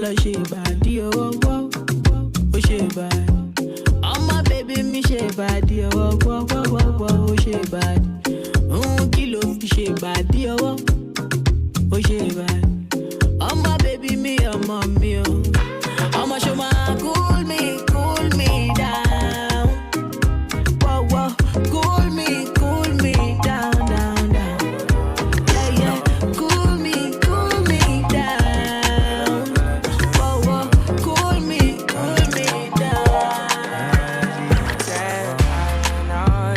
lọ ṣe ìbàdí ọwọ́ wọ́ ó ṣe ìbàdí. Ọmọ bèbí mi ṣe ìbàdí ọwọ́ wọ́ ó ṣe ìbàdí. Kí ló fi ṣe ìbàdí ọwọ́ ó ṣe ìbàdí. Ọmọ bèbí mi ọmọ mi o. Ọmọ ṣo máa cool me down. Wọ́ cool me down. Yeah, cool me down. Wọ́ cool me down. I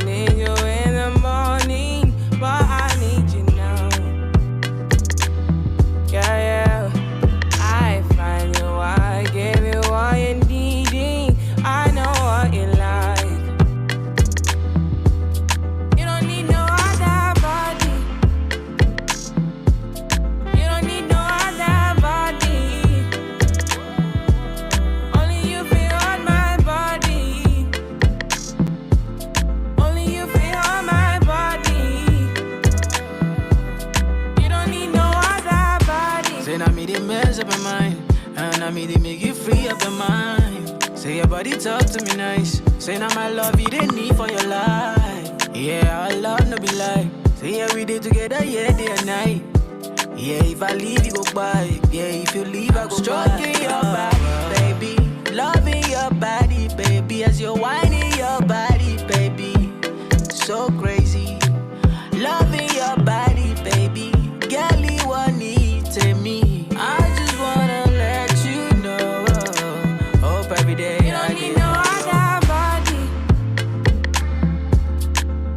need you in the morning, but I need you now. Yeah. I find you, I give you all you needing. I know what you like. You don't need no other body. You don't need no other body. Only you feel on my body. Only you feel on my body. You don't need no other body. Say now me they mess up my mind, and I me they make you free up your mind. Say your body talk to me nice. Say now my love you didn't need for your life. Yeah, our love no be lie. Say yeah we did together, yeah day and night. Yeah, if I leave you go by. Yeah, if you leave I go stroking your body, baby. Loving your body, baby. As you're whining your body, baby. So crazy. Loving your body, baby. Girl, you want need to me. I just wanna let you know. Hope every day You don't I need get no other body.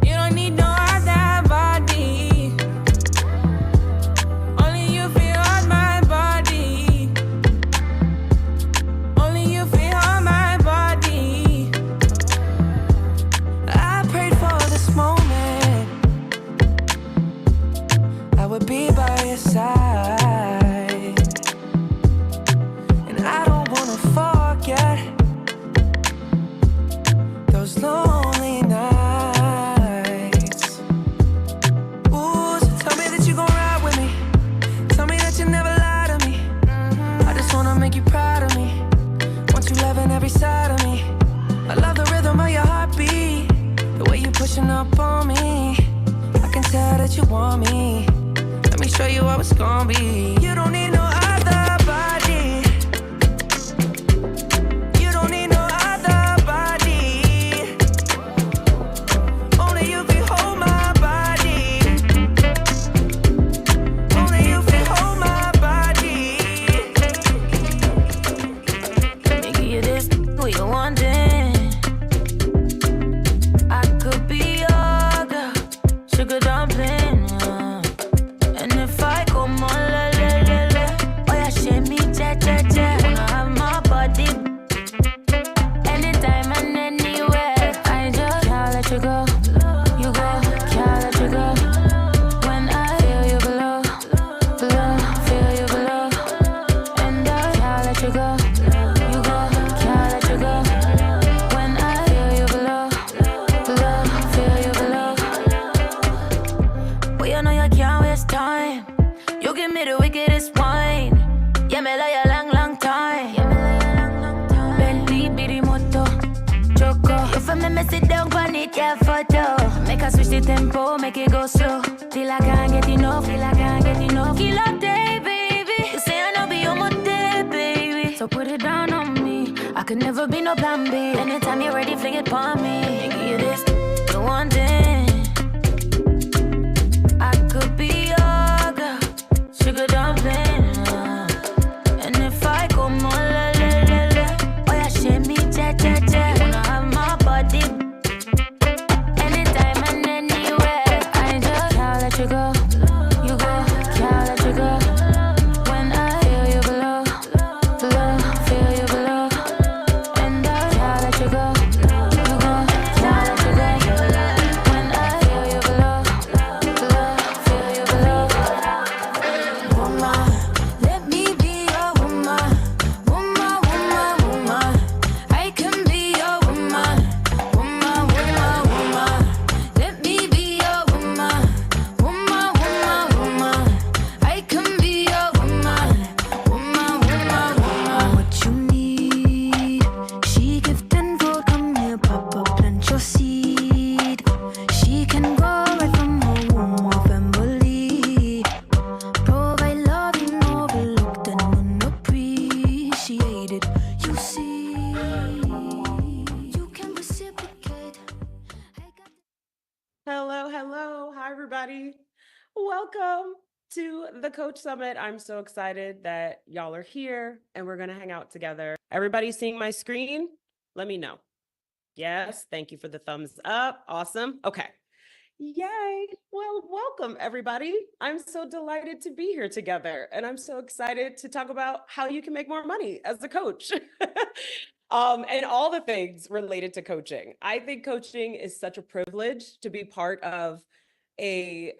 You don't need no other body. Only you feel on my body. Only you feel on my body. I prayed for this moment. I would be by your side. And I don't wanna forget those lonely nights. Ooh, so tell me that you gon' ride with me. Tell me that you never lie to me. I just wanna make you proud of me. Want you loving every side of me. I love the rhythm of your heartbeat. The way you pushing up on me. I can tell that you want me. Let me show you how it's gon' be. You don't need no other body. You don't need no other body. Only you can hold my body. Only you can hold my body. Let me give you this, what you wanting. I could be your girl, sugar dumpling. And if I come on, la la la la, oh yeah, shake me, cha cha cha. Wanna have my body, anytime and anywhere. I just can't let you go, you go, can't let you go. When I feel you below, feel you below, and I can't let you go, you go, can't let you go. When I feel you below, feel you below. Well, you know you can't waste time. You give me the wickedest wine. Yeah, me like a long time. Bentley, bitty moto, choco. You feel me sit down on it, yeah, photo. Make us switch the tempo, make it go slow. Till I can't get enough, Kilo day, baby. You say I know be on my day, baby. So put it down on me. I could never be no plan B. Anytime you're ready, fling it on me. Give you this, the one thing. I could be your girl, sugar dumpling. And if I come on, la la la la, oh yeah, shake me, cha cha cha. Wanna have my body, anytime and anywhere. I just can't let you go, you go, can't let you go. When I feel you below, feel you below, and I can't let you go, you go, Welcome to the Coach Summit. I'm so excited that y'all are here and we're going to hang out together. Everybody seeing my screen? Let me know. Yes, thank you for the thumbs up. Awesome. Okay. Yay. Well, welcome everybody. I'm so delighted to be here together and I'm so excited to talk about how you can make more money as a coach. And all the things related to coaching. I think coaching is such a privilege to be part of a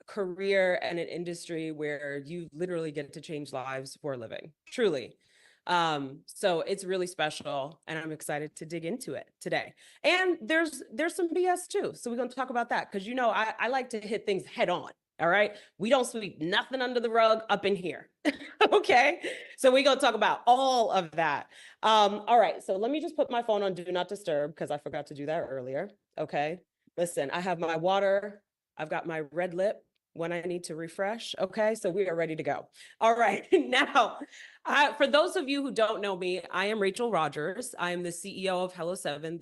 career and an industry where you literally get to change lives for a living, truly. So it's really special and I'm excited to dig into it today. And there's some BS too. So we're going to talk about that because, you know, I like to hit things head on. All right. We don't sweep nothing under the rug up in here. Okay. So we're going to talk about all of that. All right. So let me just put my phone on do not disturb because I forgot to do that earlier. Okay. Listen, I have my water. I've got my red lip when I need to refresh. Okay, so we are ready to go. All right, now, for those of you who don't know me, I am Rachel Rogers. I am the CEO of Hello7.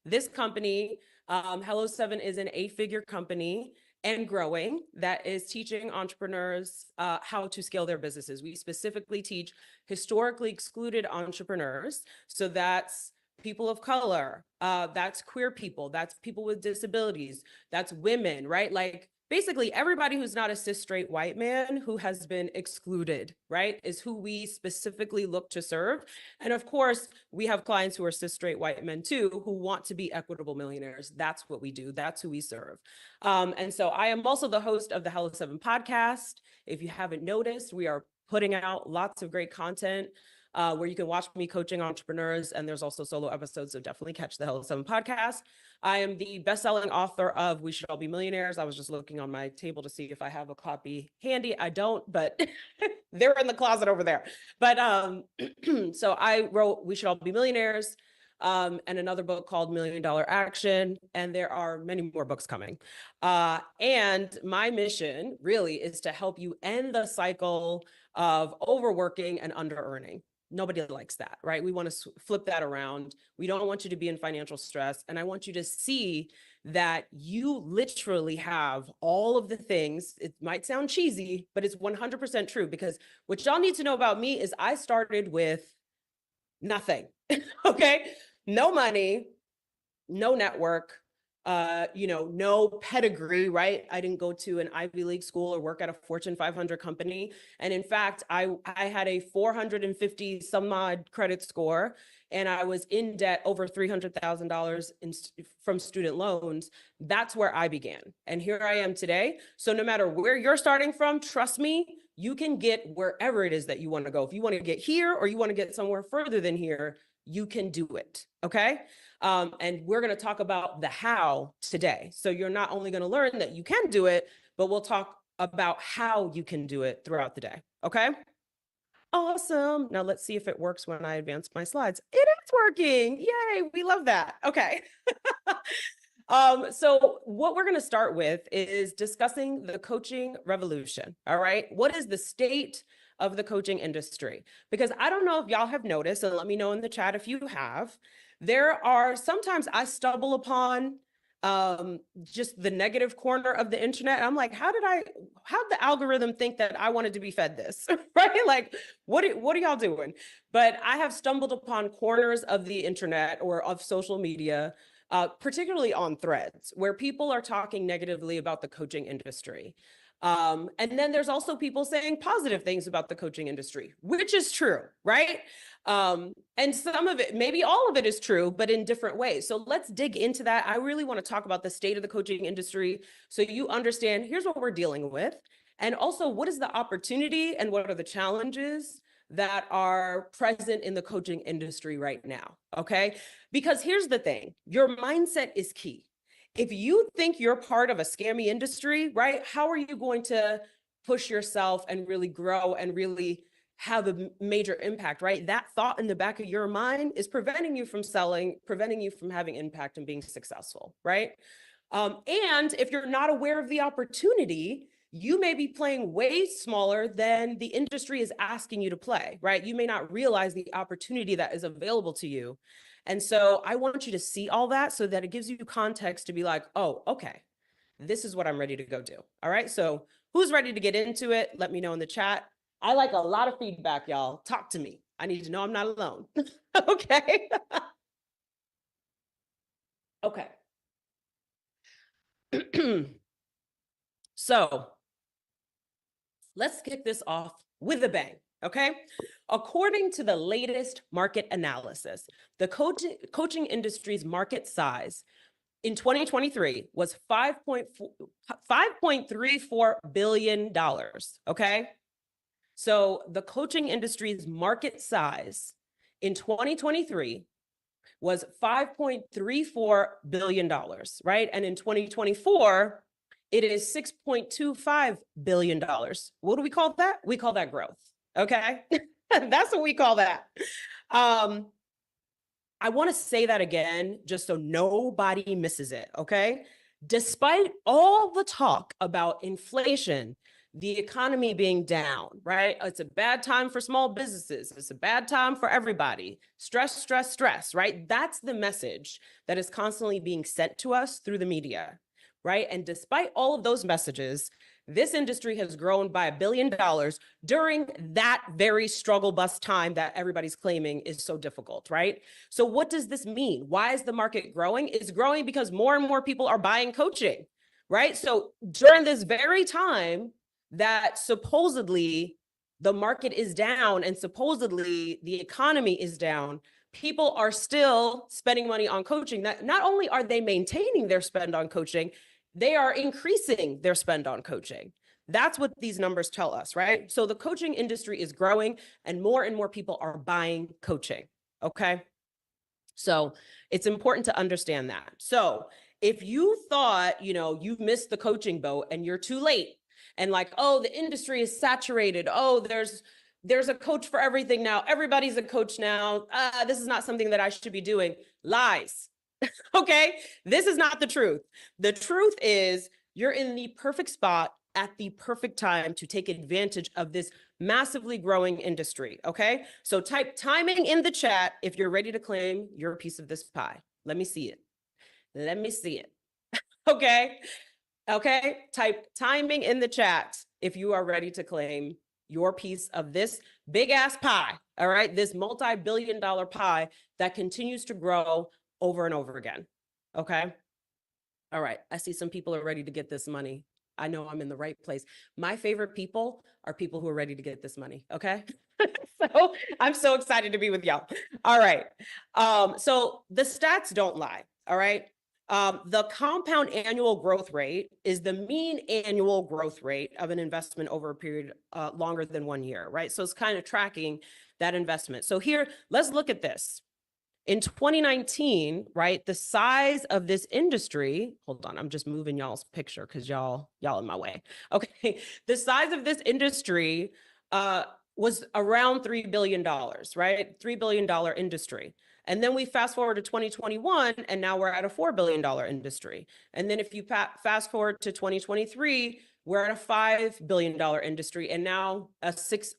This company, Hello7 is an 8-figure company and growing that is teaching entrepreneurs how to scale their businesses. We specifically teach historically excluded entrepreneurs. So that's people of color, that's queer people, that's people with disabilities, that's women, right? Like basically everybody who's not a cis straight white man who has been excluded, right, is who we specifically look to serve. And of course, we have clients who are cis straight white men too, who want to be equitable millionaires. That's what we do. That's who we serve. And so I am also the host of the Hello7 podcast. If you haven't noticed, we are putting out lots of great content where you can watch me coaching entrepreneurs, and there's also solo episodes, so definitely catch the Hello7 podcast. I am the best-selling author of We Should All Be Millionaires. I was just looking on my table to see if I have a copy handy. I don't, but they're in the closet over there. But so I wrote We Should All Be Millionaires and another book called $1 Million Action, and there are many more books coming. And my mission really is to help you end the cycle of overworking and under-earning. Nobody likes that, right? We want to flip that around. We don't want you to be in financial stress. And I want you to see that you literally have all of the things. It might sound cheesy, but it's 100% true, because what y'all need to know about me is I started with nothing, okay? No money, no network, no pedigree, right? I didn't go to an Ivy League school or work at a Fortune 500 company. And in fact, I had a 450 some odd credit score, and I was in debt over $300,000 from student loans. That's where I began. And here I am today. So no matter where you're starting from, trust me, you can get wherever it is that you want to go. If you want to get here or you want to get somewhere further than here, you can do it, okay? And we're going to talk about the how today. So you're not only going to learn that you can do it, but we'll talk about how you can do it throughout the day, okay? Awesome. Now let's see if it works when I advance my slides. It is working. Yay, we love that. Okay. So what we're going to start with is discussing the coaching revolution. All right. What is the state of the coaching industry? Because I don't know if y'all have noticed, and let me know in the chat if you have, there are sometimes I stumble upon just the negative corner of the internet. I'm like, how'd the algorithm think that I wanted to be fed this? Right? Like, what are y'all doing? But I have stumbled upon corners of the internet or of social media, particularly on threads, where people are talking negatively about the coaching industry. And then there's also people saying positive things about the coaching industry, which is true, right? And some of it, maybe all of it is true, but in different ways. So let's dig into that. I really want to talk about the state of the coaching industry so you understand, here's what we're dealing with. And also, what is the opportunity and what are the challenges that are present in the coaching industry right now, okay? Because here's the thing, your mindset is key. If you think you're part of a scammy industry, right, how are you going to push yourself and really grow and really have a major impact, right? That thought in the back of your mind is preventing you from selling, preventing you from having impact and being successful, right? And if you're not aware of the opportunity, you may be playing way smaller than the industry is asking you to play, right? You may not realize the opportunity that is available to you. And so I want you to see all that so that it gives you context to be like, oh, okay, this is what I'm ready to go do. All right. So who's ready to get into it? Let me know in the chat. I like a lot of feedback, y'all. Talk to me. I need to know I'm not alone. Okay. Okay. So let's kick this off with a bang. Okay. According to the latest market analysis, the coaching industry's market size in 2023 was $5.34 billion. Okay. So the coaching industry's market size in 2023 was $5.34 billion, right? And in 2024, it is $6.25 billion. What do we call that? We call that growth, okay? That's what we call that. I want to say that again, just so nobody misses it, okay? Despite all the talk about inflation, the economy being down, right? It's a bad time for small businesses. It's a bad time for everybody. Stress, stress, stress, right? That's the message that is constantly being sent to us through the media, right? And despite all of those messages, this industry has grown by $1 billion during that very struggle bus time that everybody's claiming is so difficult, right? So what does this mean? Why is the market growing? It's growing because more and more people are buying coaching, right? So during this very time that supposedly the market is down and supposedly the economy is down, people are still spending money on coaching. That not only are they maintaining their spend on coaching, they are increasing their spend on coaching. That's what these numbers tell us, right? So the coaching industry is growing and more people are buying coaching, okay? So it's important to understand that. So if you thought, you missed the coaching boat and you're too late, and like, oh, the industry is saturated. Oh, there's a coach for everything now. Everybody's a coach now. This is not something that I should be doing. Lies. Okay. This is not the truth. The truth is you're in the perfect spot at the perfect time to take advantage of this massively growing industry. Okay. So type timing in the chat if you're ready to claim your piece of this pie. Let me see it. Let me see it. Okay. Okay, type timing in the chat if you are ready to claim your piece of this big ass pie, all right? This multi-billion-dollar pie that continues to grow over and over again, okay? All right, I see some people are ready to get this money. I know I'm in the right place. My favorite people are people who are ready to get this money, okay? So I'm so excited to be with y'all. All right, so the stats don't lie, all right? The compound annual growth rate is the mean annual growth rate of an investment over a period longer than 1 year, right? So it's kind of tracking that investment. So here, let's look at this. In 2019, right, the size of this industry, hold on, I'm just moving y'all's picture because y'all in my way. Okay, the size of this industry was around $3 billion, right? $3 billion industry. And then we fast forward to 2021, and now we're at a $4 billion industry. And then if you fast forward to 2023, we're at a $5 billion industry, and now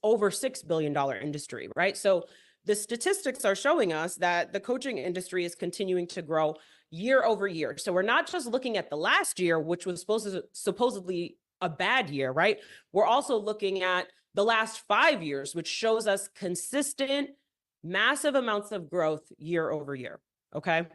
over $6 billion industry, right? So the statistics are showing us that the coaching industry is continuing to grow year over year. So we're not just looking at the last year, which was supposedly a bad year, right? We're also looking at the last 5 years, which shows us consistent, massive amounts of growth year over year, okay?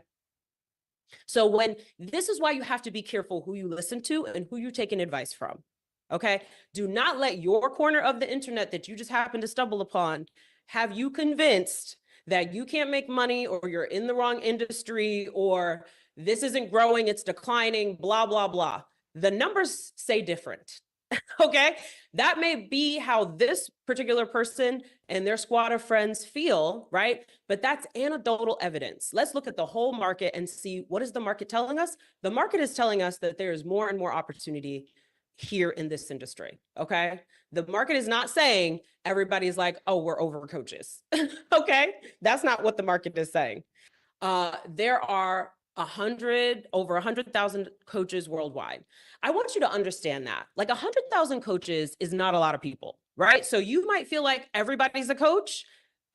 So this is why you have to be careful who you listen to and who you're taking advice from, okay? Do not let your corner of the internet that you just happen to stumble upon have you convinced that you can't make money, or you're in the wrong industry, or this isn't growing, it's declining, blah, blah, blah. The numbers say different. Okay, that may be how this particular person and their squad of friends feel, right? But that's anecdotal evidence. Let's look at the whole market and see, what is the market telling us? The market is telling us that there is more and more opportunity here in this industry, okay? The market is not saying everybody's like, oh, we're over coaches. Okay, that's not what the market is saying. There are over 100,000 coaches worldwide. I want you to understand that. Like 100,000 coaches is not a lot of people, right? So you might feel like everybody's a coach.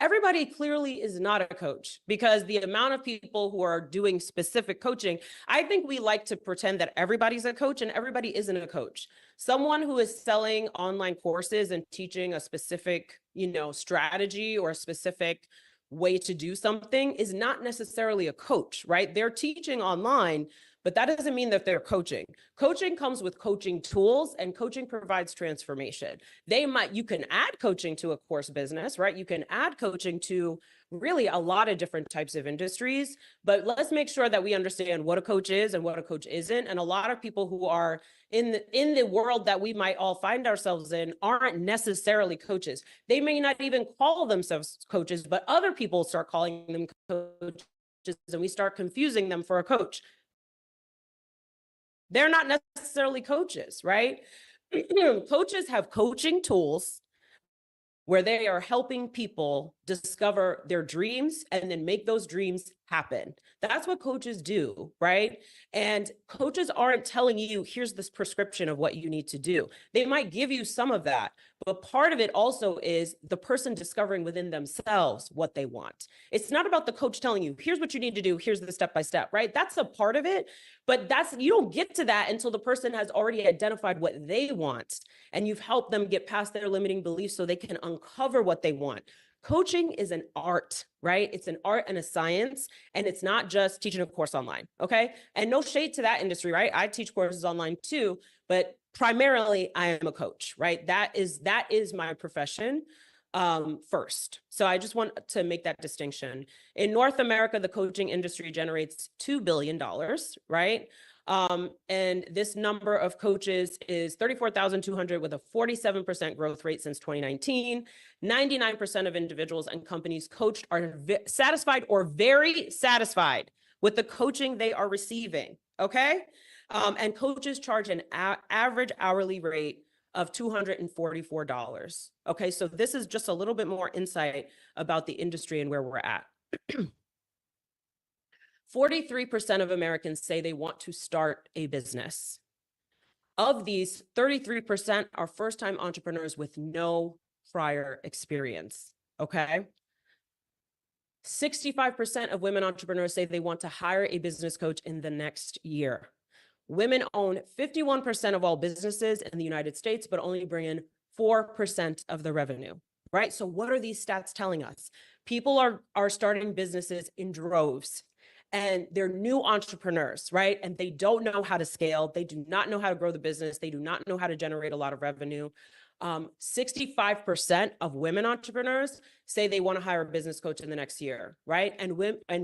everybody clearly is not a coach, because the amount of people who are doing specific coaching, I think we like to pretend that everybody's a coach, and everybody isn't a coach. Someone who is selling online courses and teaching a specific, strategy or a specific way to do something is not necessarily a coach, right? They're teaching online, but that doesn't mean that they're coaching. Coaching comes with coaching tools, and coaching provides transformation. You can add coaching to a course business, right? You can add coaching to really a lot of different types of industries, but let's make sure that we understand what a coach is and what a coach isn't. And a lot of people who are in the world that we might all find ourselves in aren't necessarily coaches. They may not even call themselves coaches, but other people start calling them coaches, and we start confusing them for a coach. They're not necessarily coaches, right? Coaches have coaching tools where they are helping people discover their dreams and then make those dreams happen. That's what coaches do, right? And coaches aren't telling you, here's this prescription of what you need to do. They might give you some of that, but part of it also is the person discovering within themselves what they want. It's not about the coach telling you, here's what you need to do, here's the step-by-step, right? That's a part of it, but you don't get to that until the person has already identified what they want, and you've helped them get past their limiting beliefs so they can uncover what they want. Coaching is an art, right? It's an art and a science, and it's not just teaching a course online, okay? And no shade to that industry, right? I teach courses online too, but primarily I am a coach, right? That is my profession first. So I just want to make that distinction. In North America, the coaching industry generates $2 billion, right? And this number of coaches is 34,200 with a 47% growth rate since 2019. 99% of individuals and companies coached are satisfied or very satisfied with the coaching they are receiving, okay? And coaches charge an average hourly rate of $244. Okay, so this is just a little bit more insight about the industry and where we're at. 43% of Americans say they want to start a business. Of these, 33% are first-time entrepreneurs with no prior experience, okay? 65% of women entrepreneurs say they want to hire a business coach in the next year. Women own 51% of all businesses in the United States, but only bring in 4% of the revenue, right? So what are these stats telling us? People are starting businesses in droves, and they're new entrepreneurs, right? And they don't know how to scale. They do not know how to grow the business. They do not know how to generate a lot of revenue. 65% of women entrepreneurs say they want to hire a business coach in the next year, right? And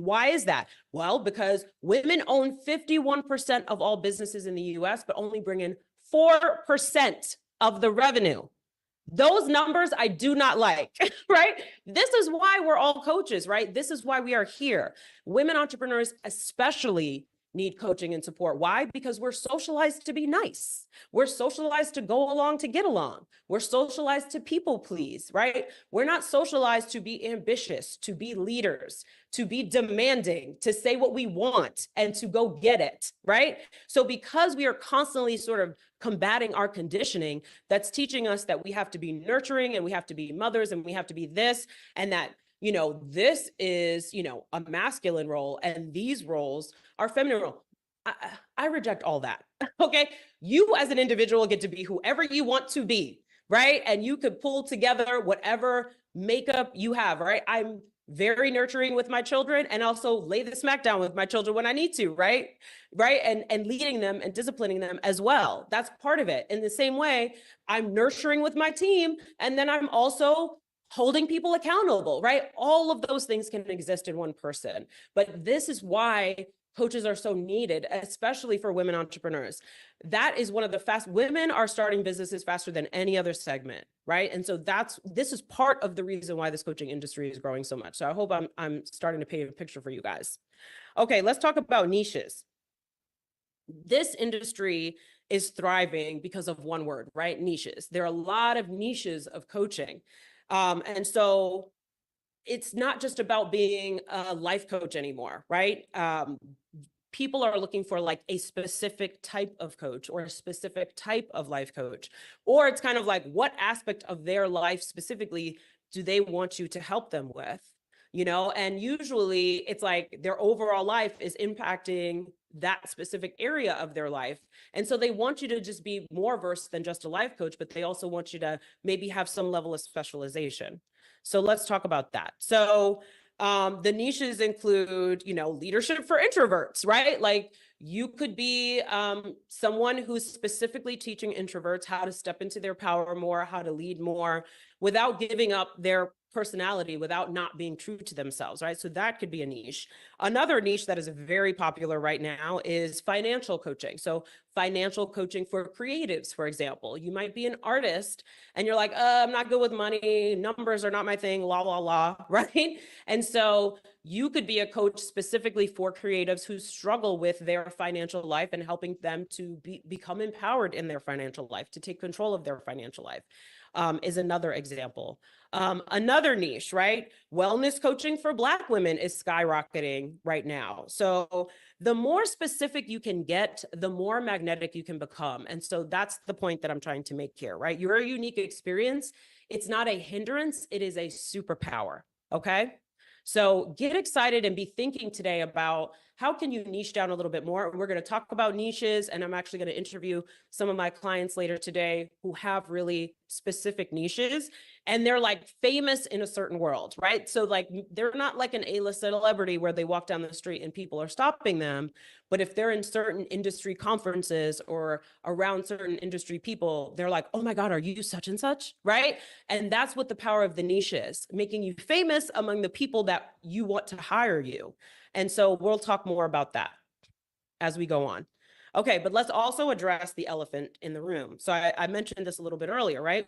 why is that? Well, because women own 51% of all businesses in the US, but only bring in 4% of the revenue. Those numbers I do not like, right? This is why we're all coaches, right? This is why we are here. Women entrepreneurs especially need coaching and support. Why? Because we're socialized to be nice. We're socialized to go along to get along. We're socialized to people please, right? We're not socialized to be ambitious, to be leaders, to be demanding, to say what we want and to go get it, right? So because we are constantly sort of combating our conditioning, that's teaching us that we have to be nurturing and we have to be mothers and we have to be this, and that this is, a masculine role and these roles are feminine role. I reject all that, okay? You as an individual get to be whoever you want to be, right? And you could pull together whatever makeup you have, right? I'm very nurturing with my children and also lay the smack down with my children when I need to, right? Right, and leading them and disciplining them as well. That's part of it. In the same way, I'm nurturing with my team, and then I'm also holding people accountable, right? All of those things can exist in one person. But this is why coaches are so needed, especially for women entrepreneurs. That is one of the women are starting businesses faster than any other segment, right? And so this is part of the reason why this coaching industry is growing so much. So I hope I'm starting to paint a picture for you guys. Okay, let's talk about niches. This industry is thriving because of one word, right? Niches. There are a lot of niches of coaching. And so it's not just about being a life coach anymore, right? People are looking for like a specific type of coach or a specific type of life coach, or it's kind of like what aspect of their life specifically do they want you to help them with? You know, and usually it's like their overall life is impacting that specific area of their life. And so they want you to just be more versed than just a life coach, but they also want you to maybe have some level of specialization. So let's talk about that. So the niches include, you know, leadership for introverts, right? Like you could be someone who's specifically teaching introverts how to step into their power more, how to lead more without giving up their personality, without not being true to themselves, right? So that could be a niche. Another niche that is very popular right now is financial coaching. So financial coaching for creatives, for example. You might be an artist and you're like, I'm not good with money, numbers are not my thing, la, la, la, right? And so you could be a coach specifically for creatives who struggle with their financial life and helping them to become empowered in their financial life, to take control of their financial life. Is another example. Another niche, right? Wellness coaching for Black women is skyrocketing right now. So the more specific you can get, the more magnetic you can become. And so that's the point that I'm trying to make here, right? Your unique experience, it's not a hindrance, it is a superpower, okay? So get excited and be thinking today about how can you niche down a little bit more. We're going to talk about niches, and I'm actually going to interview some of my clients later today who have really specific niches, and they're like famous in a certain world, right? So like they're not like an A-list celebrity where they walk down the street and people are stopping them, but if they're in certain industry conferences or around certain industry people, they're like, oh my God, are you such and such, right? And that's what the power of the niche is, making you famous among the people that you want to hire you. And so we'll talk more about that as we go on. Okay, but let's also address the elephant in the room. So I mentioned this a little bit earlier, right?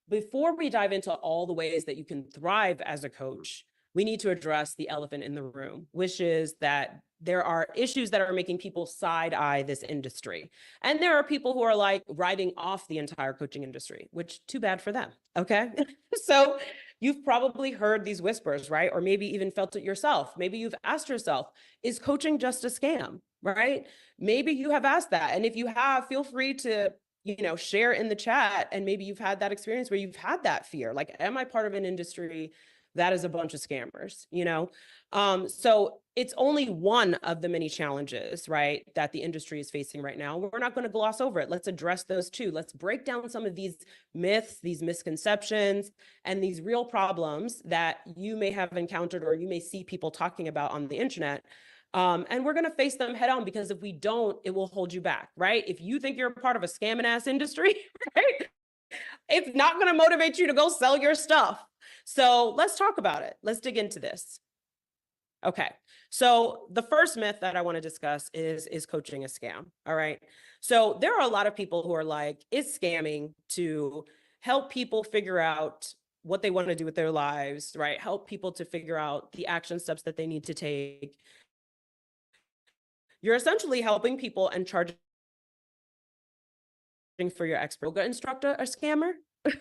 Before we dive into all the ways that you can thrive as a coach, we need to address the elephant in the room, which is that there are issues that are making people side eye this industry. And there are people who are like writing off the entire coaching industry, which too bad for them, okay? So you've probably heard these whispers, right? Or maybe even felt it yourself. Maybe you've asked yourself, is coaching just a scam, right? Maybe you have asked that. And if you have, feel free to, you know, share in the chat. And maybe you've had that experience where you've had that fear. Like, am I part of an industry that is a bunch of scammers, you know? So it's only one of the many challenges, right, that the industry is facing right now. We're not going to gloss over it. Let's address those too. Let's break down some of these myths, these misconceptions, and these real problems that you may have encountered or you may see people talking about on the internet. And we're going to face them head on, because if we don't, it will hold you back, right? If you think you're a part of a scamming ass industry, right, it's not going to motivate you to go sell your stuff. So let's talk about it. Let's dig into this. Okay. So the first myth that I want to discuss is coaching a scam? All right. So there are a lot of people who are like, it's scamming to help people figure out what they want to do with their lives, right? Help people to figure out the action steps that they need to take. You're essentially helping people and charging for your expert yoga instructor a scammer,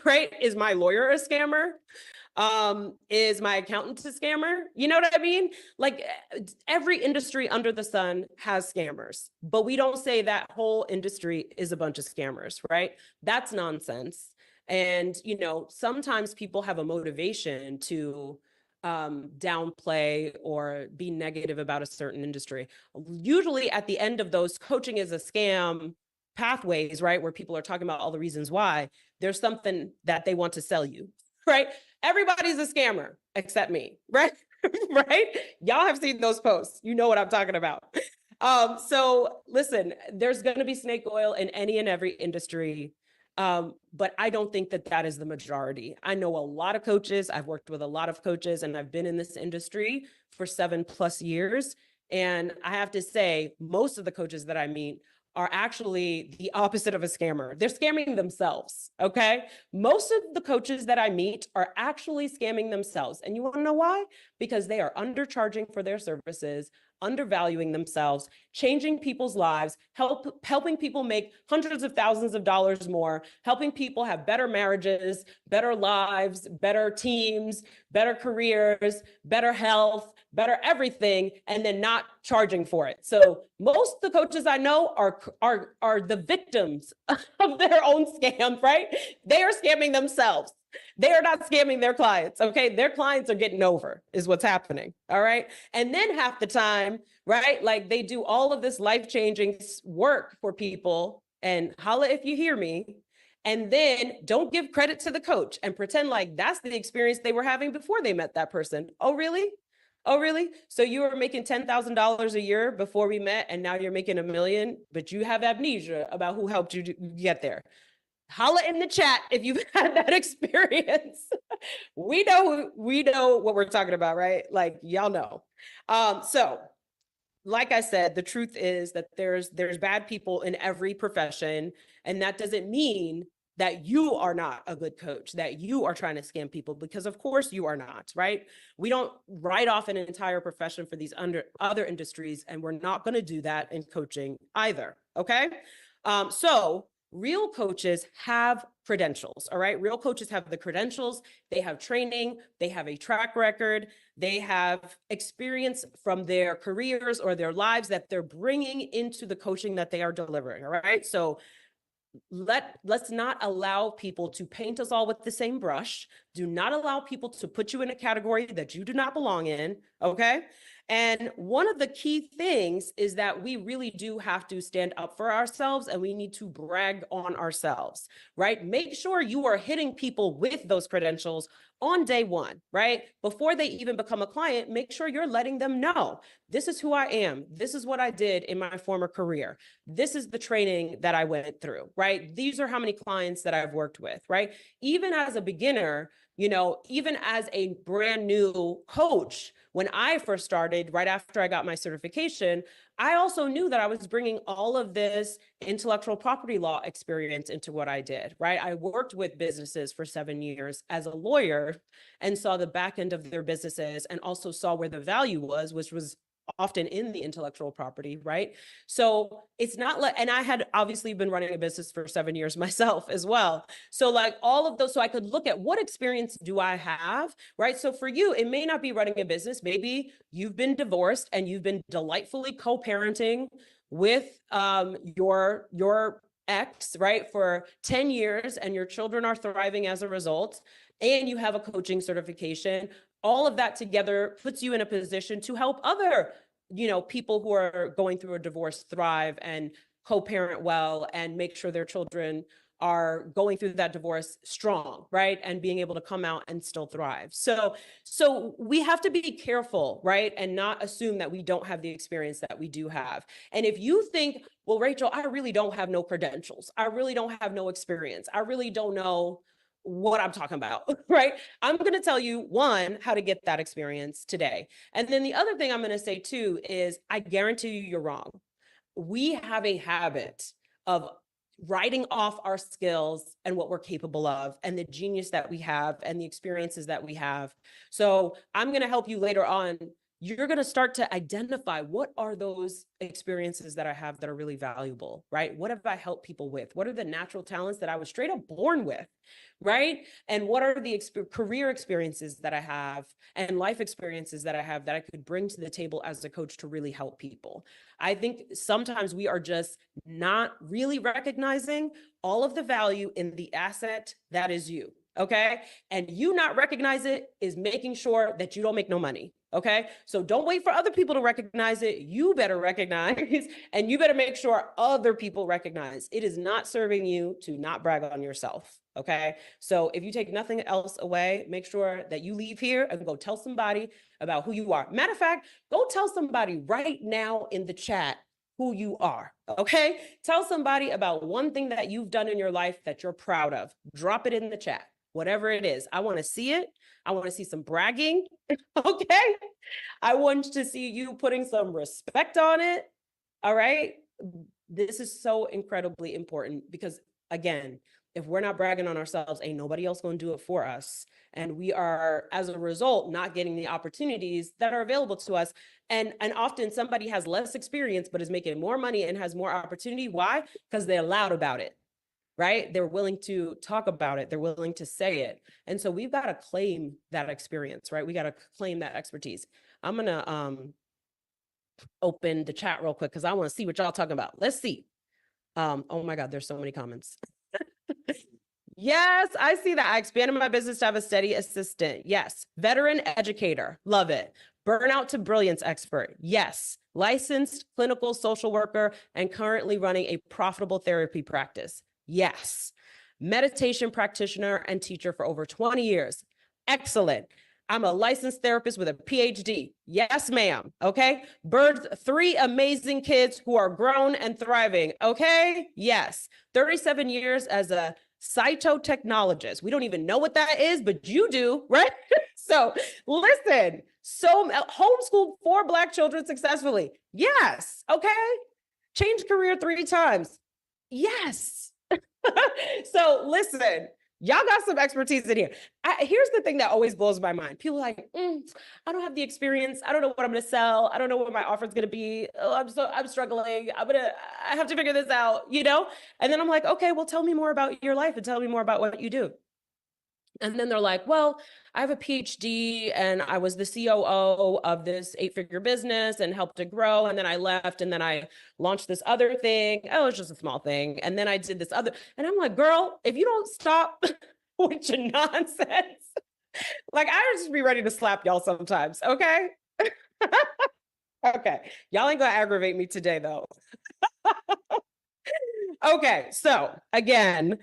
right? Is my lawyer a scammer? Is my accountant a scammer? You know what I mean? Like every industry under the sun has scammers, but we don't say that whole industry is a bunch of scammers, right? That's nonsense. And, you know, sometimes people have a motivation to downplay or be negative about a certain industry. Usually at the end of those coaching is a scam pathways, right, where people are talking about all the reasons why, there's something that they want to sell you, right? Everybody's a scammer except me, right? Right? Y'all have seen those posts. You know what I'm talking about. So listen, there's going to be snake oil in any and every industry. But I don't think that that is the majority. I know a lot of coaches. I've worked with a lot of coaches, and I've been in this industry for 7+ years. And I have to say, most of the coaches that I meet are actually the opposite of a scammer. They're scamming themselves, okay? Most of the coaches that I meet are actually scamming themselves. And you wanna know why? Because they are undercharging for their services, undervaluing themselves, changing people's lives, helping people make hundreds of thousands of dollars more, helping people have better marriages, better lives, better teams, better careers, better health, better everything, and then not charging for it. So most of the coaches I know are the victims of their own scams, right? They are scamming themselves. They are not scamming their clients, okay? Their clients are getting over is what's happening, all right? And then half the time, right, like they do all of this life-changing work for people, and holla if you hear me, and then don't give credit to the coach and pretend like that's the experience they were having before they met that person. Oh, really? Oh, really? So you were making $10,000 a year before we met, and now you're making $1 million, but you have amnesia about who helped you get there. Holla in the chat if you've had that experience. we know what we're talking about, right? Like y'all know. So like I said, the truth is that there's bad people in every profession, and that doesn't mean that you are not a good coach, that you are trying to scam people, because of course you are not, right? We don't write off an entire profession for these other industries, and we're not going to do that in coaching either, okay? So real coaches have credentials, all right? Real coaches have the credentials, they have training, they have a track record, they have experience from their careers or their lives that they're bringing into the coaching that they are delivering, all right? So let's not allow people to paint us all with the same brush. Do not allow people to put you in a category that you do not belong in, okay? And one of the key things is that we really do have to stand up for ourselves, and we need to brag on ourselves, right? Make sure you are hitting people with those credentials on day one, right? Before they even become a client, make sure you're letting them know, this is who I am. This is what I did in my former career. This is the training that I went through, right? These are how many clients that I've worked with, right? Even as a beginner, you know, even as a brand new coach, when I first started, right after I got my certification, I also knew that I was bringing all of this intellectual property law experience into what I did, right? I worked with businesses for 7 years as a lawyer and saw the back end of their businesses, and also saw where the value was, which was often in the intellectual property, right? So it's not like, and I had obviously been running a business for 7 years myself as well. So like all of those, so I could look at what experience do I have, right? So for you, it may not be running a business. Maybe you've been divorced and you've been delightfully co-parenting with your ex, right, for 10 years, and your children are thriving as a result, and you have a coaching certification. All of that together puts you in a position to help other, you know, people who are going through a divorce thrive and co-parent well, and make sure their children are going through that divorce strong, right? And being able to come out and still thrive. So we have to be careful, right? And not assume that we don't have the experience that we do have. And if you think, well, Rachel, I really don't have no credentials, I really don't have no experience, I really don't know what I'm talking about, right? I'm going to tell you, one, how to get that experience today. And then the other thing I'm going to say too is, I guarantee you you're wrong. We have a habit of writing off our skills and what we're capable of, and the genius that we have, and the experiences that we have. So I'm going to help you later on. You're going to start to identify, what are those experiences that I have that are really valuable, right? What have I helped people with? What are the natural talents that I was straight up born with, right? And what are the career experiences that I have, and life experiences that I have, that I could bring to the table as a coach to really help people? I think sometimes we are just not really recognizing all of the value in the asset that is you, okay? And you not recognize it is making sure that you don't make no money. Okay, so don't wait for other people to recognize it. You better recognize, and you better make sure other people recognize. It is not serving you to not brag on yourself. Okay, so if you take nothing else away, make sure that you leave here and go tell somebody about who you are. Matter of fact, go tell somebody right now in the chat who you are. Okay, tell somebody about one thing that you've done in your life that you're proud of. Drop it in the chat, whatever it is. I want to see it. I want to see some bragging. Okay. I want to see you putting some respect on it. All right. This is so incredibly important, because again, if we're not bragging on ourselves, ain't nobody else going to do it for us. And we are, as a result, not getting the opportunities that are available to us. And often somebody has less experience, but is making more money and has more opportunity. Why? Because they're loud about it. Right? They're willing to talk about it. They're willing to say it. And so we've got to claim that experience, right? We got to claim that expertise. I'm going to open the chat real quick, because I want to see what y'all talking about. Let's see. Oh my God, there's so many comments. Yes, I see that. I expanded my business to have a steady assistant. Yes. Veteran educator. Love it. Burnout to brilliance expert. Yes. Licensed clinical social worker and currently running a profitable therapy practice. Yes. Meditation practitioner and teacher for over 20 years. Excellent. I'm a licensed therapist with a PhD. Yes, ma'am. Okay. Birthed 3 amazing kids who are grown and thriving. Okay. Yes. 37 years as a cytotechnologist. We don't even know what that is, but you do, right? So listen, so homeschooled 4 Black children successfully. Yes. Okay. Changed career 3 times. Yes. So listen, y'all got some expertise in here. Here's the thing that always blows my mind. People are like, I don't have the experience. I don't know what I'm going to sell. I don't know what my offer is going to be. Oh, I'm struggling. I have to figure this out, you know? And then I'm like, okay, well, tell me more about your life and tell me more about what you do. And then they're like, well, I have a PhD and I was the COO of this 8-figure business and helped it grow. And then I left and then I launched this other thing. Oh, it's just a small thing. And then I did this other. And I'm like, girl, if you don't stop with your nonsense, like I would just be ready to slap y'all sometimes. Okay. Okay. Y'all ain't gonna aggravate me today though. Okay. So again,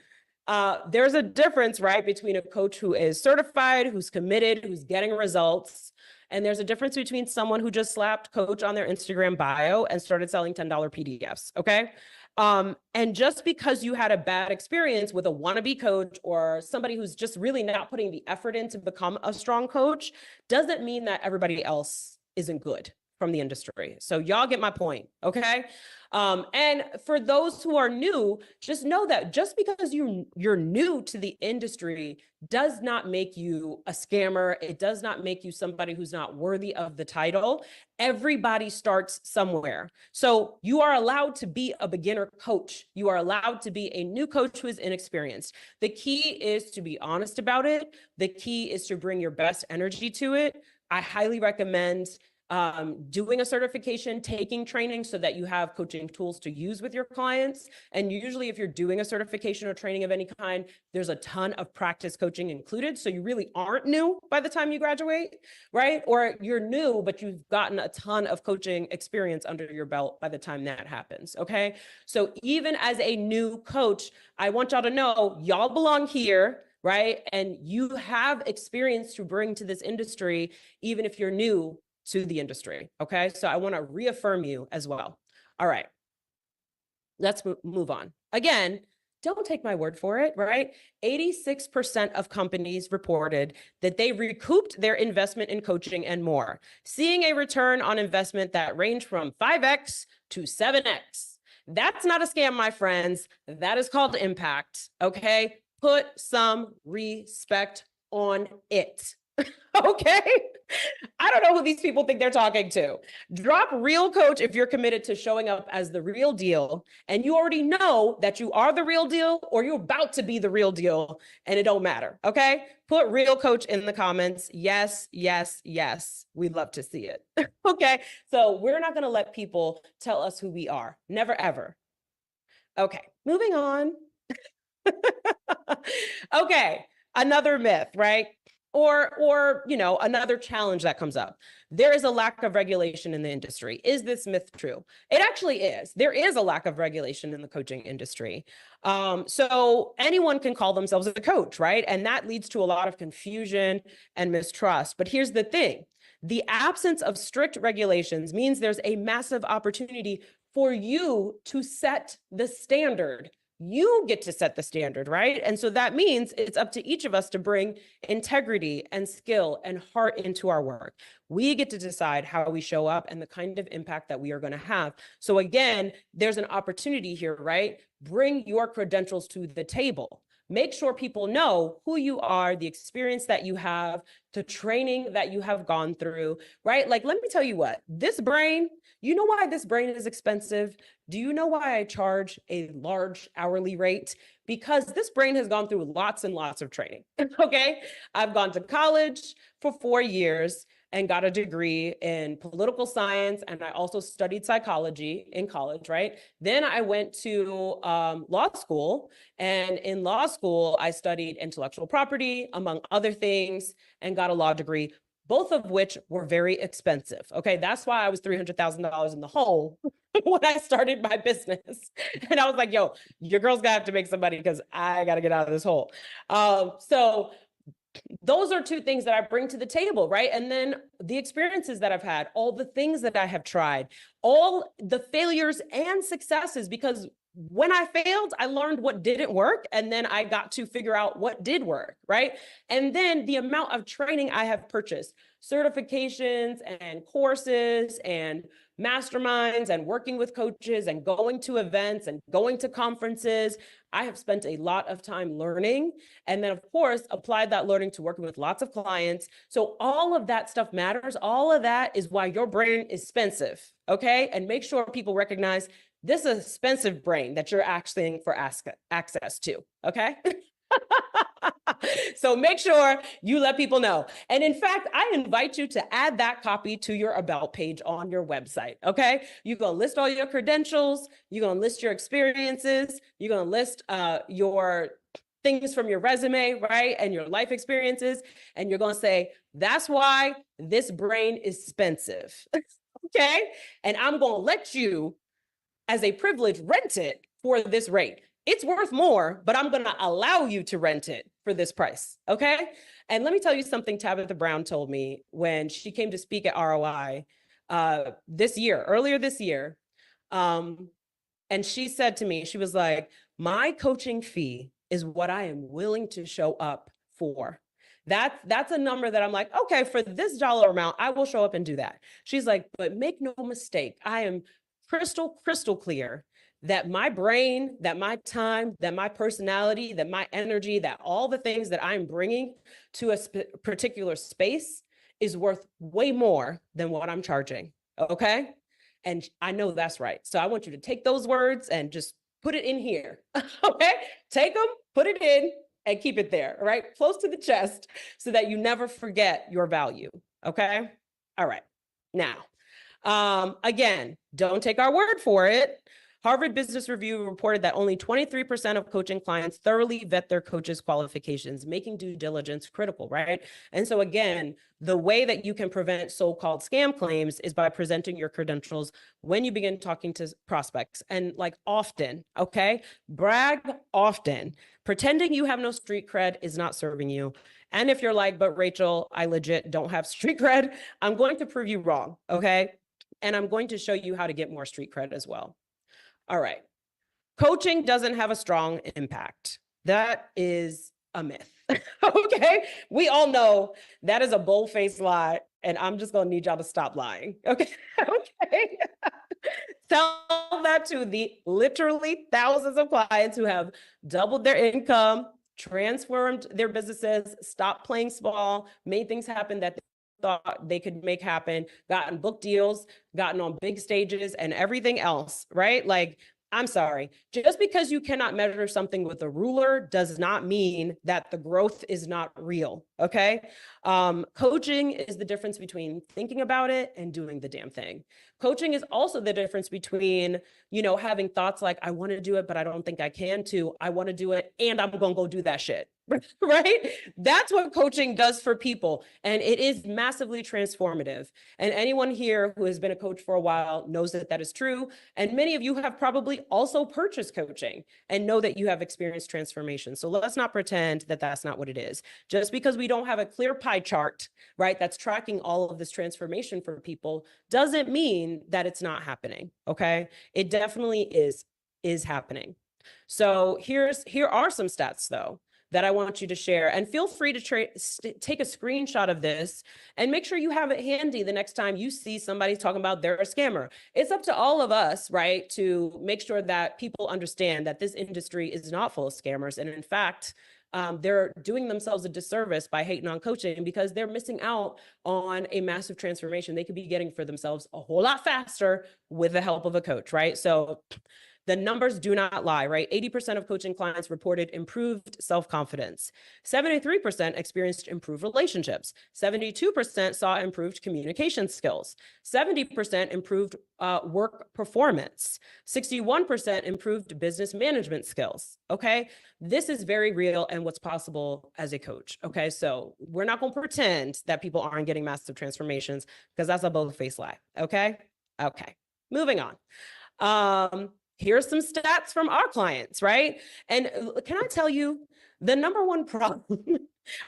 there's a difference, right, between a coach who is certified, who's committed, who's getting results. And there's a difference between someone who just slapped coach on their Instagram bio and started selling $10 PDFs. Okay. And just because you had a bad experience with a wannabe coach or somebody who's just really not putting the effort in to become a strong coach doesn't mean that everybody else isn't good from the industry. So y'all get my point. Okay. And for those who are new, just know that just because you're new to the industry does not make you a scammer. It does not make you somebody who's not worthy of the title. Everybody starts somewhere. So you are allowed to be a beginner coach. You are allowed to be a new coach who is inexperienced. The key is to be honest about it. The key is to bring your best energy to it. I highly recommend doing a certification, taking training so that you have coaching tools to use with your clients. And usually if you're doing a certification or training of any kind, there's a ton of practice coaching included. So you really aren't new by the time you graduate, right? Or you're new, but you've gotten a ton of coaching experience under your belt by the time that happens, okay? So even as a new coach, I want y'all to know y'all belong here, right? And you have experience to bring to this industry, even if you're new to the industry. Okay. So I want to reaffirm you as well. All right. Let's move on. Again, don't take my word for it, right? 86% of companies reported that they recouped their investment in coaching and more, seeing a return on investment that ranged from 5x to 7x. That's not a scam, my friends. That is called impact. Okay. Put some respect on it. Okay. I don't know who these people think they're talking to. Drop real coach if you're committed to showing up as the real deal and you already know that you are the real deal or you're about to be the real deal and it don't matter. Okay. Put real coach in the comments. Yes, yes, yes. We'd love to see it. Okay. So we're not going to let people tell us who we are. Never, ever. Okay. Moving on. Okay. Another myth, right? Or, you know, another challenge that comes up. There is a lack of regulation in the industry. Is this myth true? It actually is. There is a lack of regulation in the coaching industry. So anyone can call themselves a coach, right? And that leads to a lot of confusion and mistrust. But here's the thing. The absence of strict regulations means there's a massive opportunity for you to set the standard. You get to set the standard, right? And so that means it's up to each of us to bring integrity and skill and heart into our work. We get to decide how we show up and the kind of impact that we are going to have. So again, there's an opportunity here, right? Bring your credentials to the table. Make sure people know who you are, the experience that you have, the training that you have gone through, right? Like, let me tell you what, this brain, you know why this brain is expensive? Do you know why I charge a large hourly rate? Because this brain has gone through lots and lots of training, okay? I've gone to college for 4 years, and got a degree in political science. And I also studied psychology in college, right? Then I went to law school. And in law school, I studied intellectual property, among other things, and got a law degree, both of which were very expensive. Okay, that's why I was $300,000 in the hole when I started my business. And I was like, yo, your girl's gonna have to make some money because I gotta get out of this hole. So those are two things that I bring to the table, right? And then the experiences that I've had, all the things that I have tried, all the failures and successes, because when I failed, I learned what didn't work. And then I got to figure out what did work, right? And then the amount of training I have purchased, certifications and courses and masterminds and working with coaches and going to events and going to conferences. I have spent a lot of time learning, and then of course applied that learning to working with lots of clients. So all of that stuff matters. All of that is why your brain is expensive, okay? And make sure people recognize this is expensive brain that you're asking for access to, okay? So make sure you let people know. And in fact, I invite you to add that copy to your about page on your website, okay? You're gonna list all your credentials, you're gonna list your experiences, you're gonna list your things from your resume, right? And your life experiences. And you're gonna say, that's why this brain is expensive, okay? And I'm gonna let you, as a privilege, rent it for this rate. It's worth more, but I'm gonna allow you to rent it for this price, okay? And let me tell you something Tabitha Brown told me when she came to speak at ROI earlier this year. And she said to me, she was like, my coaching fee is what I am willing to show up for. That's a number that I'm like, okay, for this dollar amount, I will show up and do that. She's like, but make no mistake, I am crystal clear that my brain, that my time, that my personality, that my energy, that all the things that I'm bringing to a particular space is worth way more than what I'm charging, okay? And I know that's right. So I want you to take those words and just put it in here, okay? Take them, put it in, and keep it there, right? Close to the chest so that you never forget your value, okay? All right, now, again, don't take our word for it. Harvard Business Review reported that only 23% of coaching clients thoroughly vet their coaches' qualifications, making due diligence critical, right? And so again, the way that you can prevent so-called scam claims is by presenting your credentials when you begin talking to prospects, and like often, okay? Brag often. Pretending you have no street cred is not serving you. And if you're like, but Rachel, I legit don't have street cred, I'm going to prove you wrong, okay? And I'm going to show you how to get more street cred as well. All right. Coaching doesn't have a strong impact. That is a myth. Okay. We all know that is a bold-faced lie, and I'm just going to need y'all to stop lying. Okay. Okay. Tell that to the literally thousands of clients who have doubled their income, transformed their businesses, stopped playing small, made things happen that thought they could make happen, gotten book deals, gotten on big stages and everything else, right? Like, I'm sorry, just because you cannot measure something with a ruler does not mean that the growth is not real, okay? Coaching is the difference between thinking about it and doing the damn thing. Coaching is also the difference between, you know, having thoughts like, I want to do it, but I don't think I can, to I want to do it and I'm going to go do that shit. Right? That's what coaching does for people. And it is massively transformative. And anyone here who has been a coach for a while knows that that is true. And many of you have probably also purchased coaching and know that you have experienced transformation. So let's not pretend that that's not what it is. Just because we don't have a clear pie chart, right, that's tracking all of this transformation for people doesn't mean that it's not happening. Okay? It definitely is happening. So here are some stats though that I want you to share, and feel free to take a screenshot of this and make sure you have it handy the next time you see somebody talking about they're a scammer. It's up to all of us, right, to make sure that people understand that this industry is not full of scammers. And in fact, they're doing themselves a disservice by hating on coaching because they're missing out on a massive transformation they could be getting for themselves a whole lot faster with the help of a coach, right? So The numbers do not lie, right? 80% of coaching clients reported improved self-confidence. 73% experienced improved relationships. 72% saw improved communication skills. 70% improved work performance. 61% improved business management skills, okay? This is very real and what's possible as a coach, okay? So we're not gonna pretend that people aren't getting massive transformations because that's a bold-faced lie, okay? Okay, moving on. Here's some stats from our clients, right? And can I tell you, the number one problem,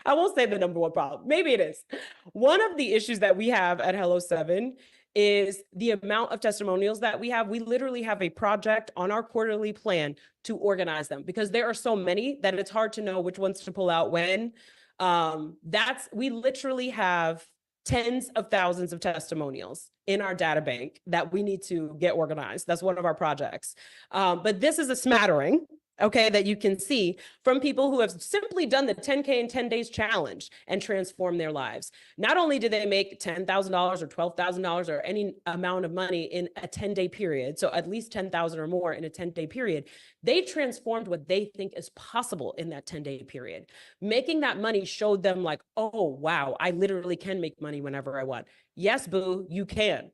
I won't say the number one problem, maybe it is. One of the issues that we have at Hello 7 is the amount of testimonials that we have. We literally have a project on our quarterly plan to organize them because there are so many that it's hard to know which ones to pull out when. We literally have tens of thousands of testimonials in our data bank that we need to get organized. That's one of our projects. But this is a smattering, okay, that you can see from people who have simply done the 10K in 10 days challenge and transformed their lives. Not only did they make $10,000 or $12,000 or any amount of money in a 10-day period, so at least 10,000 or more in a 10-day period, they transformed what they think is possible in that 10-day period. Making that money showed them like, oh, wow, I literally can make money whenever I want. Yes, boo, you can.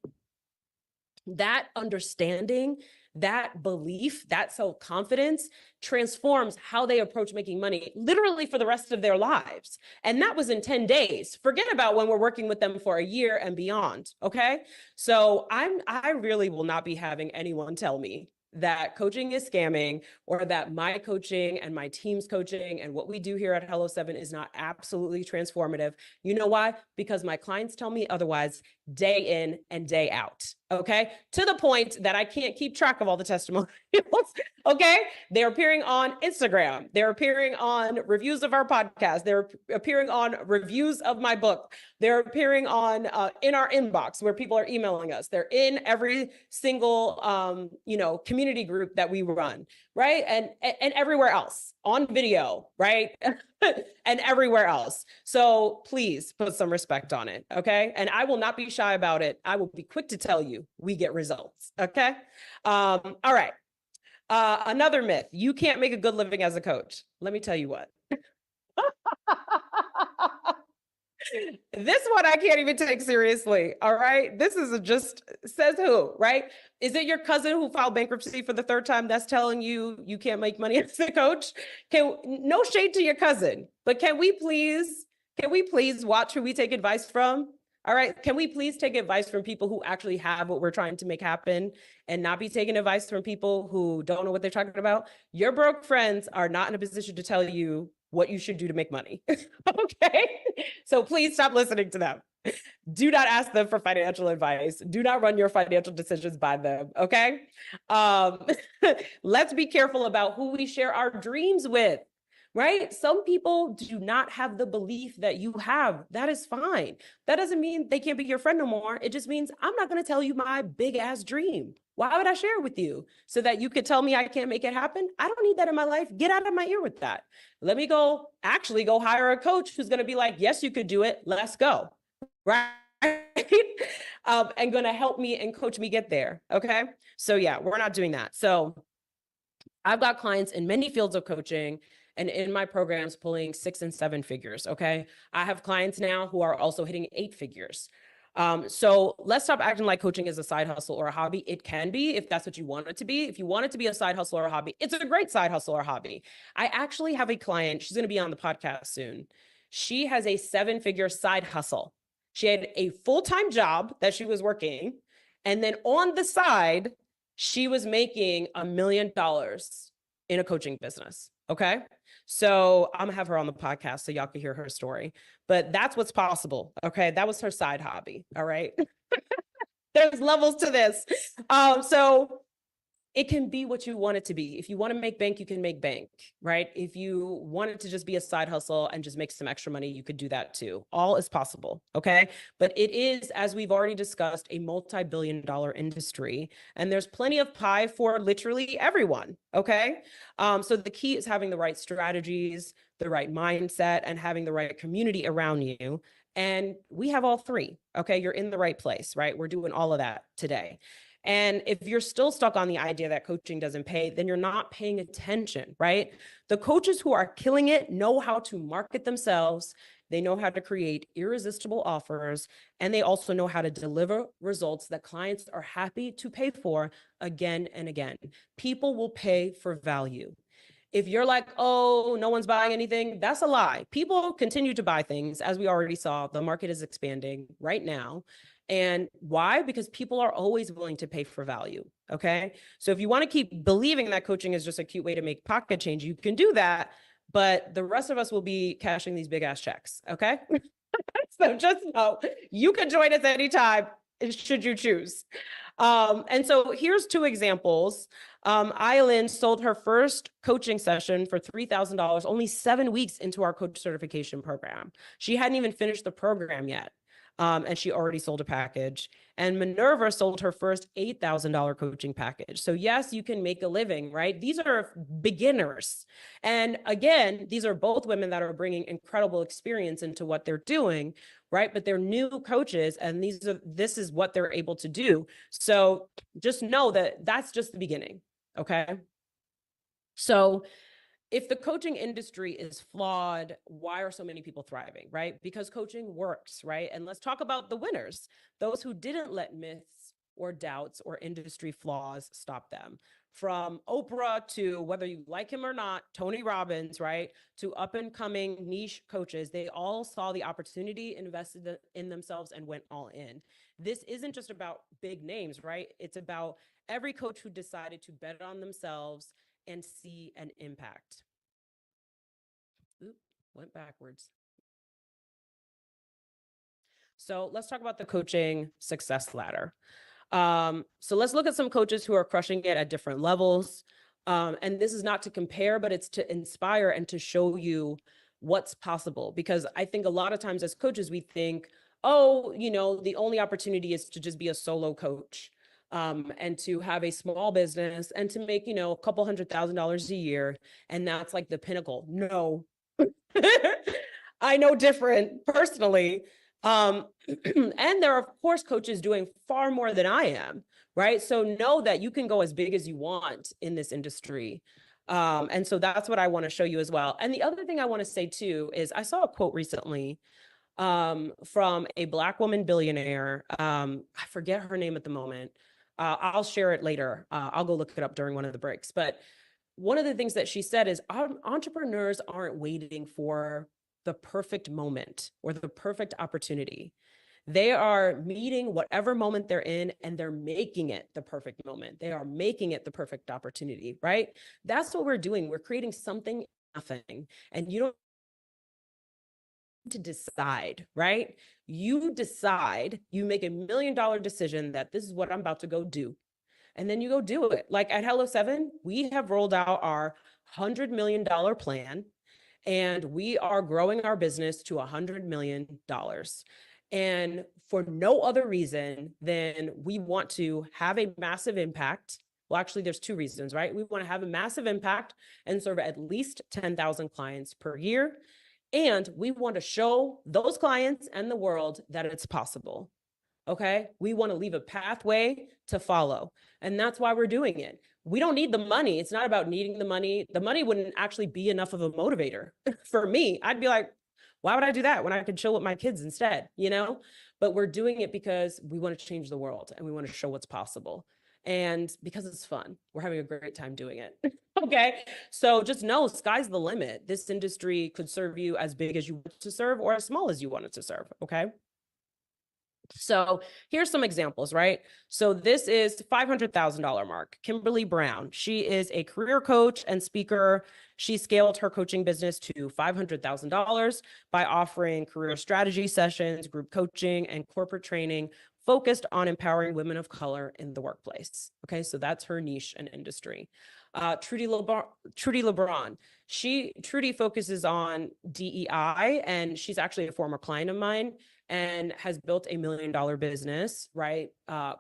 That understanding, that belief, that self-confidence transforms how they approach making money literally for the rest of their lives. And that was in 10 days. Forget about when we're working with them for a year and beyond, okay? So I really will not be having anyone tell me that coaching is scamming or that my coaching and my team's coaching and what we do here at Hello 7 is not absolutely transformative. You know why? Because my clients tell me otherwise day in and day out, okay? To the point that I can't keep track of all the testimonials, okay? They're appearing on Instagram. They're appearing on reviews of our podcast. They're appearing on reviews of my book. They're appearing on in our inbox where people are emailing us. They're in every single, community group that we run, right? And everywhere else on video, right? And everywhere else. So please put some respect on it, okay? And I will not be shy about it. I will be quick to tell you we get results, okay? All right. Another myth, you can't make a good living as a coach. Let me tell you what. This one I can't even take seriously, all right? This is just, says who, right? Is it your cousin who filed bankruptcy for the third time that's telling you you can't make money as a coach? No shade to your cousin, but can we please watch who we take advice from? All right, can we please take advice from people who actually have what we're trying to make happen and not be taking advice from people who don't know what they're talking about? Your broke friends are not in a position to tell you what you should do to make money, okay? So please stop listening to them. Do not ask them for financial advice. Do not run your financial decisions by them, okay? Let's be careful about who we share our dreams with, right? Some people do not have the belief that you have. That is fine. That doesn't mean they can't be your friend no more. It just means I'm not gonna tell you my big ass dream. Why would I share it with you? So that you could tell me I can't make it happen? I don't need that in my life. Get out of my ear with that. Let me go hire a coach who's gonna be like, yes, you could do it. Let's go, right? And gonna help me and coach me get there, okay? So yeah, we're not doing that. So I've got clients in many fields of coaching and in my programs pulling 6 and 7 figures, okay? I have clients now who are also hitting 8 figures. So let's stop acting like coaching is a side hustle or a hobby. It can be if that's what you want it to be. If you want it to be a side hustle or a hobby, it's a great side hustle or hobby. I actually have a client, she's going to be on the podcast soon. She has a 7-figure side hustle. She had a full-time job that she was working. And then on the side, she was making $1 million in a coaching business. Okay. So I'm gonna have her on the podcast so y'all can hear her story, but that's what's possible. Okay. That was her side hobby. All right. There's levels to this. So it can be what you want it to be. If you want to make bank, you can make bank, right? If you want it to just be a side hustle and just make some extra money, you could do that too. All is possible, okay? But it is, as we've already discussed, a multi-billion-dollar industry, and there's plenty of pie for literally everyone, okay? So the key is having the right strategies, the right mindset, and having the right community around you. And we have all three, okay? You're in the right place, right? We're doing all of that today. And if you're still stuck on the idea that coaching doesn't pay, then you're not paying attention, right? The coaches who are killing it know how to market themselves. They know how to create irresistible offers, and they also know how to deliver results that clients are happy to pay for again and again. People will pay for value. If you're like, oh, no one's buying anything, that's a lie. People continue to buy things. As we already saw, the market is expanding right now. And why? Because people are always willing to pay for value. Okay. So if you want to keep believing that coaching is just a cute way to make pocket change, you can do that. But the rest of us will be cashing these big ass checks. Okay. So just know you can join us anytime should you choose. And so here's two examples. Eileen sold her first coaching session for $3,000 only 7 weeks into our coach certification program. She hadn't even finished the program yet. And she already sold a package. And Minerva sold her first $8,000 coaching package. So yes, you can make a living, right? These are beginners. And again, these are both women that are bringing incredible experience into what they're doing, right? But they're new coaches, and this is what they're able to do. So just know that that's just the beginning, okay? So if the coaching industry is flawed, why are so many people thriving, right? Because coaching works, right? And let's talk about the winners, those who didn't let myths or doubts or industry flaws stop them. From Oprah to, whether you like him or not, Tony Robbins, right? To up and coming niche coaches, they all saw the opportunity, invested in themselves, and went all in. This isn't just about big names, right? It's about every coach who decided to bet on themselves and see an impact. Oop, went backwards. So let's talk about the coaching success ladder. So let's look at some coaches who are crushing it at different levels. And this is not to compare, but it's to inspire and to show you what's possible. Because I think a lot of times as coaches, we think, oh, the only opportunity is to just be a solo coach. And to have a small business and to make, a couple $100,000 a year. And that's like the pinnacle. No, I know different personally. And there are, of course, coaches doing far more than I am, right? So know that you can go as big as you want in this industry. And so that's what I want to show you as well. And the other thing I want to say too is I saw a quote recently from a Black woman billionaire. I forget her name at the moment. I'll share it later. I'll go look it up during one of the breaks. But one of the things that she said is entrepreneurs aren't waiting for the perfect moment or the perfect opportunity. They are meeting whatever moment they're in, and they're making it the perfect moment. They are making it the perfect opportunity, right? That's what we're doing. We're creating something, nothing. And you don't to decide, right? You decide, you make $1 million decision that this is what I'm about to go do. And then you go do it. Like at Hello 7, we have rolled out our $100 million plan, and we are growing our business to $100 million. And for no other reason than we want to have a massive impact. Well, actually, there's two reasons, right? We want to have a massive impact and serve at least 10,000 clients per year. And we want to show those clients and the world that it's possible. Okay. We want to leave a pathway to follow. And that's why we're doing it. We don't need the money. It's not about needing the money. The money wouldn't actually be enough of a motivator for me. I'd be like, why would I do that when I could chill with my kids instead? But we're doing it because we want to change the world and we want to show what's possible. And because it's fun, we're having a great time doing it. Okay. So just know sky's the limit. This industry could serve you as big as you want to serve or as small as you want it to serve. Okay. So here's some examples, right? So this is $500,000 mark. Kimberly Brown. She is a career coach and speaker. She scaled her coaching business to $500,000 by offering career strategy sessions, group coaching, and corporate training focused on empowering women of color in the workplace. Okay, so that's her niche and industry. Trudy LeBron. Trudy focuses on DEI, and she's actually a former client of mine and has built a $1 million business, right?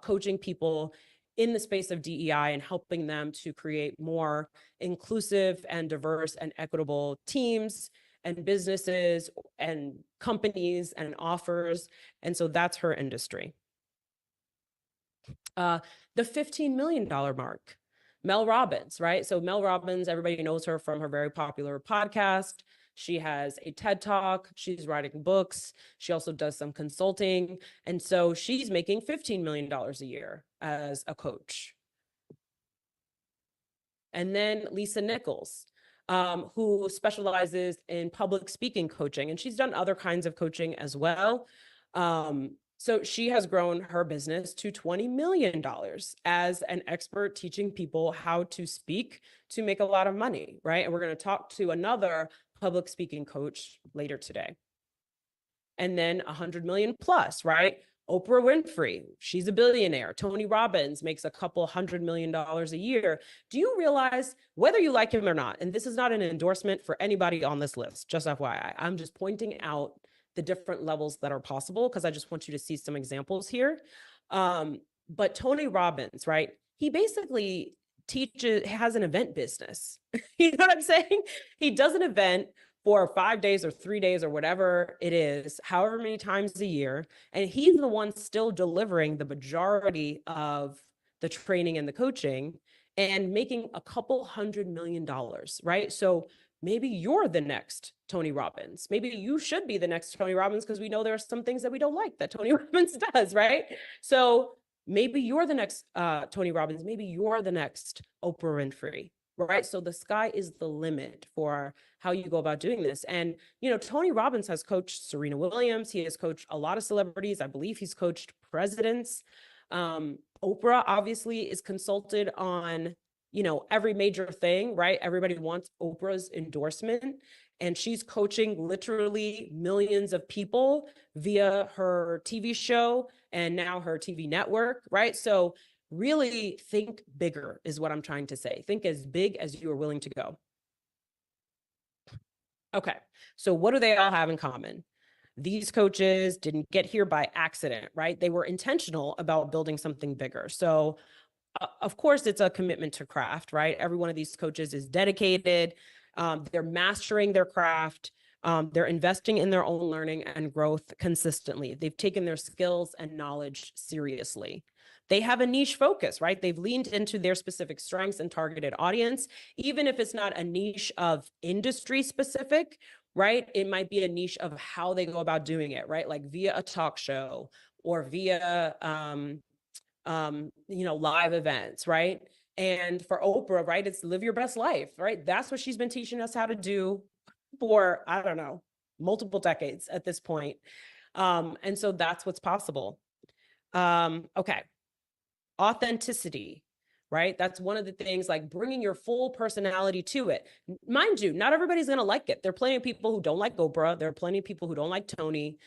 Coaching people in the space of DEI and helping them to create more inclusive and diverse and equitable teams and businesses and companies and offers. And so that's her industry. The $15 million mark. Mel Robbins, right? So Mel Robbins, everybody knows her from her very popular podcast. She has a TED Talk. She's writing books. She also does some consulting. And so she's making $15 million a year as a coach. And then Lisa Nichols, who specializes in public speaking coaching. And she's done other kinds of coaching as well. So she has grown her business to $20 million as an expert teaching people how to speak to make a lot of money, right? And we're going to talk to another public speaking coach later today. And then 100 million plus, right? Oprah Winfrey, she's a billionaire. Tony Robbins makes a couple $100 million a year. Do you realize, whether you like him or not, and this is not an endorsement for anybody on this list, just FYI, I'm just pointing out the different levels that are possible because I just want you to see some examples here. But Tony Robbins, right? He basically has an event business. You know what I'm saying? He does an event for 5 days or 3 days or whatever it is, however many times a year. And he's the one still delivering the majority of the training and the coaching and making a couple $100 million, right? So maybe you're the next Tony Robbins. Maybe you should be the next Tony Robbins because we know there are some things that we don't like that Tony Robbins does, right? So maybe you're the next Tony Robbins. Maybe you're the next Oprah Winfrey, right? So the sky is the limit for how you go about doing this. And, you know, Tony Robbins has coached Serena Williams. He has coached a lot of celebrities. I believe he's coached presidents. Oprah obviously is consulted on, you know, every major thing, right? Everybody wants Oprah's endorsement, and she's coaching literally millions of people via her TV show and now her TV network, right? So really think bigger is what I'm trying to say. Think as big as you are willing to go. Okay, so what do they all have in common? These coaches didn't get here by accident, right? They were intentional about building something bigger. So of course, it's a commitment to craft, right? Every one of these coaches is dedicated. They're mastering their craft. They're investing in their own learning and growth consistently. They've taken their skills and knowledge seriously. They have a niche focus, right? They've leaned into their specific strengths and targeted audience, even if it's not a niche of industry specific, right? It might be a niche of how they go about doing it, right? Like via a talk show or via, you know, live events, right? And for Oprah, right, it's live your best life, right? That's what she's been teaching us how to do for, I don't know, multiple decades at this point. And so that's what's possible. Okay. Authenticity, right? That's one of the things, like bringing your full personality to it. Mind you, not everybody's going to like it. There are plenty of people who don't like Oprah. There are plenty of people who don't like Tony.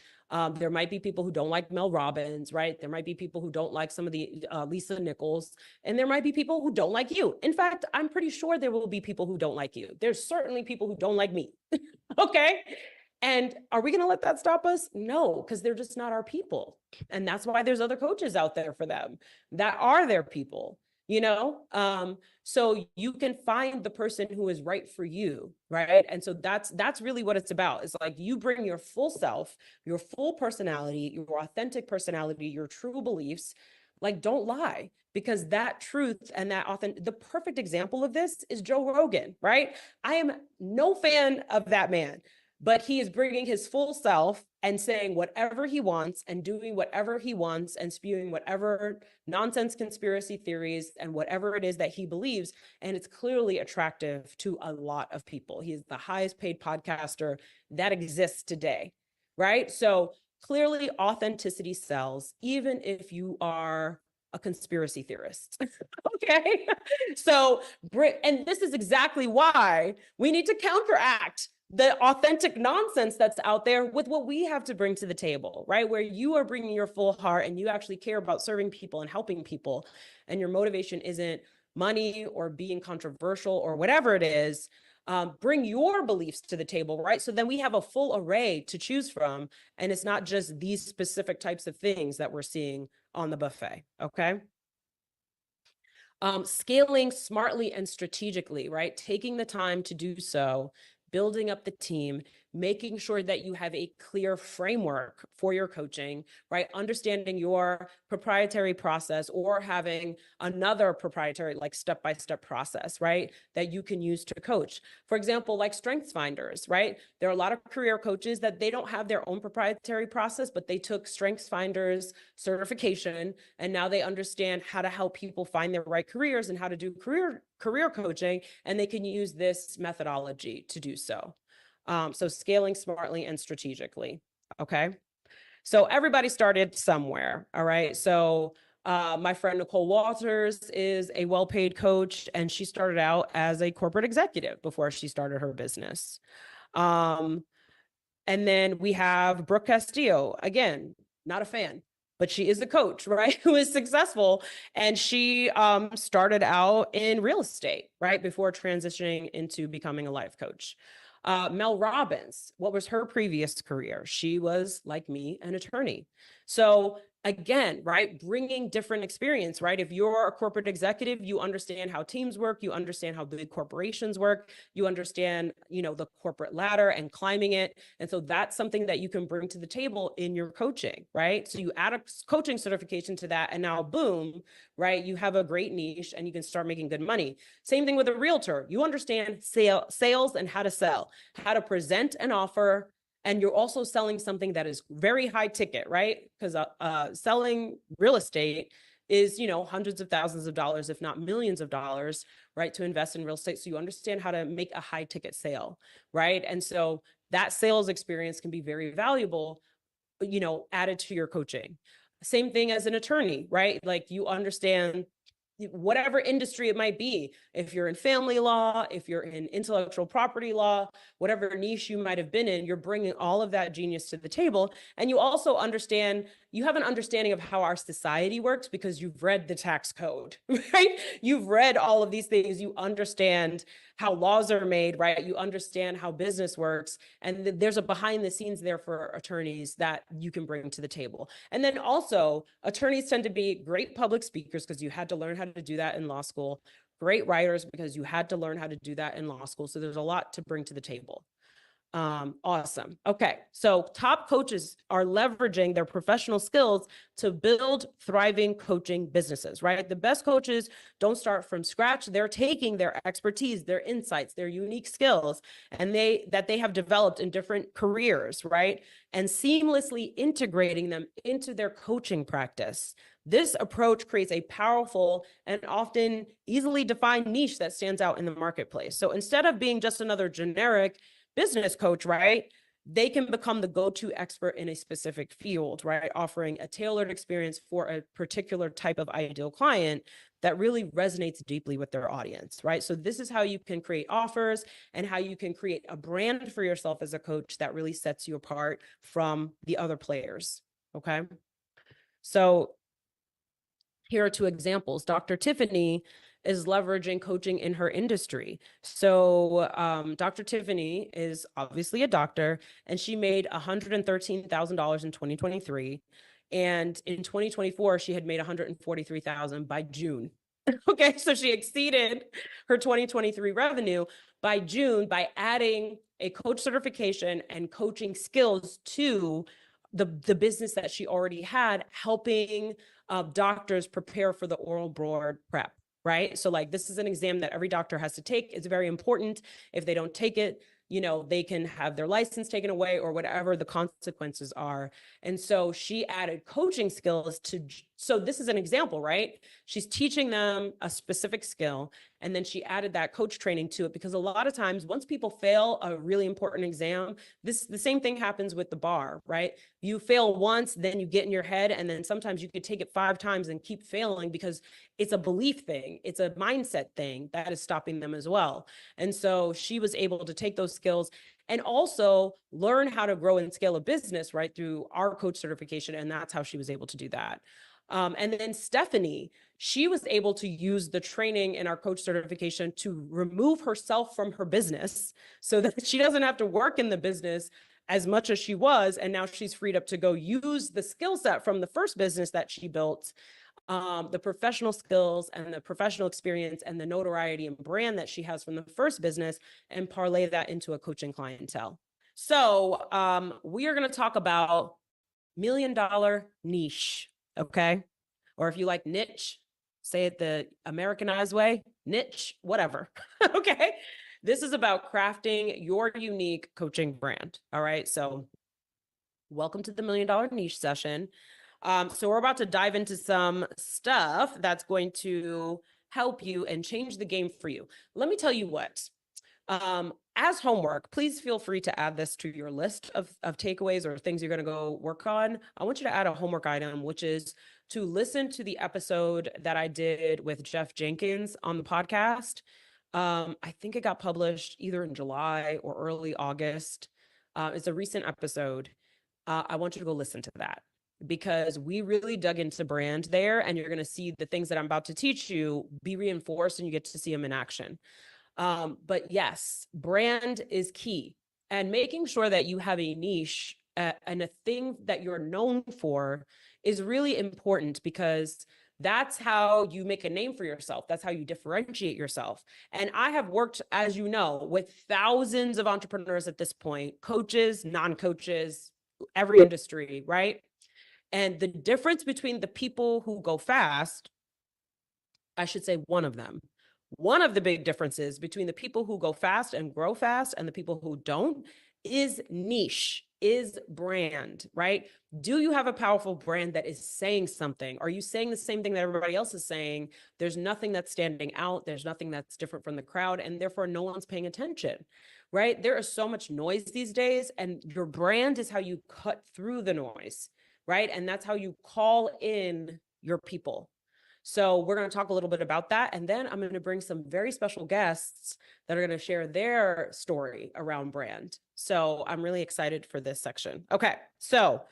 There might be people who don't like Mel Robbins, right? There might be people who don't like some of the Lisa Nichols, and there might be people who don't like you. In fact, I'm pretty sure there will be people who don't like you. There's certainly people who don't like me. Okay. And are we going to let that stop us? No, because they're just not our people. And that's why there's other coaches out there for them that are their people, you know? So you can find the person who is right for you, right? And so that's really what it's about. It's like you bring your full self, your full personality, your authentic personality, your true beliefs. Like, don't lie, because that truth and that the perfect example of this is Joe Rogan, right? I am no fan of that man, but he is bringing his full self and saying whatever he wants and doing whatever he wants and spewing whatever nonsense conspiracy theories and whatever it is that he believes. And it's clearly attractive to a lot of people. He is the highest paid podcaster that exists today, right? So clearly authenticity sells, even if you are a conspiracy theorist. Okay. So, and this is exactly why we need to counteract the authentic nonsense that's out there with what we have to bring to the table, right? Where you are bringing your full heart and you actually care about serving people and helping people. And your motivation isn't money or being controversial or whatever it is. Bring your beliefs to the table, right? So then we have a full array to choose from. And it's not just these specific types of things that we're seeing on the buffet, okay? Scaling smartly and strategically, right? Taking the time to do so, building up the team, making sure that you have a clear framework for your coaching, right? Understanding your proprietary process or having another proprietary, like step-by-step process, right? That you can use to coach. For example, like Strengths Finders, right? There are a lot of career coaches that they don't have their own proprietary process, but they took Strengths Finders certification, and now they understand how to help people find their right careers and how to do career coaching, and they can use this methodology to do so. So scaling smartly and strategically. Okay. So everybody started somewhere. All right. So my friend Nicole Walters is a well-paid coach, and she started out as a corporate executive before she started her business. And then we have Brooke Castillo, again, not a fan, but she is a coach, right? Who is successful. And she started out in real estate, right? Before transitioning into becoming a life coach. Mel Robbins, what was her previous career? She was, like me, an attorney. So again, right, bringing different experience, right? If you're a corporate executive, you understand how teams work, you understand how big corporations work, you understand, you know, the corporate ladder and climbing it. And so that's something that you can bring to the table in your coaching, right? So you add a coaching certification to that, and now boom, right? You have a great niche and you can start making good money. Same thing with a realtor. You understand sales and how to sell, how to present an offer, and you're also selling something that is very high ticket, right? Because selling real estate is, you know, hundreds of thousands of dollars, if not millions of dollars, right, to invest in real estate. So you understand how to make a high ticket sale, right? And so that sales experience can be very valuable, you know, added to your coaching. Same thing as an attorney, right? Like you understand whatever industry it might be. If you're in family law, if you're in intellectual property law, whatever niche you might have been in, you're bringing all of that genius to the table. And you also understand, you have an understanding of how our society works because you've read the tax code, right? You've read all of these things. You understand how laws are made, right? You understand how business works. And there's a behind the scenes there for attorneys that you can bring to the table. And then also, attorneys tend to be great public speakers because you had to learn how to do that in law school, great writers because you had to learn how to do that in law school. So there's a lot to bring to the table. Awesome. Okay. So top coaches are leveraging their professional skills to build thriving coaching businesses, right? The best coaches don't start from scratch. They're taking their expertise, their insights, their unique skills, and they have developed in different careers, right? And seamlessly integrating them into their coaching practice. This approach creates a powerful and often easily defined niche that stands out in the marketplace. So instead of being just another generic business coach, right, they can become the go-to expert in a specific field, right, offering a tailored experience for a particular type of ideal client that really resonates deeply with their audience, right? So this is how you can create offers and how you can create a brand for yourself as a coach that really sets you apart from the other players, okay? So here are two examples. Dr. Tiffany is leveraging coaching in her industry. So Dr. Tiffany is obviously a doctor, and she made $113,000 in 2023. And in 2024, she had made $143,000 by June. Okay, so she exceeded her 2023 revenue by June by adding a coach certification and coaching skills to the business that she already had, helping doctors prepare for the oral board prep, right? So like, this is an exam that every doctor has to take. It's very important. If they don't take it, you know, they can have their license taken away or whatever the consequences are. And so she added coaching skills to, so this is an example, right? She's teaching them a specific skill, and then she added that coach training to it, because a lot of times once people fail a really important exam, the same thing happens with the bar, right? You fail once, then you get in your head, and then sometimes you could take it 5 times and keep failing because it's a belief thing. It's a mindset thing that is stopping them as well. And so she was able to take those skills and also learn how to grow and scale a business, right, through our coach certification. And that's how she was able to do that. And then Stephanie, she was able to use the training in our coach certification to remove herself from her business so that she doesn't have to work in the business as much as she was. And now she's freed up to go use the skill set from the first business that she built, the professional skills and the professional experience and the notoriety and brand that she has from the first business, and parlay that into a coaching clientele. So we are going to talk about $1 million niche, okay? Or if you like niche, say it the Americanized way, niche, whatever, okay? This is about crafting your unique coaching brand, all right? So welcome to the $1 Million Niche session. So we're about to dive into some stuff that's going to help you and change the game for you. Let me tell you what. As homework, please feel free to add this to your list of takeaways or things you're going to go work on. I want you to add a homework item, which is to listen to the episode that I did with Jeff Jenkins on the podcast. I think it got published either in July or early August. It's a recent episode. I want you to go listen to that because we really dug into brand there, and you're going to see the things that I'm about to teach you be reinforced and you get to see them in action. But yes, brand is key, and making sure that you have a niche and a thing that you're known for is really important, because that's how you make a name for yourself. That's how you differentiate yourself. And I have worked, as you know, with thousands of entrepreneurs at this point, coaches, non-coaches, every industry, right? And the difference between the people who go fast, I should say one of them, one of the big differences between the people who go fast and grow fast and the people who don't is niche, is brand, right? Do you have a powerful brand that is saying something? Are you saying the same thing that everybody else is saying? There's nothing that's standing out. There's nothing that's different from the crowd, and therefore no one's paying attention, right? There is so much noise these days, and your brand is how you cut through the noise, right? And that's how you call in your people. So we're going to talk a little bit about that. And then I'm going to bring some very special guests that are going to share their story around brand. So I'm really excited for this section. Okay, so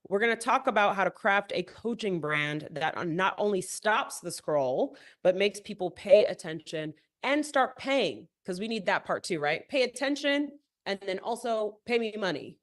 we're going to talk about how to craft a coaching brand that not only stops the scroll, but makes people pay attention and start paying, because we need that part too, right? Pay attention and then also pay me money,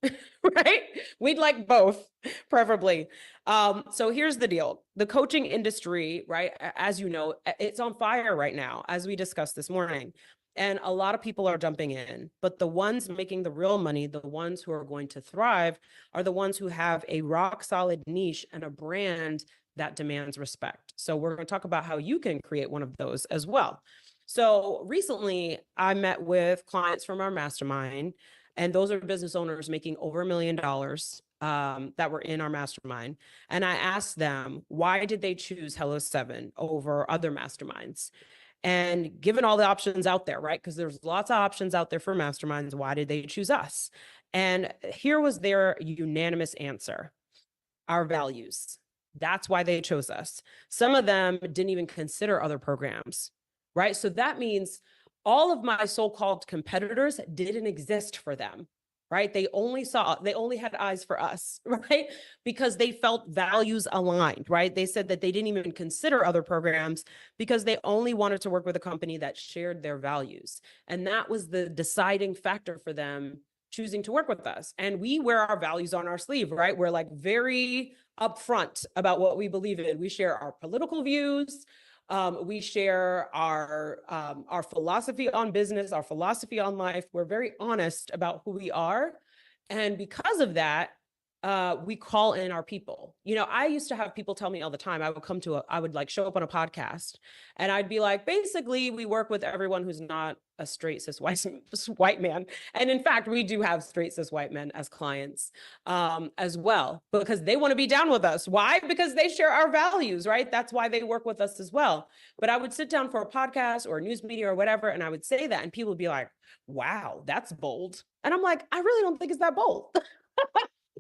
right? We'd like both, preferably. So here's the deal. The coaching industry, right, as you know, it's on fire right now, as we discussed this morning. And a lot of people are jumping in, but the ones making the real money, the ones who are going to thrive, are the ones who have a rock solid niche and a brand that demands respect. So we're going to talk about how you can create one of those as well. So recently I met with clients from our mastermind, and those are business owners making over $1 million that were in our mastermind. And I asked them, why did they choose Hello 7 over other masterminds? And given all the options out there, right? Because there's lots of options out there for masterminds. Why did they choose us? And here was their unanimous answer: our values. That's why they chose us. Some of them didn't even consider other programs, right? So that means all of my so-called competitors didn't exist for them, right? They only had eyes for us, right? Because they felt values aligned, right? They said that they didn't even consider other programs because they only wanted to work with a company that shared their values. And that was the deciding factor for them choosing to work with us. And we wear our values on our sleeve, right? We're like very upfront about what we believe in. We share our political views. We share our philosophy on business, our philosophy on life. We're very honest about who we are. And because of that, we call in our people. You know, I used to have people tell me all the time, I would like show up on a podcast and I'd be like, basically, we work with everyone who's not a straight cis white man. And in fact, we do have straight cis white men as clients as well, because they want to be down with us. Why? Because they share our values, right? That's why they work with us as well. But I would sit down for a podcast or a news media or whatever, and I would say that, and people would be like, wow, that's bold. And I'm like, I really don't think it's that bold.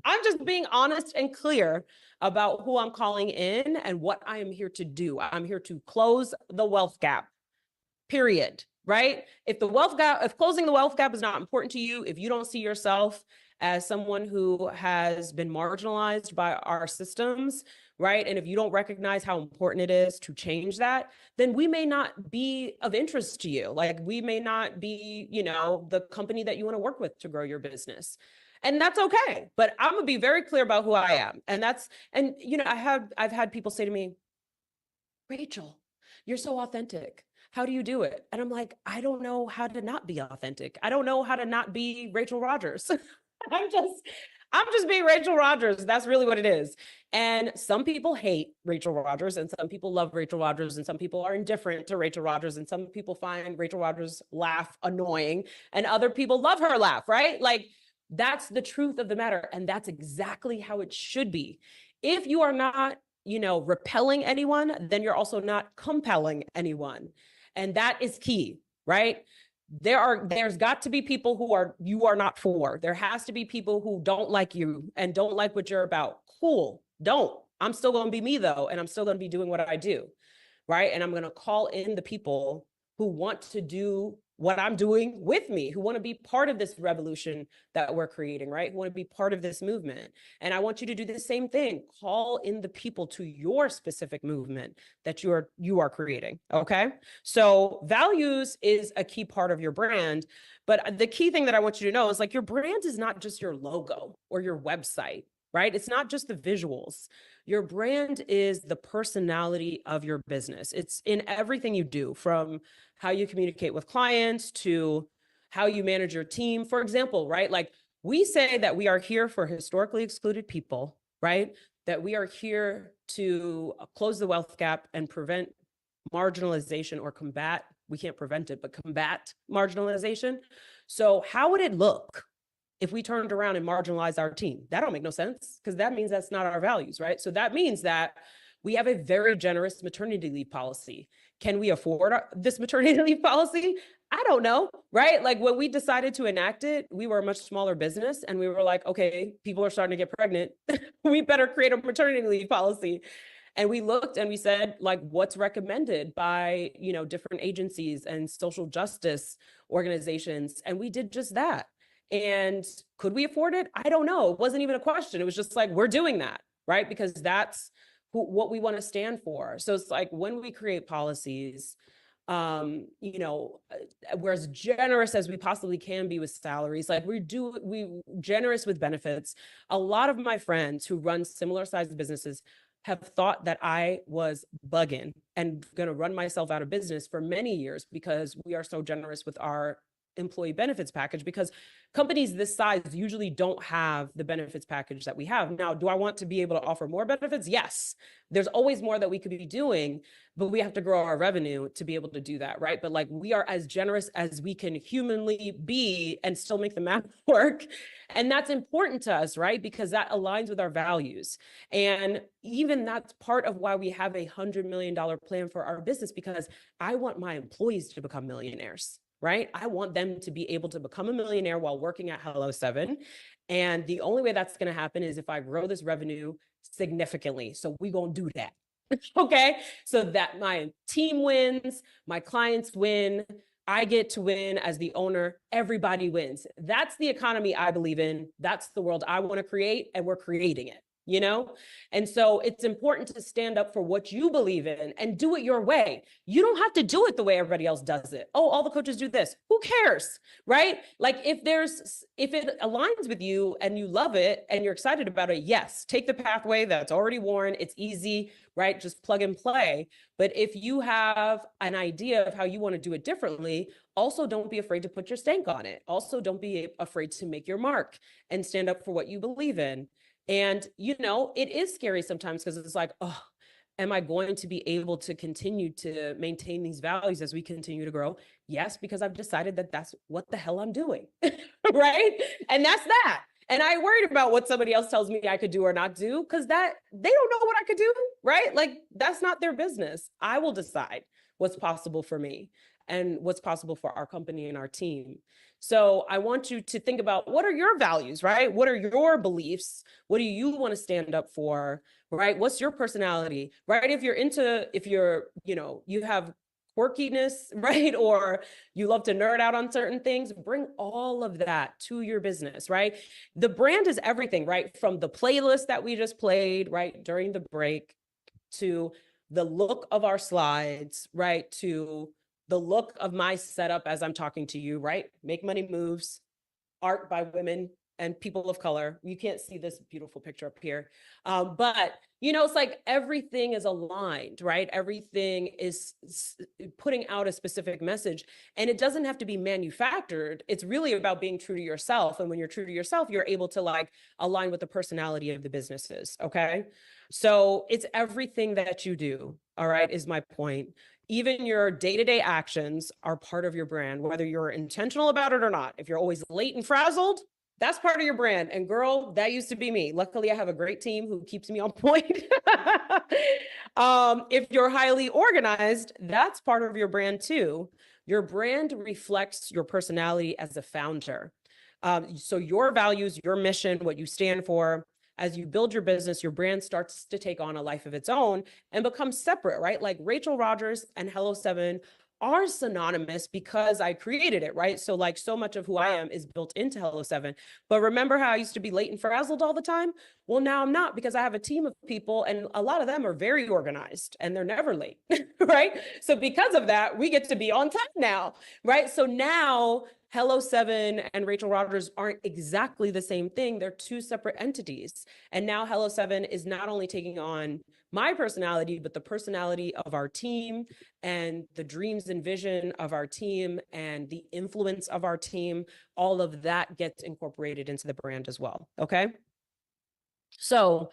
I'm just being honest and clear about who I'm calling in and what I am here to do. I'm here to close the wealth gap, period, right? If closing the wealth gap is not important to you, if you don't see yourself as someone who has been marginalized by our systems, right? And if you don't recognize how important it is to change that, then we may not be of interest to you. Like, we may not be, the company that you want to work with to grow your business. And that's okay. But I'm gonna be very clear about who I am. And I've had people say to me, Rachel, you're so authentic. How do you do it? And I'm like, I don't know how to not be authentic. I don't know how to not be Rachel Rogers. I'm just being Rachel Rodgers. That's really what it is. And some people hate Rachel Rodgers, and some people love Rachel Rodgers, and some people are indifferent to Rachel Rodgers, and some people find Rachel Rodgers' laugh annoying, and other people love her laugh, right? Like, that's the truth of the matter. And that's exactly how it should be. If you are not, repelling anyone, then you're also not compelling anyone. And that is key, right? There's got to be people who you are not for. There has to be people who don't like you and don't like what you're about. Cool. Don't. I'm still going to be me though, and I'm still going to be doing what I do, right? And I'm going to call in the people who want to do what I'm doing with me, who want to be part of this revolution that we're creating, right? Who want to be part of this movement. And I want you to do the same thing. Call in the people to your specific movement that you are creating, okay? So values is a key part of your brand, but the key thing that I want you to know is, like, your brand is not just your logo or your website, right? It's not just the visuals. Your brand is the personality of your business. It's in everything you do, from how you communicate with clients to how you manage your team. For example, right? Like, we say that we are here for historically excluded people, right? That we are here to close the wealth gap and prevent marginalization, or combat, we can't prevent it, but combat marginalization. So how would it look if we turned around and marginalized our team? That don't make no sense, because that means that's not our values, right? So that means that we have a very generous maternity leave policy. Can we afford this maternity leave policy? I don't know, right? Like, when we decided to enact it, we were a much smaller business, and we were like, okay, people are starting to get pregnant. We better create a maternity leave policy. And we looked and we said, like, what's recommended by, different agencies and social justice organizations? And we did just that. And could we afford it? I don't know. It wasn't even a question. It was just like, we're doing that, right? Because that's what we want to stand for. So it's like, when we create policies, we're as generous as we possibly can be with salaries. Like, we generous with benefits. A lot of my friends who run similar sized businesses have thought that I was bugging and going to run myself out of business for many years, because we are so generous with our employee benefits package, because companies this size usually don't have the benefits package that we have. Now, do I want to be able to offer more benefits? Yes. There's always more that we could be doing, but we have to grow our revenue to be able to do that, right? But, like, we are as generous as we can humanly be and still make the math work. And that's important to us, right? Because that aligns with our values. And even that's part of why we have $100 million plan for our business, because I want my employees to become millionaires, right? I want them to be able to become a millionaire while working at Hello 7. And the only way that's going to happen is if I grow this revenue significantly. So we're going to do that. Okay. So that my team wins, my clients win, I get to win as the owner, everybody wins. That's the economy I believe in. That's the world I want to create, and we're creating it. And so it's important to stand up for what you believe in and do it your way. You don't have to do it the way everybody else does it. Oh, all the coaches do this. Who cares? Right? Like, if it aligns with you and you love it and you're excited about it, yes, take the pathway that's already worn. It's easy, right? Just plug and play. But if you have an idea of how you want to do it differently, also don't be afraid to put your stank on it. Also, don't be afraid to make your mark and stand up for what you believe in. And, it is scary sometimes, because it's like, oh, am I going to be able to continue to maintain these values as we continue to grow? Yes, because I've decided that that's what the hell I'm doing, right? And that's that. And I worried about what somebody else tells me I could do or not do, because that they don't know what I could do, right? Like, that's not their business. I will decide what's possible for me and what's possible for our company and our team. So I want you to think about, what are your values, right? What are your beliefs? What do you want to stand up for, right? What's your personality, right? If you have quirkiness, right? Or you love to nerd out on certain things, bring all of that to your business, right? The brand is everything, right? From the playlist that we just played, right, during the break, to the look of our slides, right, to the look of my setup as I'm talking to you, right? Make Money Moves, art by women, and people of color. You can't see this beautiful picture up here. But, you know, it's like everything is aligned, right? Everything is putting out a specific message, and it doesn't have to be manufactured. It's really about being true to yourself. And when you're true to yourself, you're able to like align with the personality of the businesses. Okay. So it's everything that you do. All right. Is my point. Even your day-to-day actions are part of your brand, whether you're intentional about it or not. If you're always late and frazzled, that's part of your brand. And girl, that used to be me. Luckily, I have a great team who keeps me on point. If you're highly organized, that's part of your brand too. Your brand reflects your personality as a founder. So your values, your mission, what you stand for, as you build your business, your brand starts to take on a life of its own and become separate, right? Like Rachel Rogers and Hello 7 are synonymous because I created it, right? So like so much of who I am is built into Hello 7. But remember how I used to be late and frazzled all the time? Well, now I'm not, because I have a team of people and a lot of them are very organized and they're never late, right? So because of that, we get to be on time now, right? So now Hello 7 and Rachel Rogers aren't exactly the same thing. They're two separate entities. And now Hello 7 is not only taking on my personality, but the personality of our team and the dreams and vision of our team and the influence of our team. All of that gets incorporated into the brand as well. Okay. So,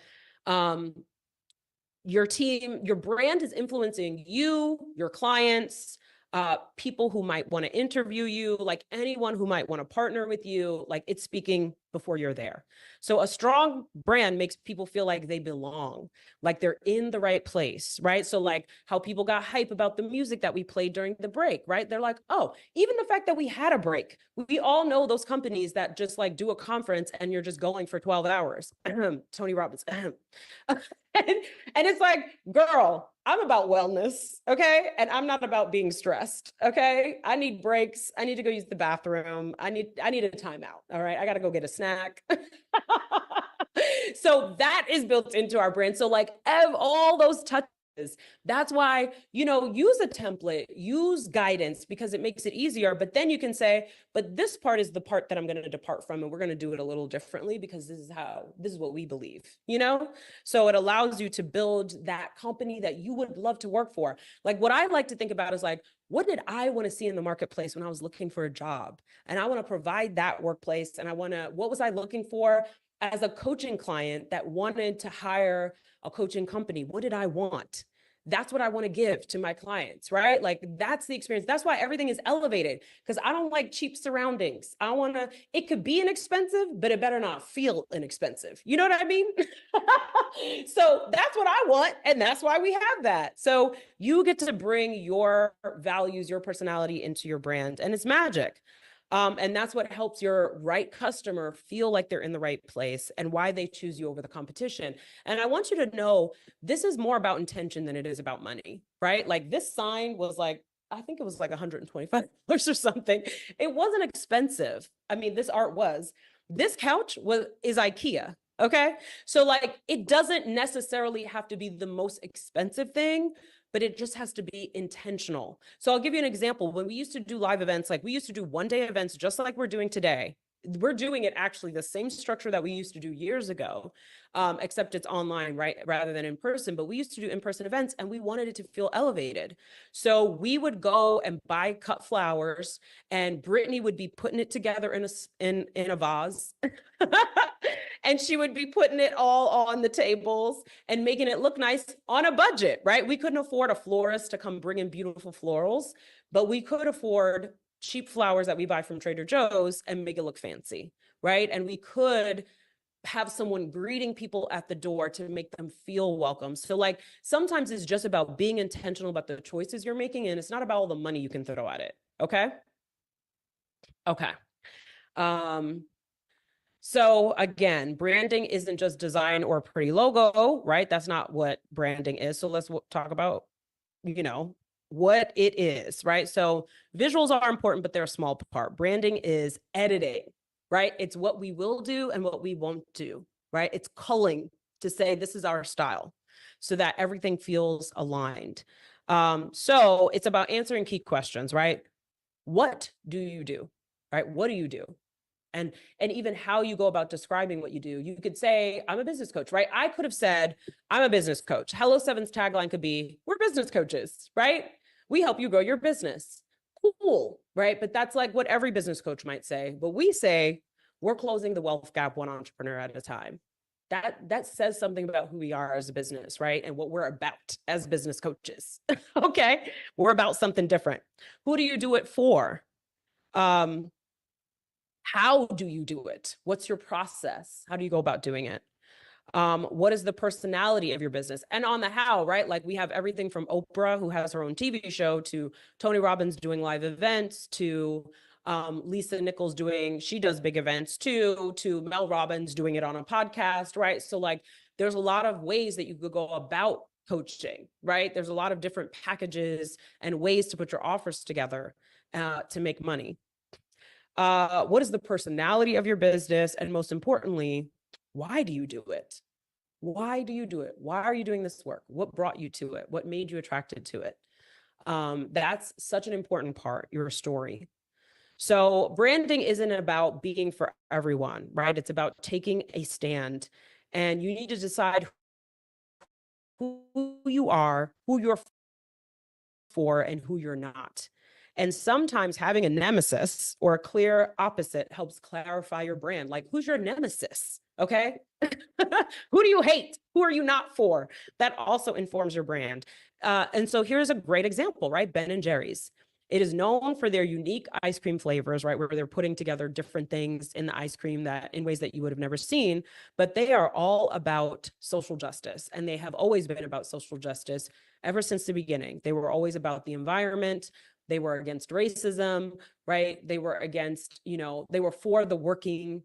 your team, your brand is influencing you, your clients, people who might want to interview you, like anyone who might want to partner with you, like it's speaking before you're there. So a strong brand makes people feel like they belong, like they're in the right place, right? So like how people got hype about the music that we played during the break, right? They're like, oh, even the fact that we had a break. We all know those companies that just like do a conference and you're just going for 12 hours. Tony Robbins. And it's like, girl, I'm about wellness, okay? And I'm not about being stressed, okay? I need breaks. I need to go use the bathroom. I need a timeout, all right? I got to go get a snack. So that is built into our brand. So like all those touches, that's why, you know, use a template, use guidance, because it makes it easier. But then you can say, but this part is the part that I'm going to depart from, and we're going to do it a little differently because this is what we believe, you know? So it allows you to build that company that you would love to work for. Like what I like to think about is like, what did I want to see in the marketplace when I was looking for a job? And I want to provide that workplace. And what was I looking for as a coaching client that wanted to hire a coaching company? What did I want? That's what I want to give to my clients, right? Like that's the experience. That's why everything is elevated, because I don't like cheap surroundings. It could be inexpensive, but it better not feel inexpensive. You know what I mean? So that's what I want. And that's why we have that. So you get to bring your values, your personality into your brand, and it's magic. And that's what helps your right customer feel like they're in the right place and why they choose you over the competition. And I want you to know this is more about intention than it is about money, right? Like this sign was like, I think it was like $125 or something. It wasn't expensive. I mean, this art was. This couch is IKEA. Okay. So like, it doesn't necessarily have to be the most expensive thing, but it just has to be intentional. So I'll give you an example. When we used to do live events, like we used to do one-day events, just like we're doing today. We're doing it actually the same structure that we used to do years ago, except it's online, right? Rather than in person. But we used to do in-person events and we wanted it to feel elevated. So we would go and buy cut flowers, and Brittany would be putting it together in a vase. And she would be putting it all on the tables and making it look nice on a budget, right? We couldn't afford a florist to come bring in beautiful florals, but we could afford cheap flowers that we buy from Trader Joe's and make it look fancy, right? And we could have someone greeting people at the door to make them feel welcome. So like sometimes it's just about being intentional about the choices you're making, and it's not about all the money you can throw at it. Okay. Okay. So again, branding isn't just design or a pretty logo, right? That's not what branding is. So let's talk about, you know, what it is, right? So visuals are important, but they're a small part. Branding is editing, right? It's what we will do and what we won't do, right? It's culling to say, this is our style, so that everything feels aligned. So it's about answering key questions, right? What do you do, right? What do you do? and even how you go about describing what you do. You could say, I'm a business coach, right? I could have said, I'm a business coach. Hello Seven's tagline could be, we're business coaches, right? We help you grow your business. Cool, right? But that's like what every business coach might say. But we say, we're closing the wealth gap one entrepreneur at a time. That says something about who we are as a business, right? And what we're about as business coaches. Okay, we're about something different. Who do you do it for? How do you do it? What's your process? How do you go about doing it? What is the personality of your business? And on the how, right? Like we have everything from Oprah, who has her own TV show, to Tony Robbins doing live events, to Lisa Nichols she does big events too, to Mel Robbins doing it on a podcast, right? So like there's a lot of ways that you could go about coaching, right? There's a lot of different packages and ways to put your offers together to make money. What is the personality of your business? And most importantly, why do you do it? Why do you do it? Why are you doing this work? What brought you to it? What made you attracted to it? That's such an important part, your story. So branding isn't about being for everyone, right? It's about taking a stand, and you need to decide who you are, who you're for, and who you're not. And sometimes having a nemesis or a clear opposite helps clarify your brand. Like, who's your nemesis? Okay. Who do you hate? Who are you not for? That also informs your brand. And so here's a great example, right? Ben and Jerry's. It is known for their unique ice cream flavors, right? Where they're putting together different things in the ice cream that in ways that you would have never seen, but they are all about social justice. And they have always been about social justice ever since the beginning. They were always about the environment. They were against racism, right? They were against, they were for the working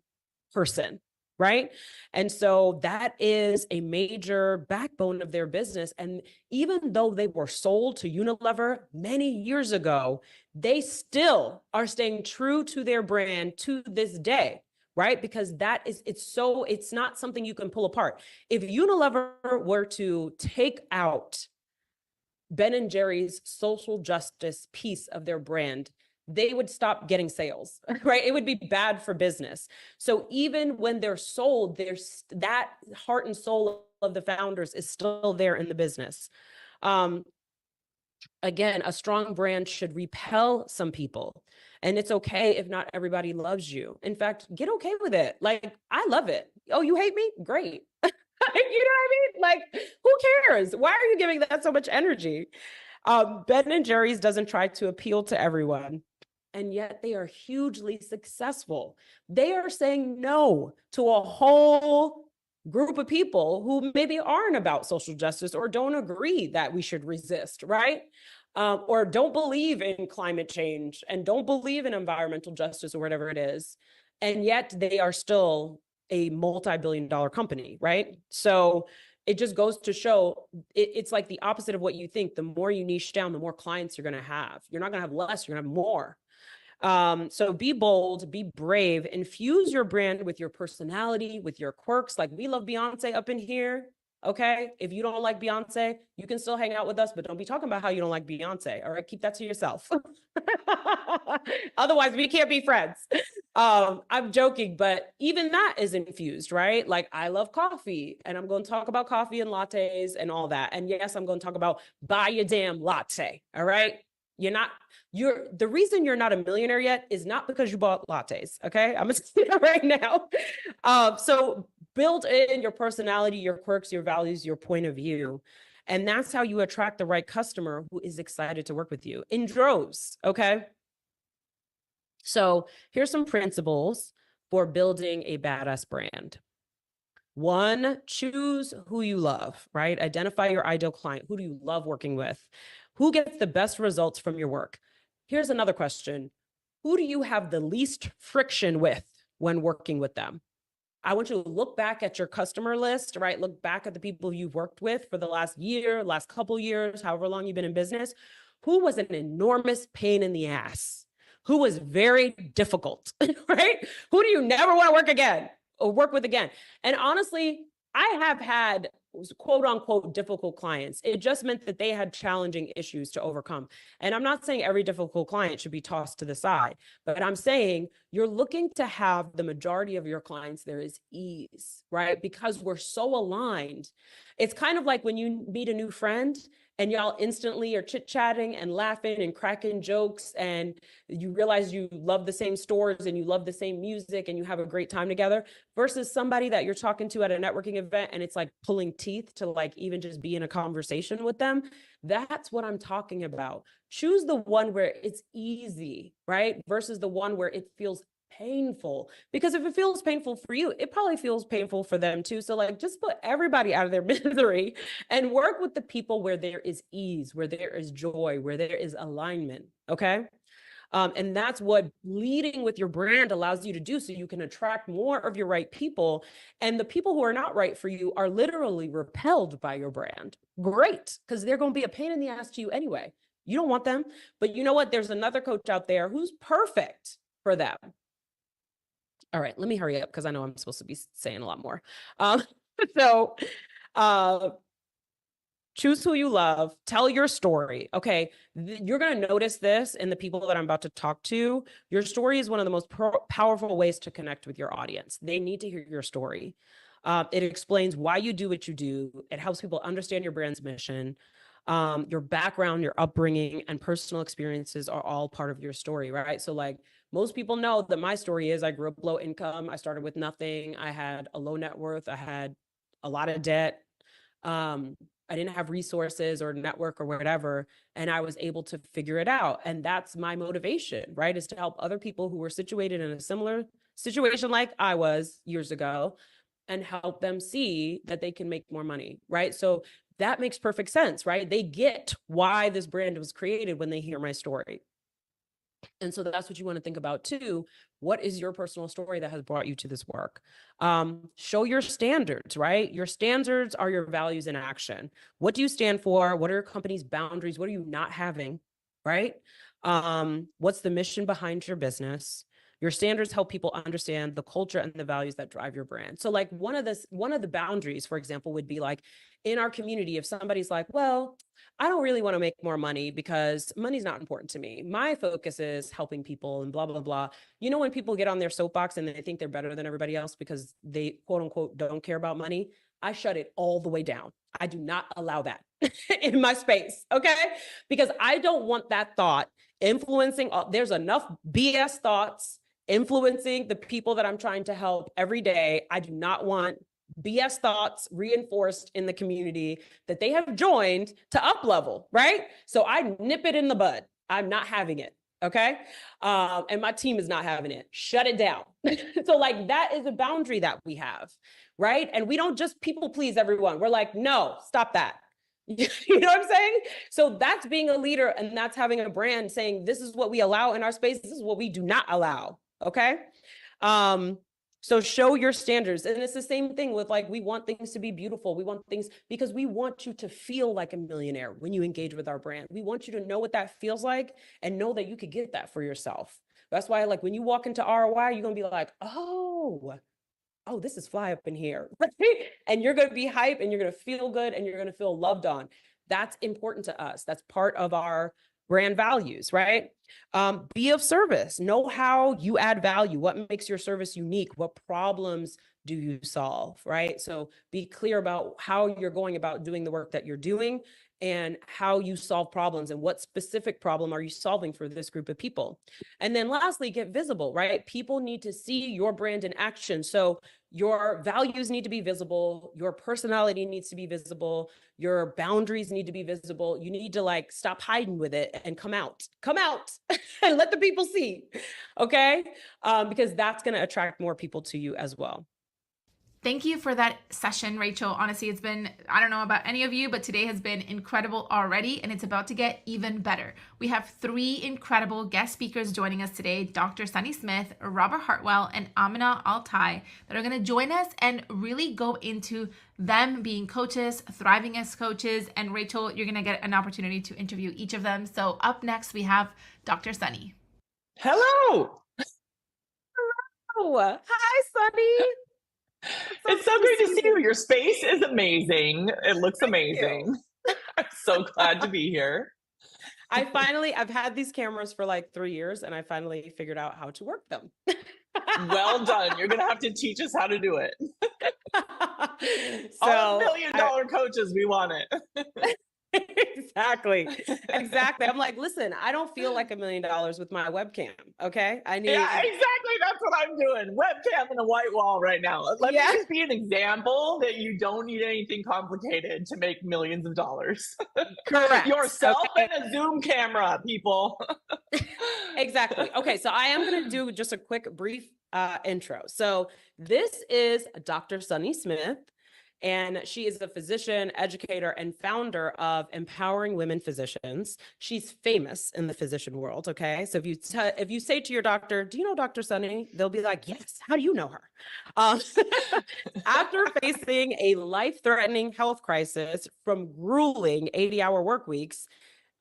person, right? And so that is a major backbone of their business. And even though they were sold to Unilever many years ago, they still are staying true to their brand to this day, right? Because it's not something you can pull apart. If Unilever were to take out Ben and Jerry's social justice piece of their brand, they would stop getting sales, right? It would be bad for business. So even when they're sold, there's that heart and soul of the founders is still there in the business. Again, a strong brand should repel some people, and it's okay if not everybody loves you. In fact, get okay with it. Like, I love it. Oh, you hate me? Great. You know what I mean? Like, who cares? Why are you giving that so much energy? Ben and Jerry's doesn't try to appeal to everyone, and yet they are hugely successful. They are saying no to a whole group of people who maybe aren't about social justice or don't agree that we should resist, right? Or don't believe in climate change and don't believe in environmental justice or whatever it is. And yet they are still a multi-billion-dollar company, right? So it just goes to show it's like the opposite of what you think. The more you niche down, the more clients you're going to have. You're not going to have less, you're going to have more. So be bold, be brave, infuse your brand with your personality, with your quirks. Like, we love Beyonce up in here. Okay. If you don't like Beyonce, you can still hang out with us, but don't be talking about how you don't like Beyonce. All right. Keep that to yourself. Otherwise we can't be friends. I'm joking, but even that is infused, right? Like, I love coffee, and I'm going to talk about coffee and lattes and all that. And yes, I'm going to talk about buy your damn latte. All right. The reason you're not a millionaire yet is not because you bought lattes. Okay. I'm gonna say that right now. So build in your personality, your quirks, your values, your point of view. And that's how you attract the right customer who is excited to work with you in droves. Okay. So here's some principles for building a badass brand. 1, choose who you love, right? Identify your ideal client. Who do you love working with? Who gets the best results from your work? Here's another question. Who do you have the least friction with when working with them? I want you to look back at your customer list, right? Look back at the people you've worked with for the last year, last couple years, however long you've been in business. Who was an enormous pain in the ass? Who was very difficult, right? Who do you never want to work with again? And honestly, I have had quote unquote difficult clients. It just meant that they had challenging issues to overcome. And I'm not saying every difficult client should be tossed to the side, but I'm saying you're looking to have the majority of your clients, there is ease, right? Because we're so aligned. It's kind of like when you meet a new friend and y'all instantly are chit-chatting and laughing and cracking jokes, and you realize you love the same stores and you love the same music and you have a great time together, versus somebody that you're talking to at a networking event and it's like pulling teeth to like even just be in a conversation with them. That's what I'm talking about. Choose the one where it's easy, right? Versus the one where it feels painful. Because if it feels painful for you, it probably feels painful for them too. So like, just put everybody out of their misery and work with the people where there is ease, where there is joy, where there is alignment. Okay. And that's what leading with your brand allows you to do, so you can attract more of your right people. And the people who are not right for you are literally repelled by your brand. Great, because they're going to be a pain in the ass to you anyway. You don't want them. But you know what? There's another coach out there who's perfect for them. All right, let me hurry up because I know I'm supposed to be saying a lot more. So choose who you love, tell your story. Okay. You're going to notice this in the people that I'm about to talk to. Your story is one of the most powerful ways to connect with your audience. They need to hear your story. It explains why you do what you do. It helps people understand your brand's mission. Your background, your upbringing, and personal experiences are all part of your story, right? So like, most people know that my story is I grew up low income. I started with nothing. I had a low net worth. I had a lot of debt. I didn't have resources or network or whatever, and I was able to figure it out. And that's my motivation, right? Is to help other people who were situated in a similar situation like I was years ago, and help them see that they can make more money, right? So that makes perfect sense, right? They get why this brand was created when they hear my story. And so that's what you want to think about too. What is your personal story that has brought you to this work? Show your standards, right? Your standards are your values in action. What do you stand for? What are your company's boundaries? What are you not having, right? What's the mission behind your business? Your standards help people understand the culture and the values that drive your brand. So like one of the boundaries, for example, would be like in our community, if somebody's like, well, I don't really want to make more money because money's not important to me. My focus is helping people and blah, blah, blah. You know, when people get on their soapbox and they think they're better than everybody else because they quote unquote don't care about money, I shut it all the way down. I do not allow that in my space, okay? Because I don't want that thought influencing. There's enough BS thoughts influencing the people that I'm trying to help every day. I do not want BS thoughts reinforced in the community that they have joined to up level, right? So I nip it in the bud. I'm not having it, okay? And my team is not having it. Shut it down. So like that is a boundary that we have, right? And we don't just people please everyone. We're like, no, stop that. You know what I'm saying? So that's being a leader, and that's having a brand saying, this is what we allow in our space. This is what we do not allow. Okay. So show your standards. And it's the same thing with like, we want things to be beautiful. We want things because we want you to feel like a millionaire when you engage with our brand. We want you to know what that feels like and know that you could get that for yourself. That's why like when you walk into ROI, you're going to be like, oh, this is fly up in here. And you're going to be hype and you're going to feel good and you're going to feel loved on. That's important to us. That's part of our brand values, right? Be of service. Know how you add value. What makes your service unique? What problems do you solve, right? So be clear about how you're going about doing the work that you're doing and how you solve problems and what specific problem are you solving for this group of people. And then lastly, get visible, right? People need to see your brand in action. So your values need to be visible. Your personality needs to be visible. Your boundaries need to be visible. You need to like stop hiding with it and come out and let the people see. Okay. Because that's going to attract more people to you as well. Thank you for that session, Rachel. Honestly, it's been, I don't know about any of you, but today has been incredible already, and it's about to get even better. We have 3 incredible guest speakers joining us today, Dr. Sunny Smith, Robert Hartwell, and Amina AlTai, that are going to join us and really go into them being coaches, thriving as coaches. And Rachel, you're going to get an opportunity to interview each of them. So up next, we have Dr. Sunny. Hello. Hello. Hi, Sunny. It's so great to see you. Your space is amazing. It looks Thank amazing. I'm so glad to be here. I've had these cameras for like 3 years and I finally figured out how to work them. Well done. You're going to have to teach us how to do it. So All $1 million coaches, we want it. Exactly. I'm like, listen, I don't feel like $1 million with my webcam. Okay. Yeah, exactly. That's what I'm doing. Webcam and a white wall right now. Let me just be an example that you don't need anything complicated to make millions of dollars. Correct. Yourself and a Zoom camera, people. Exactly. Okay. So I am going to do just a quick brief intro. So this is Dr. Sunny Smith. And she is a physician, educator, and founder of Empowering Women Physicians. She's famous in the physician world, okay? So if you say to your doctor, do you know Dr. Sunny? They'll be like, yes, how do you know her? After facing a life-threatening health crisis from grueling 80-hour work weeks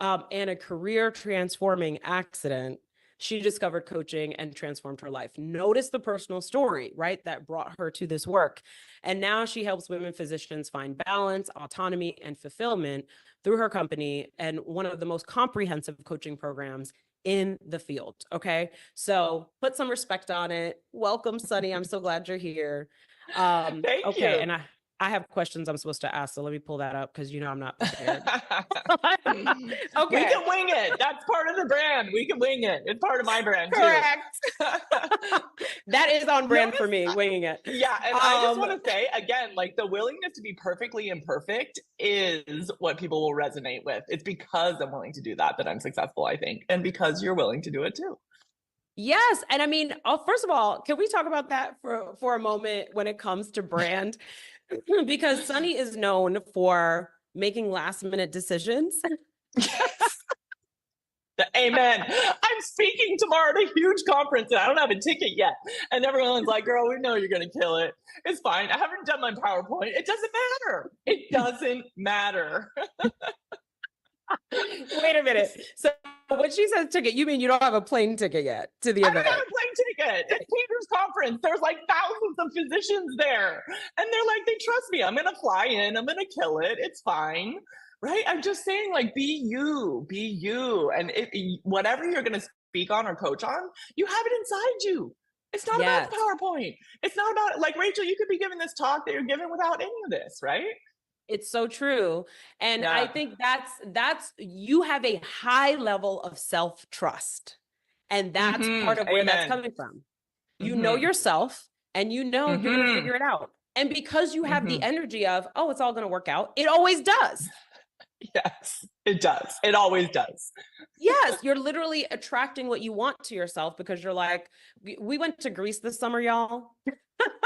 and a career-transforming accident, she discovered coaching and transformed her life. Notice the personal story, right? That brought her to this work. And now she helps women physicians find balance, autonomy, and fulfillment through her company and one of the most comprehensive coaching programs in the field. Okay. So put some respect on it. Welcome, Sunny. I'm so glad you're here. Thank you. And I have questions I'm supposed to ask, so let me pull that up because I'm not prepared. Okay. We can wing it. That's part of the brand. We can wing it. It's part of my brand too. Correct. That is on brand for me, winging it. Yeah. And I just want to say again, like the willingness to be perfectly imperfect is what people will resonate with. It's because I'm willing to do that I'm successful, I think. And because you're willing to do it too. Yes. And I mean, first of all, can we talk about that for a moment when it comes to brand? Because Sunny is known for making last minute decisions. Amen. I'm speaking tomorrow at a huge conference and I don't have a ticket yet. And everyone's like, girl, we know you're going to kill it. It's fine. I haven't done my PowerPoint. It doesn't matter. It doesn't matter. Wait a minute. So when she says ticket, you mean you don't have a plane ticket yet to the event? I don't have a plane ticket. It's Peter's conference. There's like thousands of physicians there. And they're like, they trust me. I'm going to fly in. I'm going to kill it. It's fine. Right? I'm just saying, like, be you. And whatever you're going to speak on or coach on, you have it inside you. It's not about the PowerPoint. It's not about, like, Rachel, you could be giving this talk that you're giving without any of this, right? It's so true. And I think that's you have a high level of self-trust. And that's part of where that's coming from. You know yourself and you know you're going to figure it out. And because you have the energy of, oh, it's all going to work out. It always does. Yes, it does. It always does. Yes, you're literally attracting what you want to yourself because you're like, we went to Greece this summer, y'all.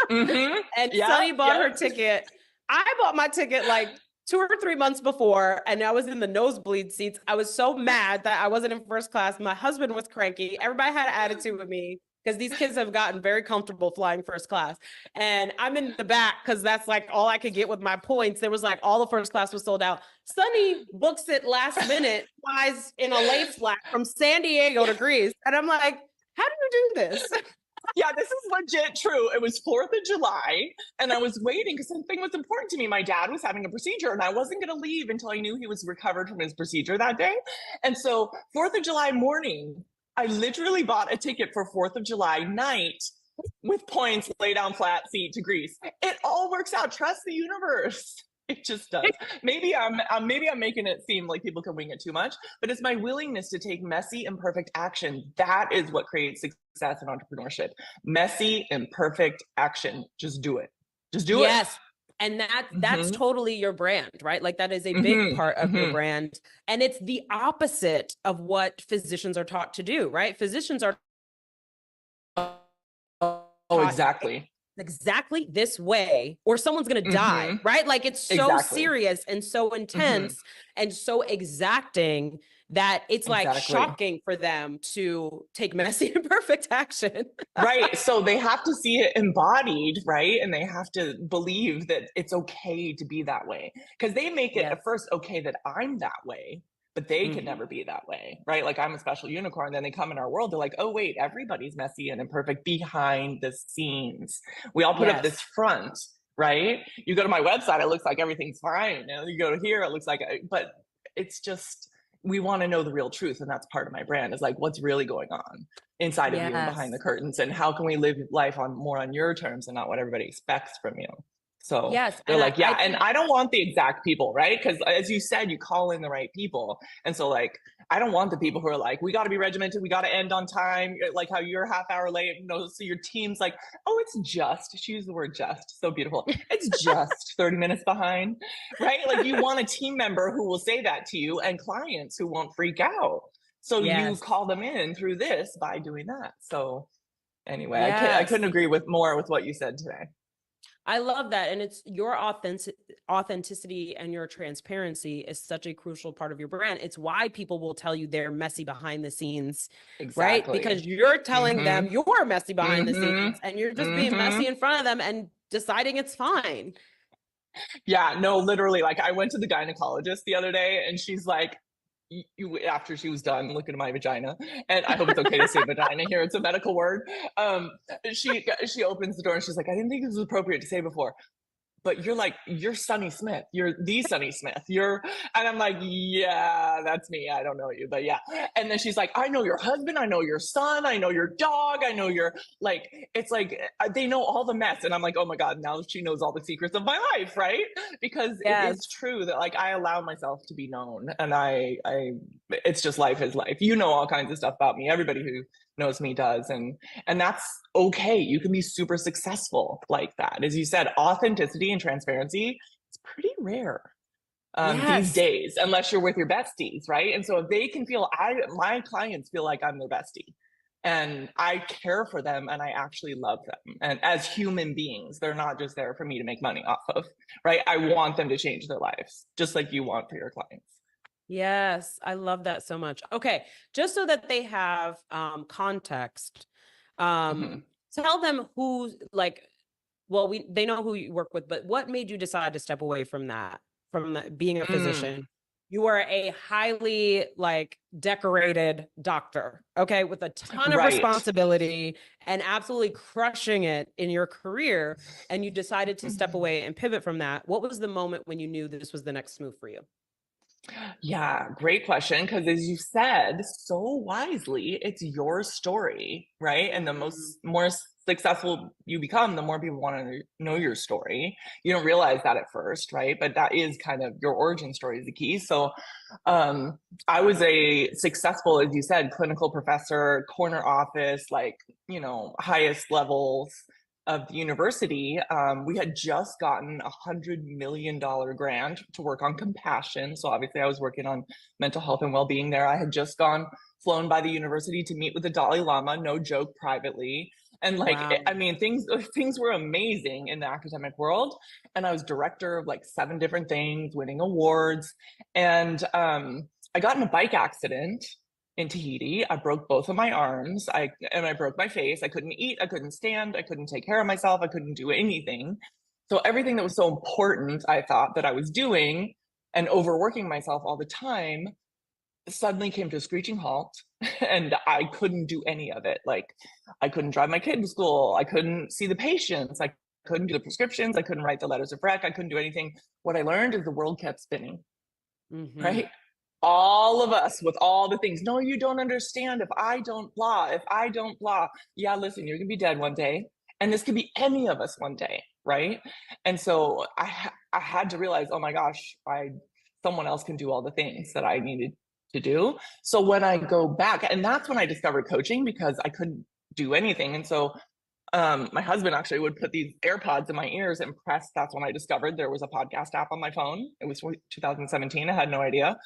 And Sunny bought her ticket. I bought my ticket like 2 or 3 months before, and I was in the nosebleed seats. I was so mad that I wasn't in first class. My husband was cranky. Everybody had an attitude with me because these kids have gotten very comfortable flying first class. And I'm in the back because that's like all I could get with my points. There was like all the first class was sold out. Sunny books it last minute, flies in a lay flat from San Diego to Greece. And I'm like, how do you do this? Yeah, this is legit true. It was 4th of July and I was waiting because something was important to me. My dad was having a procedure and I wasn't going to leave until I knew he was recovered from his procedure that day. And so 4th of July morning, I literally bought a ticket for 4th of July night with points, lay down flat seat to Greece. It all works out. Trust the universe. It just does. Maybe I'm making it seem like people can wing it too much, but it's my willingness to take messy, imperfect action. That is what creates success in entrepreneurship. Messy, imperfect action. Just do it. Just do it. Yes. And that's totally your brand, right? Like that is a big part of your brand. And it's the opposite of what physicians are taught to do, right? Physicians are exactly this way or someone's going to die, right? Like it's so serious and so intense and so exacting that it's like shocking for them to take messy and perfect action. Right. So they have to see it embodied, right? And they have to believe that it's okay to be that way because they make it at first okay that I'm that way. but they can never be that way, right? Like I'm a special unicorn. Then they come in our world. They're like, oh, wait, everybody's messy and imperfect behind the scenes. We all put up this front, right? You go to my website, it looks like everything's fine. And you go to here, it looks like, but it's just, we want to know the real truth. And that's part of my brand, is like, what's really going on inside of you and behind the curtains, and how can we live life on more on your terms and not what everybody expects from you. So they're like, and I don't want the exact people, right? Because as you said, you call in the right people. And so like, I don't want the people who are like, we got to be regimented, we got to end on time, like how you're half hour late, so your team's like, oh, it's just, she used the word just, so beautiful, it's just 30 minutes behind, right? Like you want a team member who will say that to you, and clients who won't freak out. So you call them in through this by doing that. So anyway, I couldn't agree more with what you said today. I love that. And it's your authenticity and your transparency is such a crucial part of your brand. It's why people will tell you they're messy behind the scenes, right? Because you're telling them you're messy behind the scenes, and you're just being messy in front of them and deciding it's fine. Yeah, no, literally, like I went to the gynecologist the other day, and she's like, after she was done looking at my vagina, and I hope it's okay to say vagina here, it's a medical word. She opens the door and she's like, I didn't think this was appropriate to say before, but you're Sonny Smith. You're the Sonny Smith. And I'm like, yeah, that's me. I don't know you, but yeah. And then she's like, I know your husband. I know your son. I know your dog. I know your, like, it's like, they know all the mess. And I'm like, oh my God, now she knows all the secrets of my life, right? Because it is true that like, I allow myself to be known, and it's just life is life. You know, all kinds of stuff about me. Everybody who knows me does. And that's okay. You can be super successful like that. As you said, authenticity and transparency, it's pretty rare these days, unless you're with your besties, right? And so if they can feel, my clients feel like I'm their bestie, and I care for them, and I actually love them. And as human beings, they're not just there for me to make money off of, right? I want them to change their lives, just like you want for your clients. Yes, I love that so much. Okay, just so that they have context, tell them who's like, well, they know who you work with, but what made you decide to step away from that, being a physician? You are a highly like decorated doctor, okay, with a ton of responsibility and absolutely crushing it in your career, and you decided to step away and pivot from that. What was the moment when you knew this was the next move for you? Yeah, great question. Because as you said so wisely, it's your story, right? And the more successful you become, the more people want to know your story. You don't realize that at first, right? But that is kind of your origin story is the key. So I was a successful, as you said, clinical professor, corner office, like, you know, highest levels of the university. We had just gotten $100 million grant to work on compassion. So obviously I was working on mental health and well-being there. I had just flown by the university to meet with the Dalai Lama, no joke, privately. And like, I mean, things were amazing in the academic world. And I was director of like 7 different things, winning awards. And I got in a bike accident in Tahiti. I broke both of my arms. I broke my face. I couldn't eat. I couldn't stand. I couldn't take care of myself. I couldn't do anything. So everything that was so important, I thought that I was doing and overworking myself all the time, suddenly came to a screeching halt, and I couldn't do any of it. Like I couldn't drive my kid to school. I couldn't see the patients. I couldn't do the prescriptions. I couldn't write the letters of rec. I couldn't do anything. What I learned is the world kept spinning, right? All of us with all the things. No, you don't understand. If I don't blah, yeah, listen, you're gonna be dead one day, and this could be any of us one day, right? And so I had to realize, oh my gosh, someone else can do all the things that I needed to do. So when I go back, and that's when I discovered coaching, because I couldn't do anything. And so my husband actually would put these AirPods in my ears and press. That's when I discovered there was a podcast app on my phone. It was 2017. I had no idea.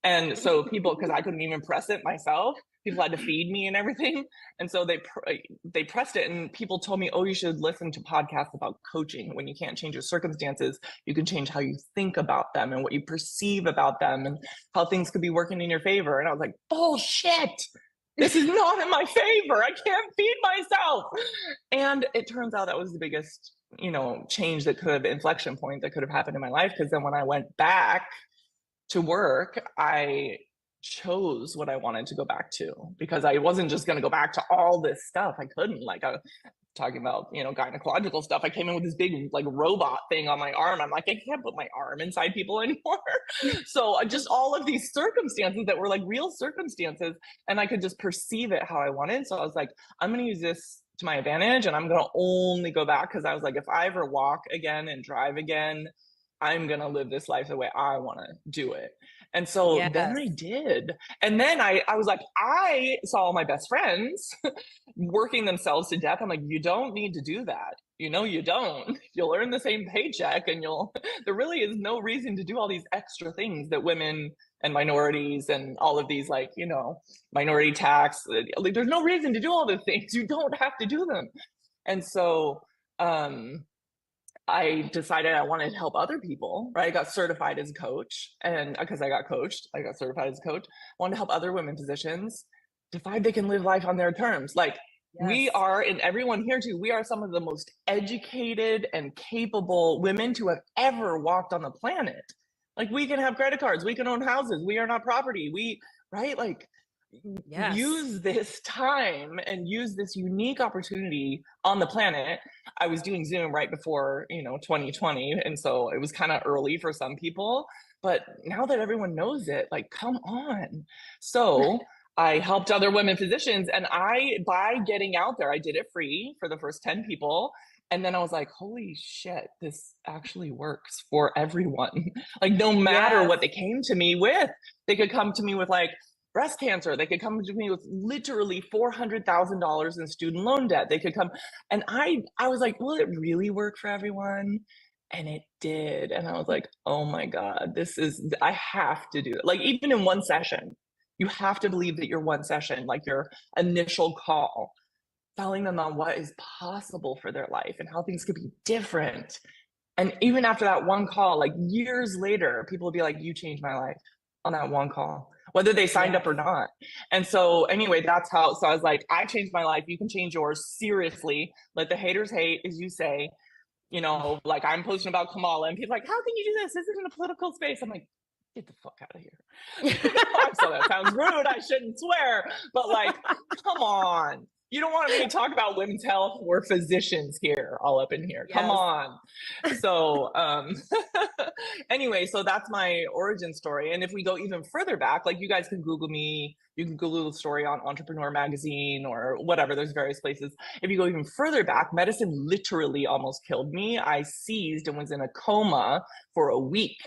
And so people, because I couldn't even press it myself, people had to feed me and everything. And so they pressed it, and people told me, oh, you should listen to podcasts about coaching. When you can't change your circumstances, you can change how you think about them and what you perceive about them and how things could be working in your favor. And I was like, bullshit, this is not in my favor. I can't feed myself. And it turns out that was the biggest, change inflection point that could have happened in my life. Because then when I went back to work, I chose what I wanted to go back to, because I wasn't just going to go back to all this stuff. I couldn't, like, I was talking about, you know, gynecological stuff. I came in with this big like robot thing on my arm. I'm like, I can't put my arm inside people anymore. So just all of these circumstances that were like real circumstances, and I could just perceive it how I wanted. So I was like, I'm going to use this to my advantage, and I'm going to only go back, because I was like, if I ever walk again and drive again, I'm going to live this life the way I want to do it. And so then I did. And then I was like, I saw all my best friends working themselves to death. I'm like, you don't need to do that. You know, you don't. You'll earn the same paycheck, and there really is no reason to do all these extra things that women and minorities and all of these, like, you know, minority tax, like, there's no reason to do all the things. You don't have to do them. And so, I decided I wanted to help other people, right? I got certified as a coach, and because I got coached, I got certified as a coach. I wanted to help other women physicians decide they can live life on their terms. Like, we are, and everyone here too, we are some of the most educated and capable women to have ever walked on the planet. Like, we can have credit cards, we can own houses, we are not property, right? Like, use this time and use this unique opportunity on the planet. I was doing Zoom right before, you know, 2020. And so it was kind of early for some people, but now that everyone knows it, like, come on. So I helped other women physicians, and by getting out there, I did it free for the first 10 people. And then I was like, holy shit, this actually works for everyone. Like, no matter what they came to me with, they could come to me with like breast cancer. They could come to me with literally $400,000 in student loan debt. They could come, and I was like, will it really work for everyone? And it did. And I was like, oh my God, I have to do it. Like, even in one session, you have to believe that your one session, like your initial call, telling them on what is possible for their life and how things could be different. And even after that one call, like years later, people will be like, you changed my life on that one call, whether they signed up or not. And so anyway, so I was like, I changed my life. You can change yours. Seriously. Let the haters hate, as you say. You know, like, I'm posting about Kamala, and people are like, how can you do this? This isn't a political space. I'm like, get the fuck out of here. So that sounds rude. I shouldn't swear, but like, come on. You don't want me to talk about women's health? We're physicians here, all up in here. Come on. So anyway, so that's my origin story. And if we go even further back, like, you guys can Google me. You can Google the story on Entrepreneur Magazine or whatever. There's various places. If you go even further back, medicine literally almost killed me. I seized and was in a coma for a week.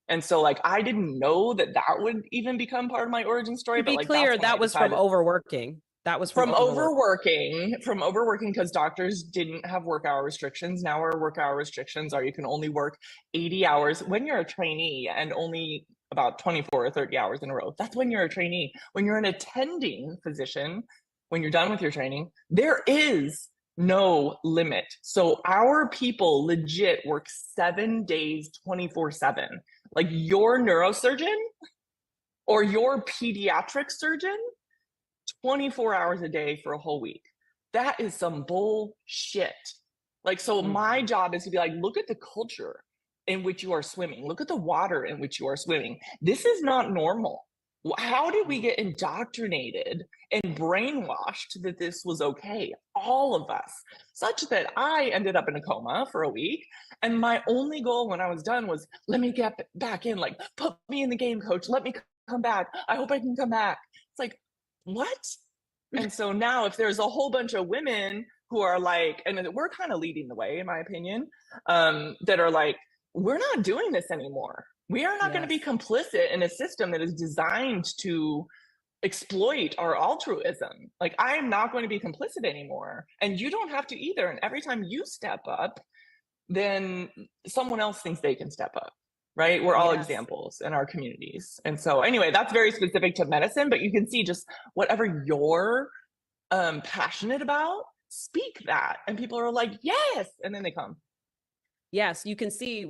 And so, like, I didn't know that would even become part of my origin story. To be but clear, that was from overworking. That was from overworking, because doctors didn't have work hour restrictions. Now our work hour restrictions are you can only work 80 hours when you're a trainee, and only about 24 or 30 hours in a row. That's when you're a trainee. When you're an attending physician, when you're done with your training, there is no limit. So our people legit work 7 days, 24/7. Like, your neurosurgeon or your pediatric surgeon, 24 hours a day for a whole week. That is some bullshit. Like, so my job is to be like, look at the culture in which you are swimming. Look at the water in which you are swimming. This is not normal. How did we get indoctrinated and brainwashed that this was okay? All of us, such that I ended up in a coma for a week. And my only goal when I was done was, let me get back in, like, put me in the game, coach. Let me come back. I hope I can come back. It's like, what? And so now, if there's a whole bunch of women who are like, and we're kind of leading the way, in my opinion, that are like, we're not doing this anymore. We are not going to be complicit in a system that is designed to exploit our altruism. Like, I am not going to be complicit anymore. And you don't have to either. And every time you step up, then someone else thinks they can step up. Right? We're all examples in our communities. And so anyway, that's very specific to medicine, but you can see just whatever you're passionate about, speak that. And people are like, yes. And then they come. Yes, you can see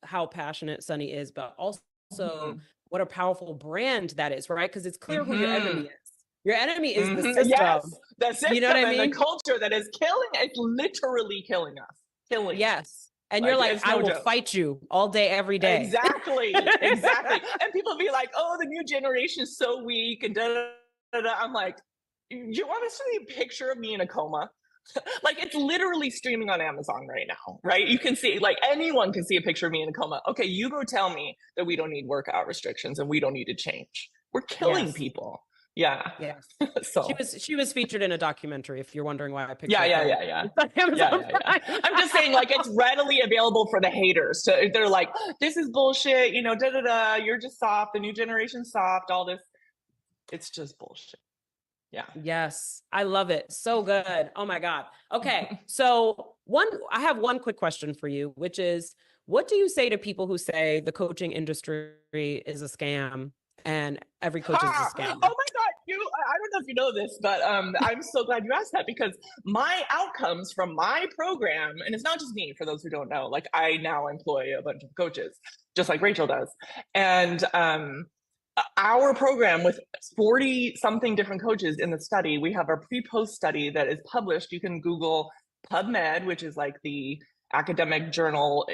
how passionate Sunny is, but also what a powerful brand that is, right? Because it's clear who your enemy is. Your enemy is the system. Yes, the system, you know what I mean? And the culture that is killing, it's literally killing us. Yes. And you're like, it's I no will joke. fight you all day, every day. Exactly. Exactly. And people be like, oh, the new generation is so weak and da, da, da, da. I'm like, you want to see a picture of me in a coma? Like, it's literally streaming on Amazon right now, right? You can see, like, anyone can see a picture of me in a coma. Okay, you go tell me that we don't need workout restrictions and we don't need to change. We're killing Yes. people. Yeah. Yes. So She was featured in a documentary, if you're wondering why I picked yeah. It's on Amazon Prime. I'm just saying, like, it's readily available for the haters. So they're like, this is bullshit, you know, da da da, you're just soft, the new generation's soft, all this. It's just bullshit. Yeah. Yes, I love it. So good. Oh my God. Okay. So I have one quick question for you, which is, what do you say to people who say the coaching industry is a scam and every coach is a scam? Oh my God. I don't know if you know this, but I'm so glad you asked that, because my outcomes from my program, and it's not just me, for those who don't know, like, I now employ a bunch of coaches, just like Rachel does. And our program with 40 something different coaches in the study, we have our pre-post study that is published. You can Google PubMed, which is like the academic journal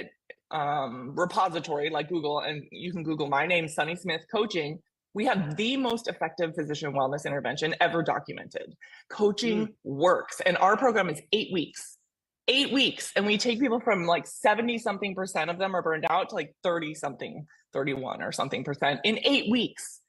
repository, like Google, and you can Google my name, Sunny Smith Coaching. We have the most effective physician wellness intervention ever documented. Coaching works, and our program is 8 weeks. 8 weeks, and we take people from like 70-something% of them are burned out to like 30-something, 31 or something percent in 8 weeks.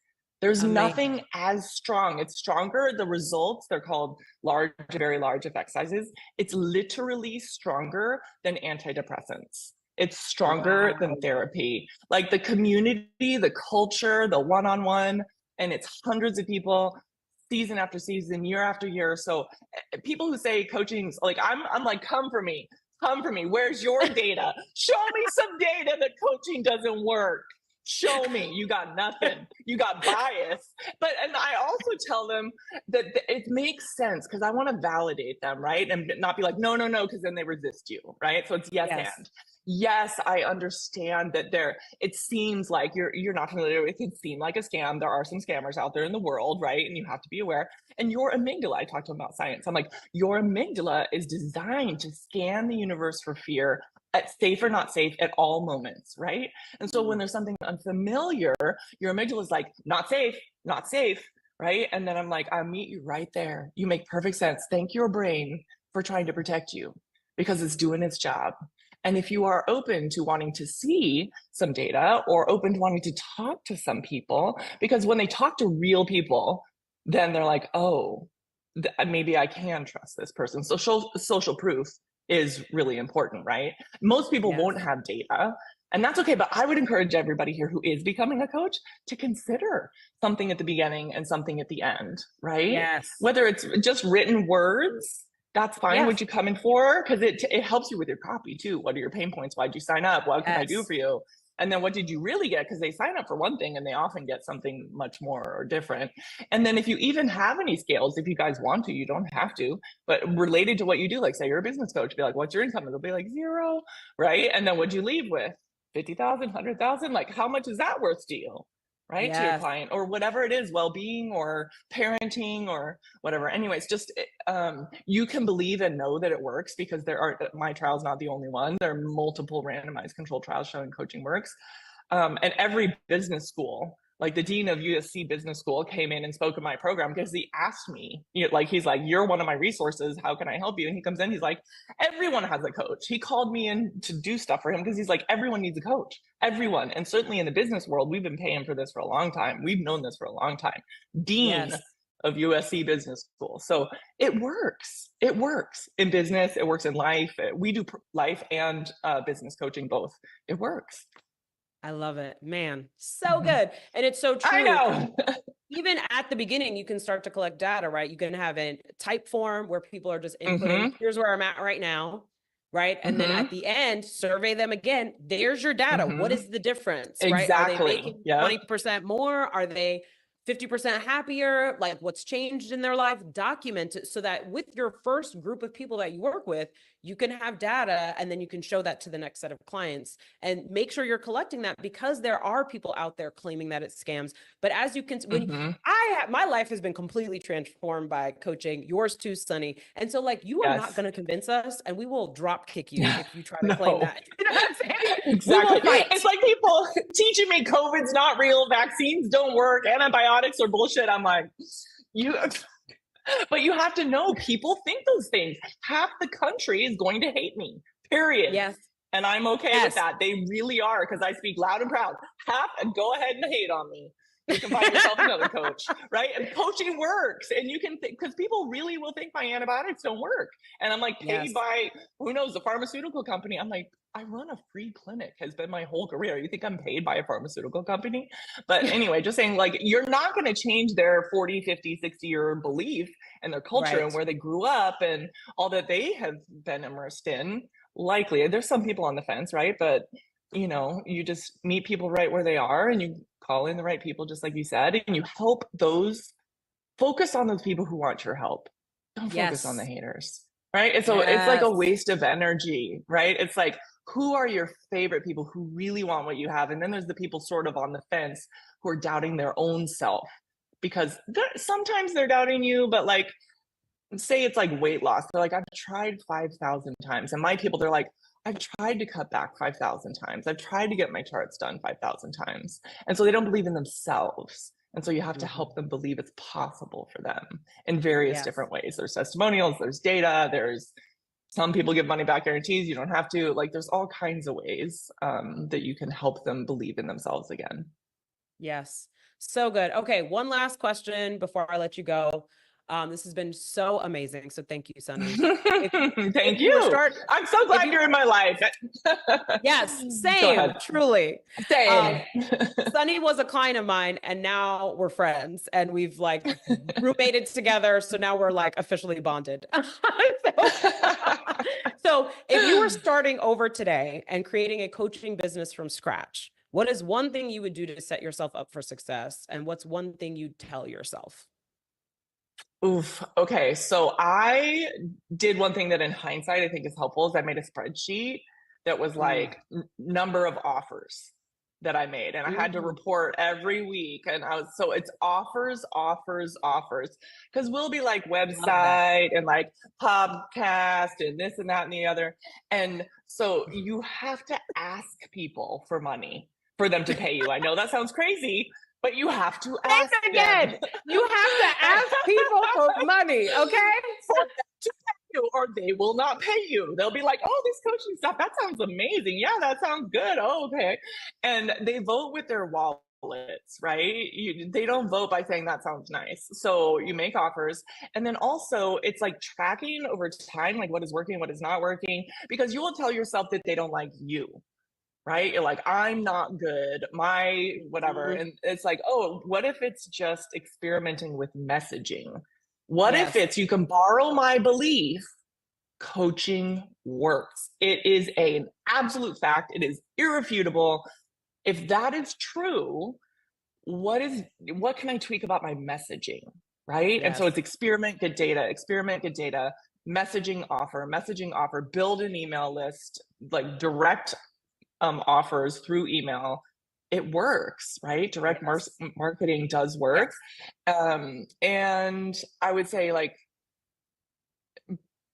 There's nothing as strong. It's stronger. The results, they're called large, very large effect sizes. It's literally stronger than antidepressants. It's stronger than therapy. Like, the community, the culture, the one-on-one, and it's hundreds of people, season after season, year after year. So people who say coaching's like, I'm like, come for me. Where's your data? Show me some data that coaching doesn't work. Show me. You got nothing. You got bias. And I also tell them that it makes sense, because I want to validate them, right? And not be like, no, because then they resist you, right? So it's yes. And yes, I understand that it seems like you're not familiar. It can seem like a scam. There are some scammers out there in the world, right? And you have to be aware. And your amygdala, I talked to them about science. I'm like, your amygdala is designed to scan the universe for fear, at safe or not safe, at all moments, right? And so when there's something unfamiliar, your amygdala is like, not safe, right? And then I'm like, I'll meet you right there. You make perfect sense. Thank your brain for trying to protect you, because it's doing its job. And if you are open to wanting to see some data, or open to wanting to talk to some people, because when they talk to real people, then they're like, oh, maybe I can trust this person. So social proof is really important, right? Most people won't have data, and that's okay. But I would encourage everybody here who is becoming a coach to consider something at the beginning and something at the end, right? Yes. Whether it's just written words, that's fine. What you come in for, because it helps you with your copy too. What are your pain points? Why'd you sign up? What can I do for you? And then what did you really get? Because they sign up for one thing and they often get something much more or different. And then if you even have any scales, if you guys want to, you don't have to, but related to what you do, like say you're a business coach, be like, what's your income? It'll be like 0, right? And then what'd you leave with? 50,000, 100,000? Like, how much is that worth to you? Right? To your client, or whatever it is, well-being or parenting or whatever. Anyways, just you can believe and know that it works, because my trial's not the only one. There are multiple randomized controlled trials showing coaching works. And every business school, like the dean of USC Business School, came in and spoke at my program because he asked me, he's like, you're one of my resources. How can I help you? And he comes in, he's like, everyone has a coach. He called me in to do stuff for him because he's like, everyone needs a coach. Everyone. And certainly in the business world, we've been paying for this for a long time. We've known this for a long time. Dean of USC Business School. So it works. It works in business. It works in life. We do life and business coaching both. It works. I love it, man. So good. And it's so true. I know. Even at the beginning, you can start to collect data, right? You can have a type form where people are just inputting, here's where I'm at right now, right? And then at the end, survey them again. There's your data. What is the difference, right? Are they making 20% more? Are they 50% happier? Like, what's changed in their life? Document it so that with your first group of people that you work with, you can have data and then you can show that to the next set of clients and make sure you're collecting that, because there are people out there claiming that it's scams. But as you can, when my life has been completely transformed by coaching, yours too, Sunny. And so like, you are not going to convince us, and we will drop kick you if you try to claim that. You know what I'm saying? Exactly. It's like people teaching me COVID's not real, vaccines don't work, antibiotics are bullshit. I'm like, but you have to know, people think those things. Half the country is going to hate me, period. Yes. And I'm okay with that. They really are, because I speak loud and proud. Go ahead and hate on me. You can find yourself another coach, right? And coaching works. And you can think, because people really will think my antibiotics don't work. And I'm like, paid by, who knows, a pharmaceutical company. I'm like, I run a free clinic, has been my whole career. You think I'm paid by a pharmaceutical company? But anyway, just saying, like, you're not going to change their 40, 50, 60-year belief and their culture and where they grew up and all that they have been immersed in. Likely, there's some people on the fence, right? But, you know, you just meet people right where they are, and you call in the right people, just like you said, and you help those, focus on those people who want your help. Don't focus on the haters, right? And so it's like a waste of energy, right? It's like, who are your favorite people who really want what you have? And then there's the people sort of on the fence who are doubting their own self, because sometimes they're doubting you, but like, say it's like weight loss. They're like, I've tried 5,000 times. And my people, they're like, I've tried to cut back 5,000 times. I've tried to get my charts done 5,000 times. And so they don't believe in themselves. And so you have to help them believe it's possible for them in various different ways. There's testimonials, there's data, there's some people give money back guarantees. You don't have to. Like, there's all kinds of ways that you can help them believe in themselves again. Yes. So good. Okay. One last question before I let you go. This has been so amazing. So thank you, Sunny. Thank you. I'm so glad you're in my life. Yes, same, truly. Same. Sunny was a client of mine, and now we're friends, and we've like roommated together. So now we're like officially bonded. So if you were starting over today and creating a coaching business from scratch, what is one thing you would do to set yourself up for success? And what's one thing you'd tell yourself? Oof. Okay. So I did one thing that in hindsight, I think is helpful, is I made a spreadsheet that was like number of offers that I made. And I had to report every week. And so it's offers. Cause we'll be like website and like podcast and this and that and the other. And so you have to ask people for money for them to pay you. I know that sounds crazy, but you have to ask them. You have to ask people for money, okay? For them to pay you, or they will not pay you. They'll be like, oh, this coaching stuff, that sounds amazing. Yeah, that sounds good. Oh, okay. And they vote with their wallets, right? They don't vote by saying that sounds nice. So you make offers. And then also it's like tracking over time, like what is working, what is not working, because you will tell yourself that they don't like you. Right? You're like, I'm not good, my whatever. And it's like, oh, what if it's just experimenting with messaging? What if it's, you can borrow my belief, coaching works. It is an absolute fact. It is irrefutable. If that is true, what can I tweak about my messaging? Right? And so it's experiment, get data, messaging offer, build an email list, like direct offers through email. It works, right? Direct marketing does work. And I would say, like,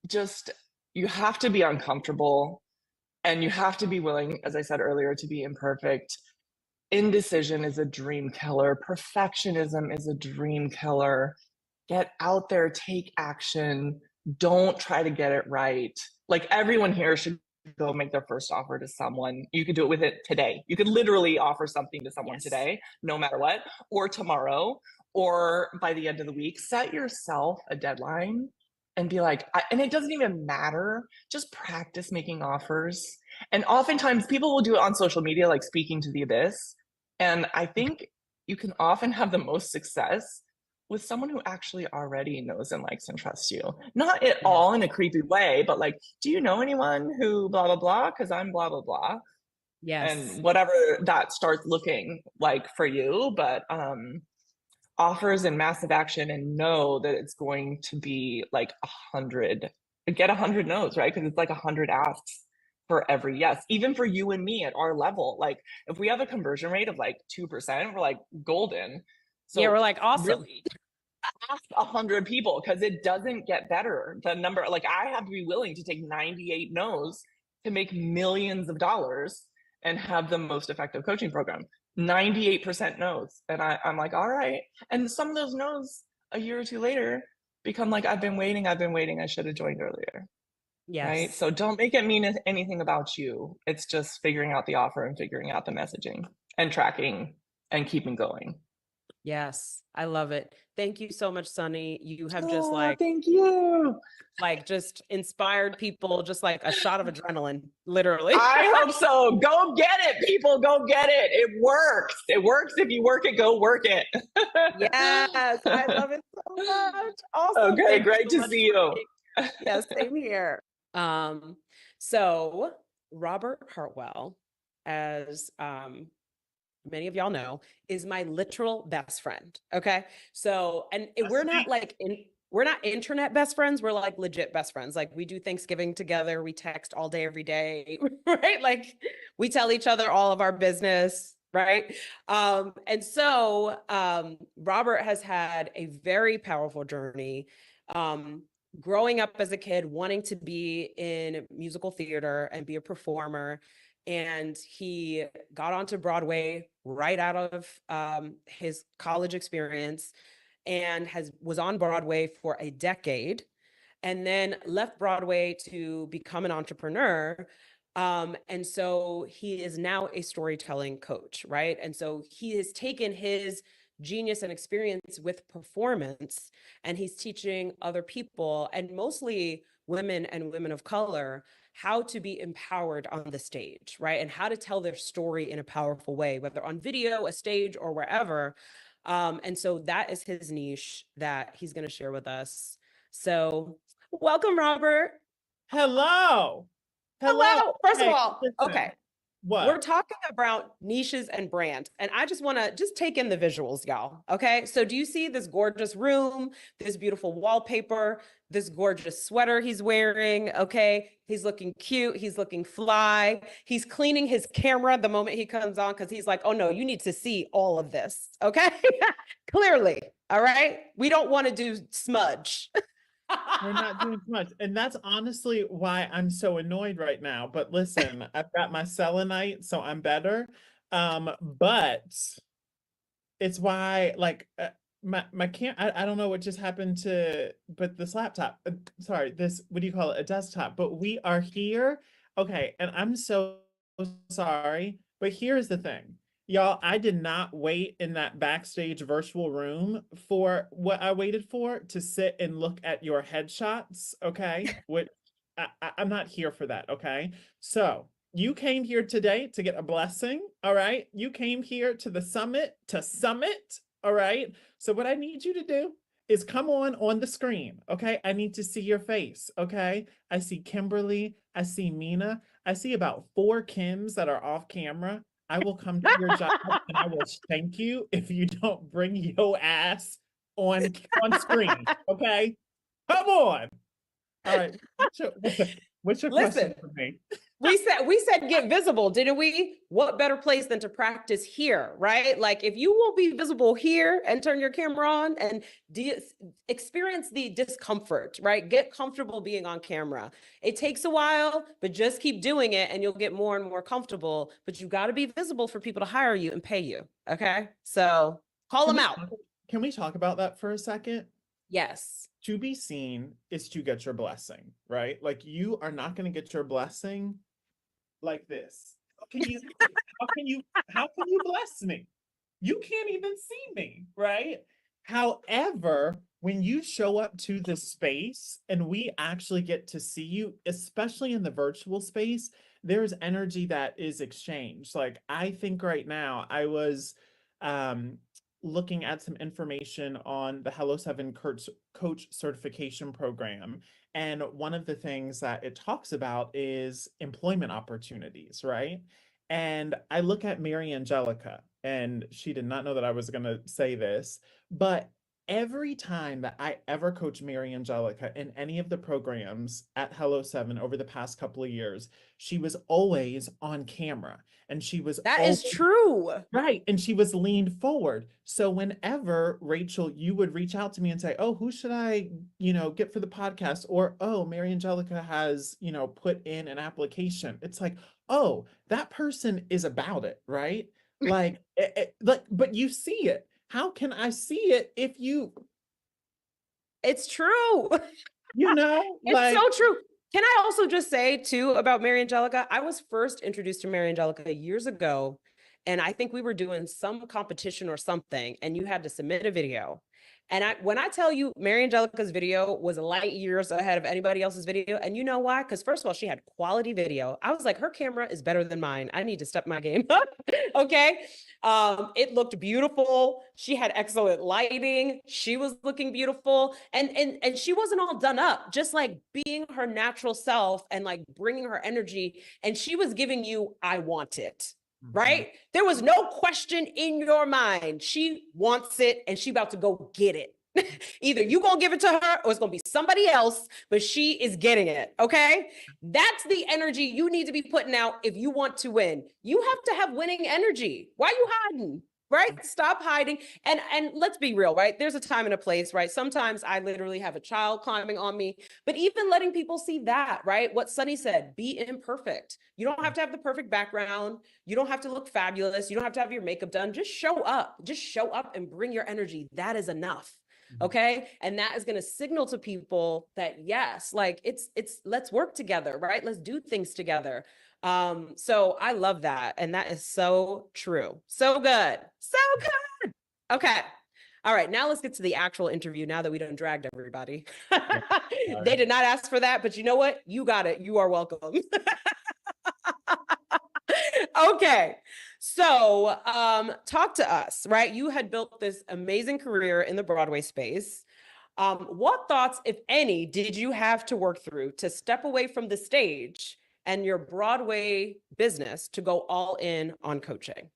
just, you have to be uncomfortable, and you have to be willing, as I said earlier, to be imperfect. Indecision is a dream killer. Perfectionism is a dream killer. Get out there, take action. Don't try to get it right. Like, everyone here should go make their first offer to someone. You could do it with it today. You could literally offer something to someone today, no matter what, or tomorrow, or by the end of the week. Set yourself a deadline and be like, and it doesn't even matter, just practice making offers. And oftentimes people will do it on social media, like speaking to the abyss. And I think you can often have the most success with someone who actually already knows and likes and trusts you. Not at all in a creepy way, but like, do you know anyone who blah, blah, blah? Because I'm blah, blah, blah. Yes. And whatever that starts looking like for you, but offers and massive action, and know that it's going to be like 100 get 100 no's, right? Because it's like 100 asks for every yes. Even for you and me at our level, like if we have a conversion rate of like 2%, we're like golden. So Yeah, we're like, awesome. really ask 100 people, because it doesn't get better. The number, like I have to be willing to take 98 no's to make millions of dollars and have the most effective coaching program. 98% no's. And I'm like, all right. And some of those no's a year or two later become like, I've been waiting, I should have joined earlier. Right. Yes. So don't make it mean anything about you. It's just figuring out the offer and figuring out the messaging and tracking and keeping going. Yes. I love it. Thank you so much, Sunny. You have just thank you. like just inspired people, just like a shot of adrenaline, literally. I hope so. Go get it, people. Go get it. It works. It works. If you work it, go work it. Yes. I love it so much. Awesome. Okay, Thank great so to much see for you. being- Yes, same here. So Robert Hartwell, as many of y'all know, is my literal best friend. Okay. So, and we're not like we're not internet best friends. We're like legit best friends. Like we do Thanksgiving together. We text all day, every day, right? Like we tell each other all of our business, right? And so Robert has had a very powerful journey. Growing up as a kid, wanting to be in musical theater and be a performer. And he got onto Broadway right out of his college experience and was on Broadway for a decade, and then left Broadway to become an entrepreneur. And so he is now a storytelling coach, right? And so he has taken his genius and experience with performance, and he's teaching other people, and mostly women and women of color, how to be empowered on the stage, right? And how to tell their story in a powerful way, whether on video, a stage, or wherever. And so that is his niche that he's going to share with us. So welcome, Robert. Hello. First Hey, of all, listen. okay. What? We're talking about niches and brands, and I just want to just take in the visuals, y'all. Okay. So do you see this gorgeous room, this beautiful wallpaper, this gorgeous sweater he's wearing? Okay. He's looking cute. He's looking fly. He's cleaning his camera the moment he comes on, because he's like, oh no, you need to see all of this. Okay. Clearly. All right. We don't want to do smudge. We're not doing too much. And that's honestly why I'm so annoyed right now. But listen, I've got my selenite, so I'm better. But it's why, like, my I don't know what just happened to, but this laptop, sorry, this, what do you call it? A desktop. But we are here. Okay. And I'm so sorry. But here's the thing. Y'all, I did not wait in that backstage virtual room for what I waited for, to sit and look at your headshots, okay? Which I'm not here for that, okay? So you came here today to get a blessing, all right? You came here to the summit to summit, all right? So what I need you to do is come on the screen, okay? I need to see your face, okay? I see Kimberly, I see Mina, I see about 4 Kims that are off camera. I will come to your job and I will thank you if you don't bring your ass on screen, okay? Come on. All right. What's your question for me? We said get visible, didn't we? What better place than to practice here, right? Like if you will be visible here and turn your camera on and experience the discomfort, right? Get comfortable being on camera. It takes a while, but just keep doing it and you'll get more and more comfortable, but you got to be visible for people to hire you and pay you, okay? So call them out. Can we talk about that for a second? Yes. To be seen is to get your blessing, right? Like you are not going to get your blessing like this. How can you bless me? You can't even see me, right? However, when you show up to the space and we actually get to see you, especially in the virtual space, there's energy that is exchanged. Like I think right now I was looking at some information on the Hello 7 coach certification program. And one of the things that it talks about is employment opportunities, right? And I look at Mary Angelica, and she did not know that I was going to say this, but every time that I ever coached Mary Angelica in any of the programs at Hello 7 over the past couple of years, she was always on camera and she was That is always true. right. And she was leaned forward. So whenever Rachel, you would reach out to me and say, oh, who should I, get for the podcast? Or, oh, Mary Angelica has, put in an application. It's like, oh, that person is about it, right? Like, but you see it. How can I see it if It's true. It's like, so true. Can I also just say too about Mary Angelica? I was first introduced to Mary Angelica years ago, and I think we were doing some competition or something, and you had to submit a video. And when I tell you Mary Angelica's video was light years ahead of anybody else's video, and you know why? Because first of all, she had quality video. I was like, her camera is better than mine. I need to step my game up. Okay. It looked beautiful. She had excellent lighting. She was looking beautiful, and she wasn't all done up, just like being her natural self and like bringing her energy. And she was giving you, I want it. Right? There was no question in your mind. She wants it and she about to go get it. Either you gonna give it to her or it's gonna be somebody else, but she is getting it. Okay. That's the energy you need to be putting out if you want to win. You have to have winning energy. Why are you hiding? Right? Stop hiding. And let's be real, right? There's a time and a place, right? Sometimes I literally have a child climbing on me, but even letting people see that, right? What Sunny said, be imperfect. You don't have to have the perfect background. You don't have to look fabulous. You don't have to have your makeup done. Just show up. Just show up and bring your energy. That is enough. Okay. And that is going to signal to people that yes, like it's let's work together, right? Let's do things together. So I love that. And that is so true. So good. So good. Okay. All right. Now let's get to the actual interview now that we done dragged everybody. They did not ask for that, but you know what? You got it. You are welcome. Okay. So talk to us, right? You had built this amazing career in the Broadway space. What thoughts, if any, did you have to work through to step away from the stage and your Broadway business to go all in on coaching?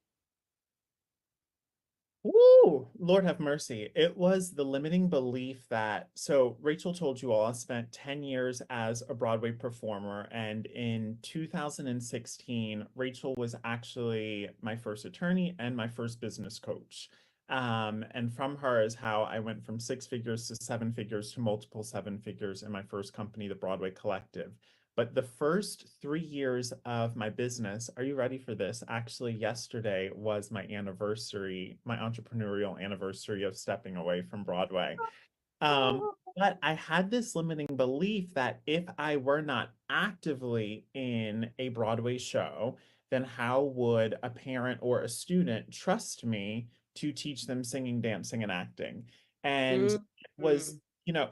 Ooh, Lord have mercy. It was the limiting belief that, so Rachel told you all, I spent 10 years as a Broadway performer. And in 2016, Rachel was actually my first attorney and my first business coach. And from her is how I went from 6 figures to 7 figures to multiple 7 figures in my first company, the Broadway Collective. But the first 3 years of my business, are you ready for this? Actually, yesterday was my anniversary, my entrepreneurial anniversary of stepping away from Broadway. But I had this limiting belief that if I were not actively in a Broadway show, then how would a parent or a student trust me to teach them singing, dancing, and acting? And it was,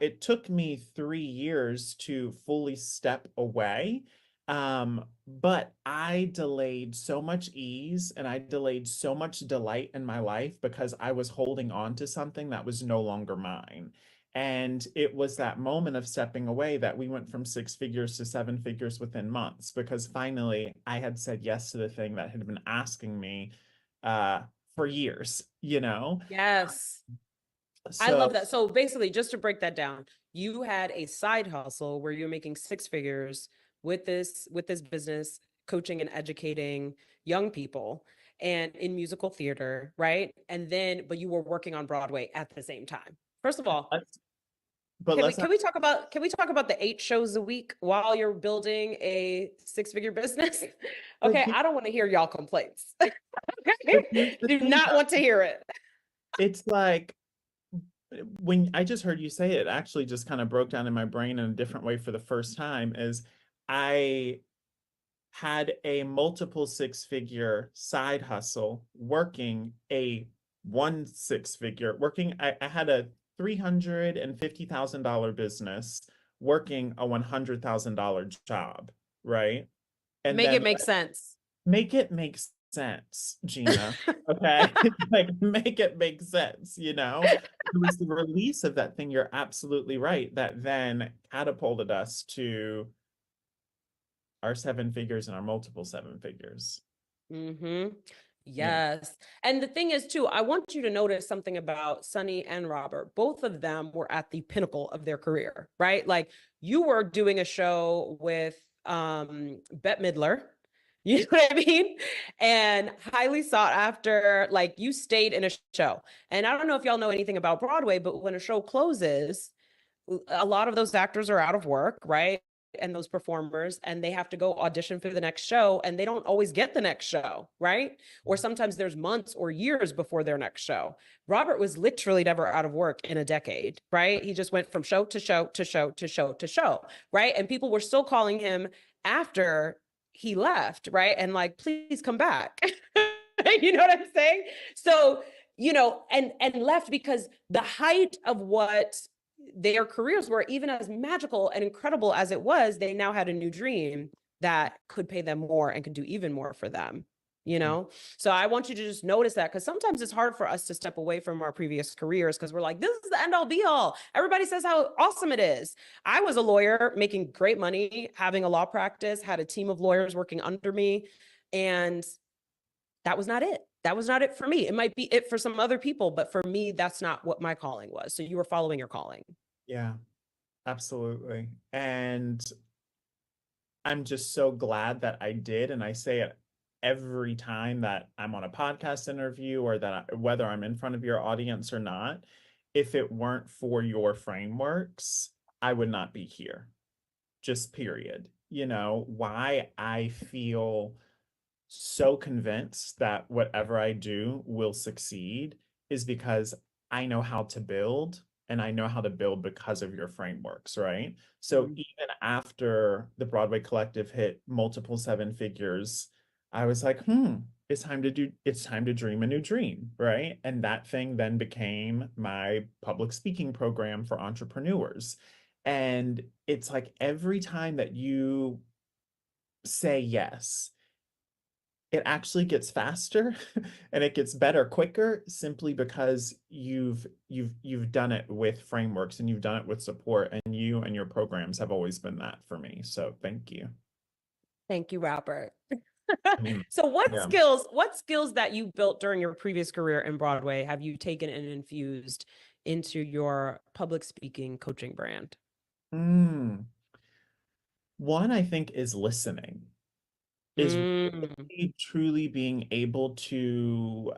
it took me 3 years to fully step away. But I delayed so much ease and I delayed so much delight in my life because I was holding on to something that was no longer mine. And it was that moment of stepping away that we went from 6 figures to 7 figures within months, because finally I had said yes to the thing that had been asking me for years, Yes. I love that. So basically, just to break that down, you had a side hustle where you're making 6 figures with this business, coaching and educating young people and in musical theater, right? And then, but you were working on Broadway at the same time. First of all, can we talk about the 8 shows a week while you're building a 6-figure business? Okay, I don't want to hear y'all complaints. Do not want to hear it. It's like, when I just heard you say it, actually just kind of broke down in my brain in a different way for the first time, is I had a multiple 6-figure side hustle working a 1 6-figure working. I had a $350,000 business working a $100,000 job, right? And Make then it make sense. Make it make sense, Gina. Okay. Like, make it make sense, It was the release of that thing, you're absolutely right, that then catapulted us to our 7 figures and our multiple 7 figures. Yes. And the thing is too, I want you to notice something about Sunny and Robert. Both of them were at the pinnacle of their career, right? Like you were doing a show with Bette Midler, you know what I mean? And highly sought after, like you stayed in a show. And I don't know if y'all know anything about Broadway, but when a show closes, a lot of those actors are out of work, right? And those performers, and they have to go audition for the next show, and they don't always get the next show, right? Or sometimes there's months or years before their next show. Robert was literally never out of work in a decade, right? He just went from show to show to show to show to show, right? And people were still calling him after he left, right? And like, please come back. You know what I'm saying? So, you know, and left because the height of what their careers were, even as magical and incredible as it was, they now had a new dream that could pay them more and could do even more for them, you know? So I want you to just notice that, because sometimes it's hard for us to step away from our previous careers because we're like, this is the end all be all. Everybody says how awesome it is. I was a lawyer making great money, having a law practice, had a team of lawyers working under me, and that was not it. That was not it for me. It might be it for some other people, but for me, that's not what my calling was. So you were following your calling. Yeah, absolutely. And I'm just so glad that I did. And I say it every time that I'm on a podcast interview or that whether I'm in front of your audience or not, if it weren't for your frameworks, I would not be here. Just period. You know, why I feel so convinced that whatever I do will succeed is because I know how to build, and I know how to build because of your frameworks, right? So even after the Broadway Collective hit multiple seven figures, I was like, it's time to dream a new dream, right? And that thing then became my public speaking program for entrepreneurs. And it's like every time that you say yes, it actually gets faster and it gets better quicker simply because you've done it with frameworks and you've done it with support, and you and your programs have always been that for me. So thank you. Thank you, Robert. I mean, So what yeah. skills that you built during your previous career in Broadway have you taken and infused into your public speaking coaching brand? One, I think, is listening. Is really truly being able to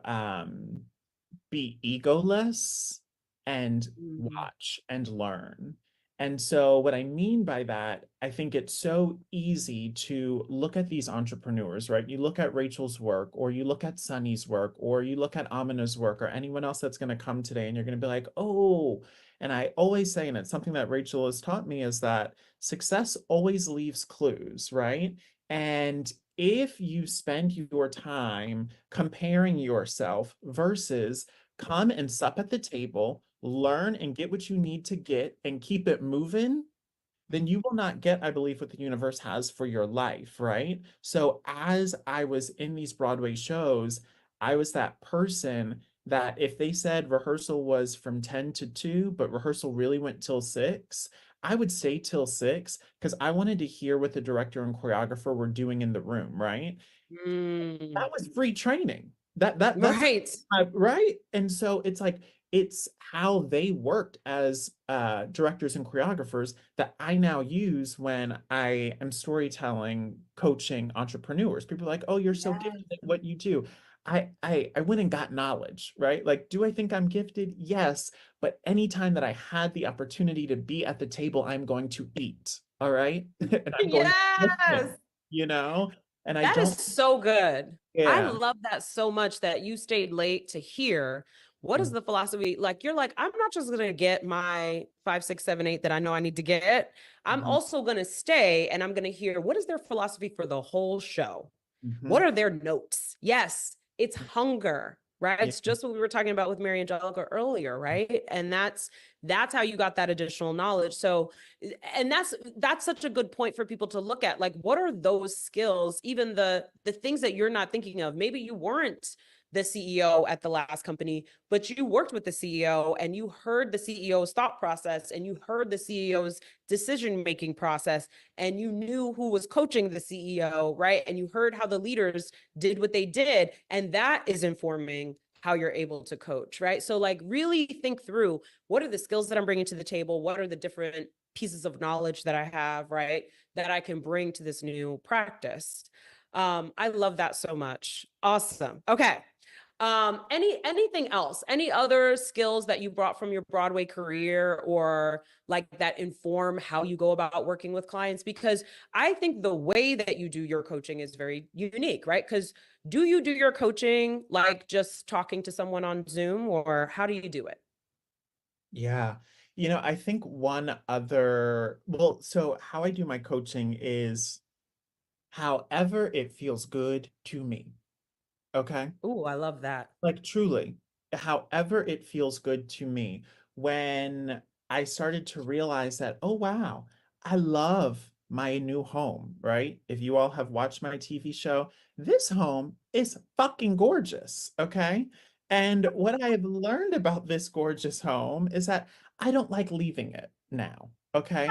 be egoless and watch and learn. And so what I mean by that, I think it's so easy to look at these entrepreneurs, right? You look at Rachel's work, or you look at Sunny's work, or you look at Amina's work, or anyone else that's going to come today, and you're going to be like, oh, and I always say, and it's something that Rachel has taught me, is that success always leaves clues, right? And if you spend your time comparing yourself versus come and sup at the table, learn and get what you need to get and keep it moving, then you will not get, I believe, what the universe has for your life, right? So as I was in these Broadway shows, I was that person that if they said rehearsal was from 10 to 2, but rehearsal really went till 6, I would stay till 6 because I wanted to hear what the director and choreographer were doing in the room, right? That was free training. That's right. Right. And so it's like, it's how they worked as directors and choreographers that I now use when I am storytelling, coaching entrepreneurs. People are like, oh, you're so gifted at what you do. I went and got knowledge, right? Like, do I think I'm gifted? Yes. But anytime that I had the opportunity to be at the table, I'm going to eat. All right. And I'm going to listen, you know? And I That don't. is so good. I Yeah. love that so much that you stayed late to hear what is the philosophy. Like, you're like, I'm not just going to get my 5, 6, 7, 8 that I know I need to get. I'm also going to stay and I'm going to hear what is their philosophy for the whole show? What are their notes? Yes, it's hunger, right? It's just what we were talking about with Mary Angelica earlier, right? And that's how you got that additional knowledge. So, and that's such a good point for people to look at. Like, what are those skills, even the things that you're not thinking of? Maybe you weren't the CEO at the last company, but you worked with the CEO and you heard the CEO's thought process and you heard the CEO's decision-making process and you knew who was coaching the CEO, right? And you heard how the leaders did what they did. And that is informing how you're able to coach, right? So like really think through, what are the skills that I'm bringing to the table? What are the different pieces of knowledge that I have, right, that I can bring to this new practice? I love that so much. Awesome. Okay. Anything else? Any other skills that you brought from your Broadway career or like that inform how you go about working with clients? Because I think the way that you do your coaching is very unique, right? Because do you do your coaching like just talking to someone on Zoom, or how do you do it? Yeah. You know, I think one other, well, so how I do my coaching is however it feels good to me. Okay. Oh, I love that. Like truly, however it feels good to me. When I started to realize that, oh wow, I love my new home, right? If you all have watched my TV show, this home is fucking gorgeous, okay? And what I have learned about this gorgeous home is that I don't like leaving it now, okay?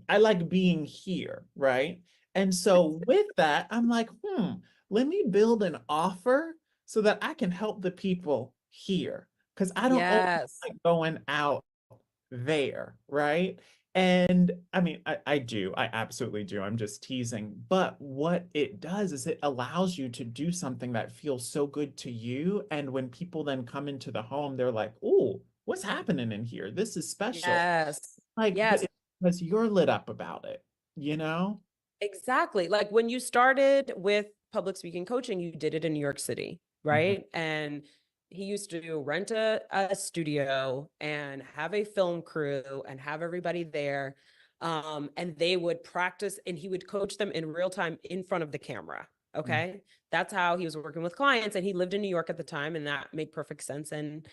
I like being here, right? And so with that, I'm like, let me build an offer so that I can help the people here. Because I don't always Yes. like going out there, right? And I mean, I absolutely do. I'm just teasing. But what it does is it allows you to do something that feels so good to you. And when people then come into the home, they're like, oh, what's happening in here? This is special. Yes. Like, but Yes. it's because you're lit up about it, you know? Exactly. Like when you started with public speaking coaching, you did it in New York City, Mhm. right? And he used to rent a studio and have a film crew and have everybody there. And they would practice and he would coach them in real time in front of the camera. Mm. Okay. That's how he was working with clients. And he lived in New York at the time. And that made perfect sense and,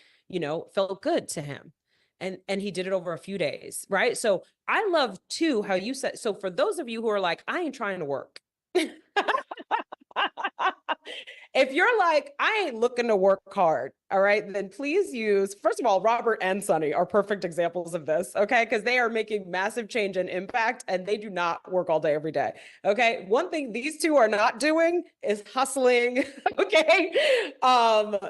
felt good to him. And he did it over a few days, right? So I love too how you said, so for those of you who are like, I ain't trying to work. If you're like, I ain't looking to work hard, all right, then please use, first of all, Robert and Sunny are perfect examples of this, okay? Because they are making massive change and impact and they do not work all day every day, okay? One thing these two are not doing is hustling, okay?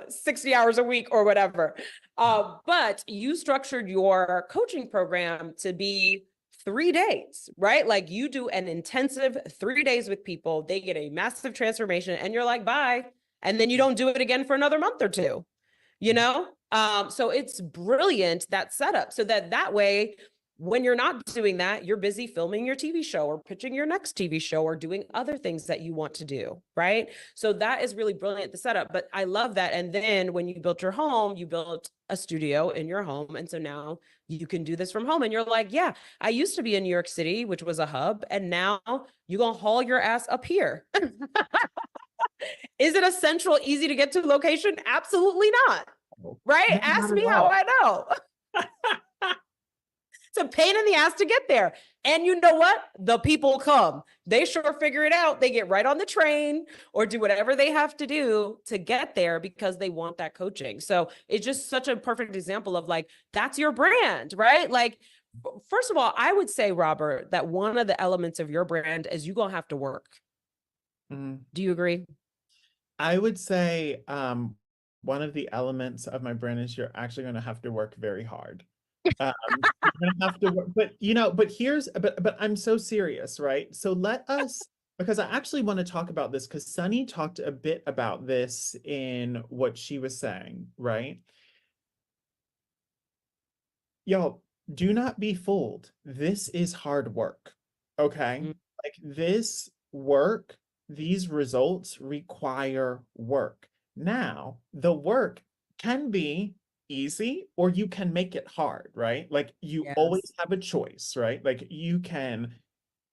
60 hours a week or whatever. But you structured your coaching program to be 3 days, right? Like you do an intensive 3 days with people, they get a massive transformation and you're like, bye. And then you don't do it again for another month or two, you know? So it's brilliant, that setup, so that way, when you're not doing that, you're busy filming your TV show or pitching your next TV show or doing other things that you want to do, right? So that is really brilliant, the setup, but I love that. And then when you built your home, you built a studio in your home. And so now you can do this from home. And you're like, yeah, I used to be in New York City, which was a hub. And now you're going to haul your ass up here. Is it a central, easy to get to location? Absolutely not. Right? No, Ask not me at how all. I know. It's a pain in the ass to get there. And you know what? The people come. They sure figure it out. They get right on the train or do whatever they have to do to get there because they want that coaching. So it's just such a perfect example of like, that's your brand, right? Like, first of all, I would say, Robert, that one of the elements of your brand is you're going to have to work. Mm. Do you agree? I would say one of the elements of my brand is you're actually going to have to work very hard. You're gonna have to work, but I'm so serious, right? So let us, because I actually want to talk about this because Sunny talked a bit about this in what she was saying, right? Y'all, do not be fooled. This is hard work, okay? Mm. Like this work, these results require work. Now, the work can be easy or you can make it hard, right? Like you always Yes. have a choice, right? Like you can,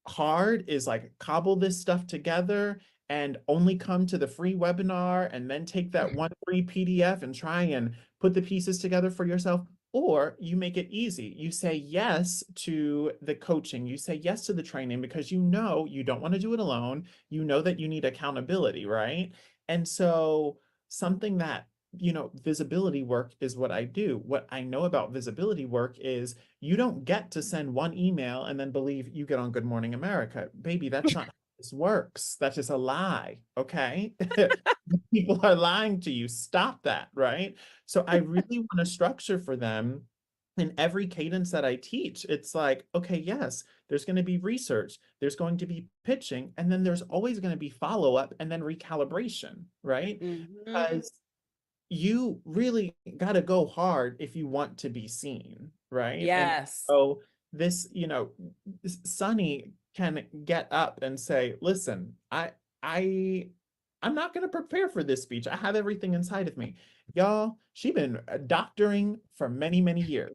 hard is like cobble this stuff together and only come to the free webinar and then take that one free PDF and try and put the pieces together for yourself. Or you make it easy. You say yes to the coaching. You say yes to the training because you know you don't want to do it alone. You know that you need accountability, right? And so something that, visibility work is what I do. What I know about visibility work is you don't get to send one email and then believe you get on Good Morning America. Baby, that's not how this works. That's just a lie. Okay. People are lying to you. Stop that. Right. So I really want to structure for them in every cadence that I teach. It's like, okay, yes, there's going to be research, there's going to be pitching, and then there's always going to be follow-up and then recalibration, right? Because you really got to go hard if you want to be seen, right? And Yes. so this, Sunny can get up and say, listen, I'm not going to prepare for this speech. I have everything inside of me. Y'all, she's been doctoring for many, many years.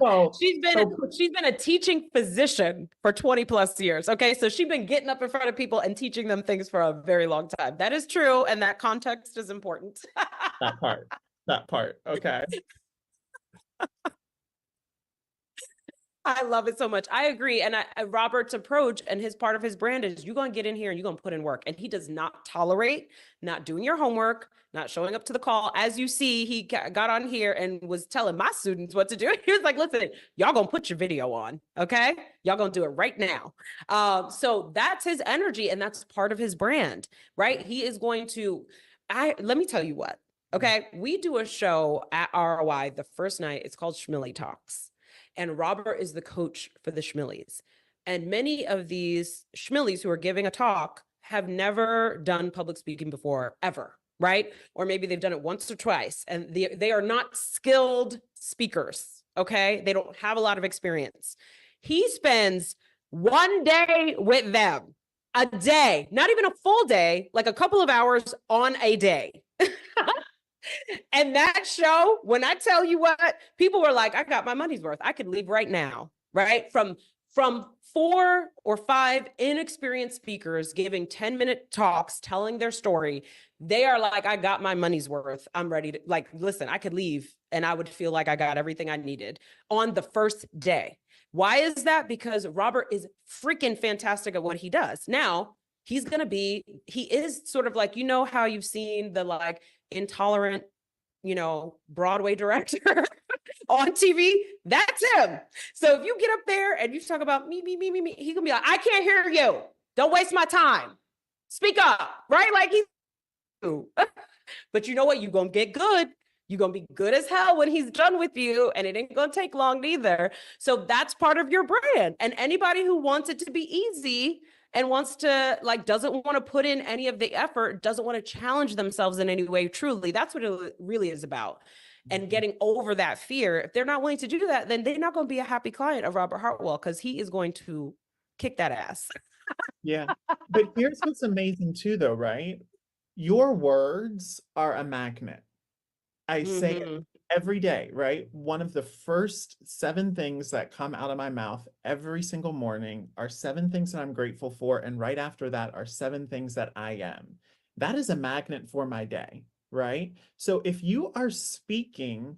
So, she's been a teaching physician for 20 plus years. Okay. So she's been getting up in front of people and teaching them things for a very long time. That is true. And that context is important. that part. Okay. I love it so much. I agree. And Robert's approach and his part of his brand is you're going to get in here and you're going to put in work. And he does not tolerate not doing your homework, not showing up to the call. As you see, he got on here and was telling my students what to do. He was like, listen, y'all going to put your video on. Okay. Y'all going to do it right now. So that's his energy. And that's part of his brand, right? He is going to, let me tell you what, okay. We do a show at ROI the first night. It's called Schmilly Talks. And Robert is the coach for the Schmillies. And many of these Schmillies who are giving a talk have never done public speaking before, ever, right? Or maybe they've done it once or twice, and they are not skilled speakers, okay? They don't have a lot of experience. He spends one day with them, a day, not even a full day, like a couple of hours on a day. And that show, when I tell you what, people were like, I got my money's worth. I could leave right now, right? From 4 or 5 inexperienced speakers giving 10-minute talks, telling their story. They are like, I got my money's worth. I'm ready to, like, listen, I could leave and I would feel like I got everything I needed on the first day. Why is that? Because Robert is freaking fantastic at what he does. Now, he is sort of like, how you've seen the like intolerant, Broadway director on TV, that's him. So if you get up there and you talk about me, he can be like, I can't hear you. Don't waste my time. Speak up, right? Like but you know what? You're going to get good. You're going to be good as hell when he's done with you, and it ain't going to take long either. So that's part of your brand. And anybody who wants it to be easy and wants to, like, doesn't want to put in any of the effort, doesn't want to challenge themselves in any way, truly, that's what it really is about. And getting over that fear. If they're not willing to do that, then they're not going to be a happy client of Robert Hartwell, because he is going to kick that ass. Yeah. But here's what's amazing too, though, right? Your words are a magnet. I say it every day, right? One of the first 7 things that come out of my mouth every single morning are 7 things that I'm grateful for. And right after that are 7 things that I am. That is a magnet for my day, right? So if you are speaking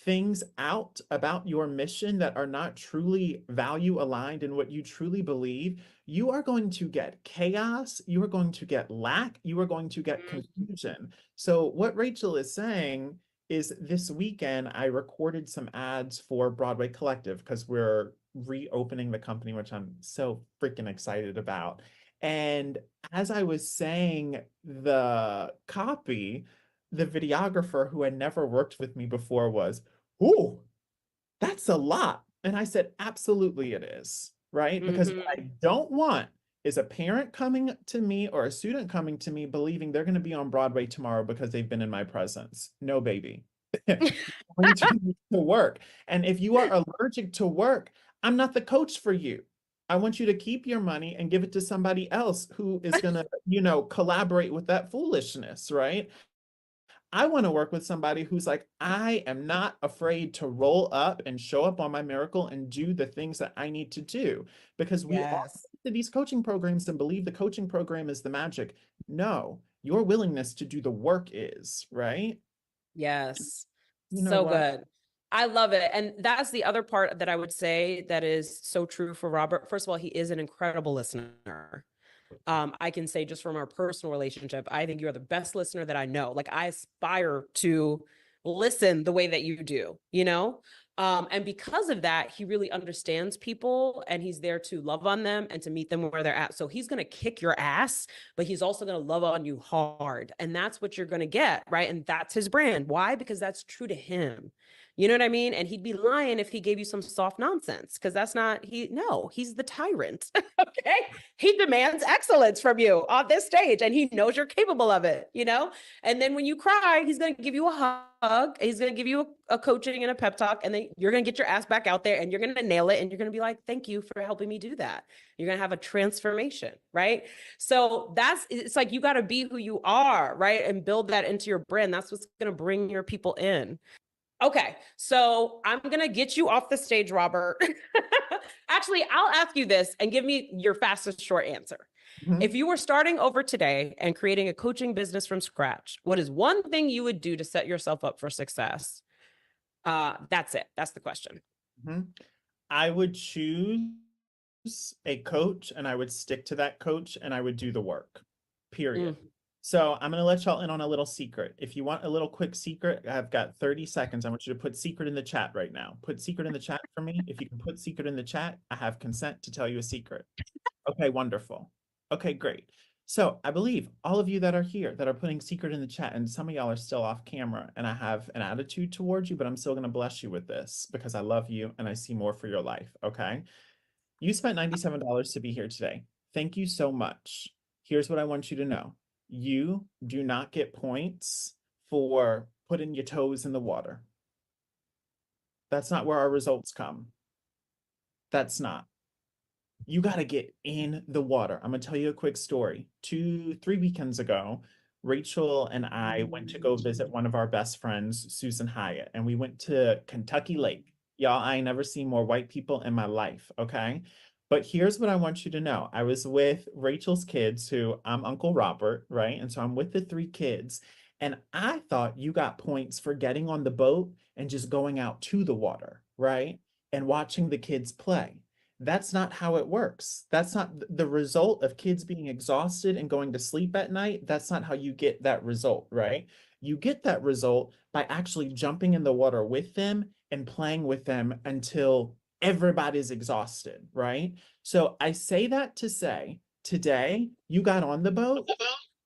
things out about your mission that are not truly value aligned in what you truly believe, you are going to get chaos, you are going to get lack, you are going to get confusion. So what Rachel is saying is, this weekend I recorded some ads for Broadway Collective because we're reopening the company, which I'm so freaking excited about. And as I was saying the copy, the videographer, who had never worked with me before, was, "Ooh, that's a lot." And I said, absolutely it is, right? Because what I don't want is a parent coming to me or a student coming to me believing they're going to be on Broadway tomorrow because they've been in my presence. No, baby. Going to need to work. And if you are allergic to work, I'm not the coach for you. I want you to keep your money and give it to somebody else who is going to, collaborate with that foolishness, right? I want to work with somebody who's like, I am not afraid to roll up and show up on my miracle and do the things that I need to do, because we all to these coaching programs and believe the coaching program is the magic. No, your willingness to do the work is, right? Yes. So good. I love it. And that's the other part that I would say that is so true for Robert. First of all, he is an incredible listener. I can say just from our personal relationship, I think you're the best listener that I know. Like I aspire to listen the way that you do, you know? And because of that, he really understands people and he's there to love on them and to meet them where they're at. So he's going to kick your ass, but he's also going to love on you hard. And that's what you're going to get, right? And that's his brand. Why? Because that's true to him. You know what I mean? And he'd be lying if he gave you some soft nonsense, because that's not, he's the tyrant. Okay. He demands excellence from you on this stage and he knows you're capable of it, you know? And then when you cry, he's going to give you a hug. He's going to give you a coaching and a pep talk, and then you're going to get your ass back out there and you're going to nail it. And you're going to be like, thank you for helping me do that. You're going to have a transformation, right? So it's like, you got to be who you are, right? And build that into your brand. That's what's going to bring your people in. Okay, so I'm going to get you off the stage, Robert. Actually, I'll ask you this and give me your fastest short answer. Mhm. If you were starting over today and creating a coaching business from scratch, what is one thing you would do to set yourself up for success? That's it. That's the question. Mhm. I would choose a coach and I would stick to that coach and I would do the work, period. So I'm going to let y'all in on a little secret. If you want a little quick secret, I've got 30 seconds. I want you to put secret in the chat right now. Put secret in the chat for me. If you can put secret in the chat, I have consent to tell you a secret. Okay, wonderful. Okay, great. So I believe all of you that are here that are putting secret in the chat, and some of y'all are still off camera, and I have an attitude towards you, but I'm still going to bless you with this because I love you and I see more for your life. Okay. You spent $97 to be here today. Thank you so much. Here's what I want you to know. You do not get points for putting your toes in the water. That's not where our results come. That's not. You got to get in the water. I'm going to tell you a quick story. 3 weekends ago, Rachel and I went to go visit one of our best friends, Susan Hyatt, and we went to Kentucky Lake. Y'all, I ain't never seen more white people in my life, okay? But here's what I want you to know. I was with Rachel's kids, who I'm Uncle Robert, right? And so I'm with the 3 kids. And I thought you got points for getting on the boat and just going out to the water, right? And watching the kids play. That's not how it works. That's not the result of kids being exhausted and going to sleep at night. That's not how you get that result, right? You get that result by actually jumping in the water with them and playing with them until everybody's exhausted, right? So I say that to say, today you got on the boat,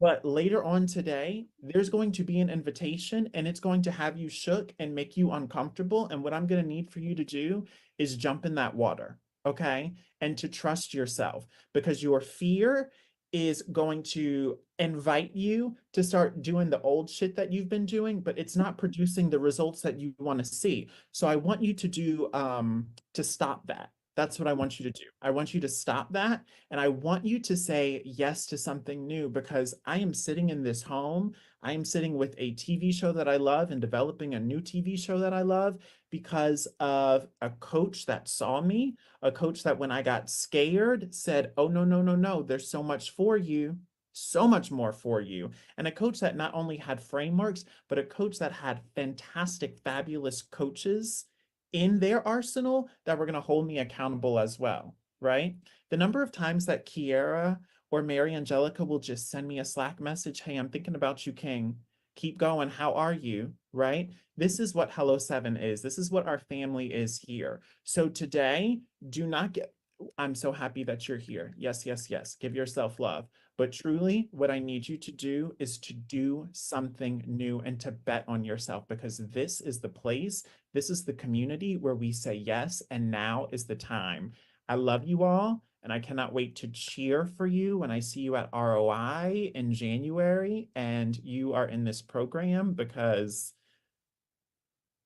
but later on today, there's going to be an invitation and it's going to have you shook and make you uncomfortable. And what I'm going to need for you to do is jump in that water, okay? And to trust yourself, because your fear is going to invite you to start doing the old shit that you've been doing, but it's not producing the results that you want to see. So I want you to do, to stop that. That's what I want you to do. I want you to stop that. And I want you to say yes to something new, because I am sitting in this home. I am sitting with a TV show that I love and developing a new TV show that I love because of a coach that saw me, a coach that when I got scared said, oh, no, no, no, no, there's so much for you, so much more for you. And a coach that not only had frameworks, but a coach that had fantastic, fabulous coaches in their arsenal that were going to hold me accountable as well, right? The number of times that Kiara or Mary Angelica will just send me a Slack message, hey, I'm thinking about you, King. Keep going. How are you? Right? This is what Hello 7 is. This is what our family is here. So today, do not get, I'm so happy that you're here. Yes, yes, yes. Give yourself love. But truly, what I need you to do is to do something new and to bet on yourself, because this is the place, this is the community where we say yes, and now is the time. I love you all, and I cannot wait to cheer for you when I see you at ROI in January and you are in this program, because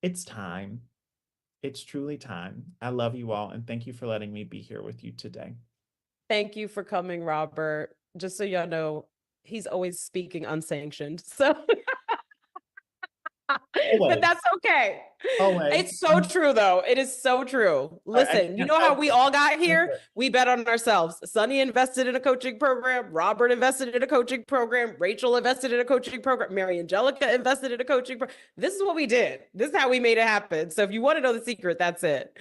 it's time. It's truly time. I love you all, and thank you for letting me be here with you today. Thank you for coming, Robert. Just so y'all know, he's always speaking unsanctioned. So, but that's okay. Always. It's so true, though. It is so true. Listen, you know how we all got here? We bet on ourselves. Sunny invested in a coaching program. Robert invested in a coaching program. Rachel invested in a coaching program. Mary Angelica invested in a coaching program. This is what we did. This is how we made it happen. So if you want to know the secret, that's it.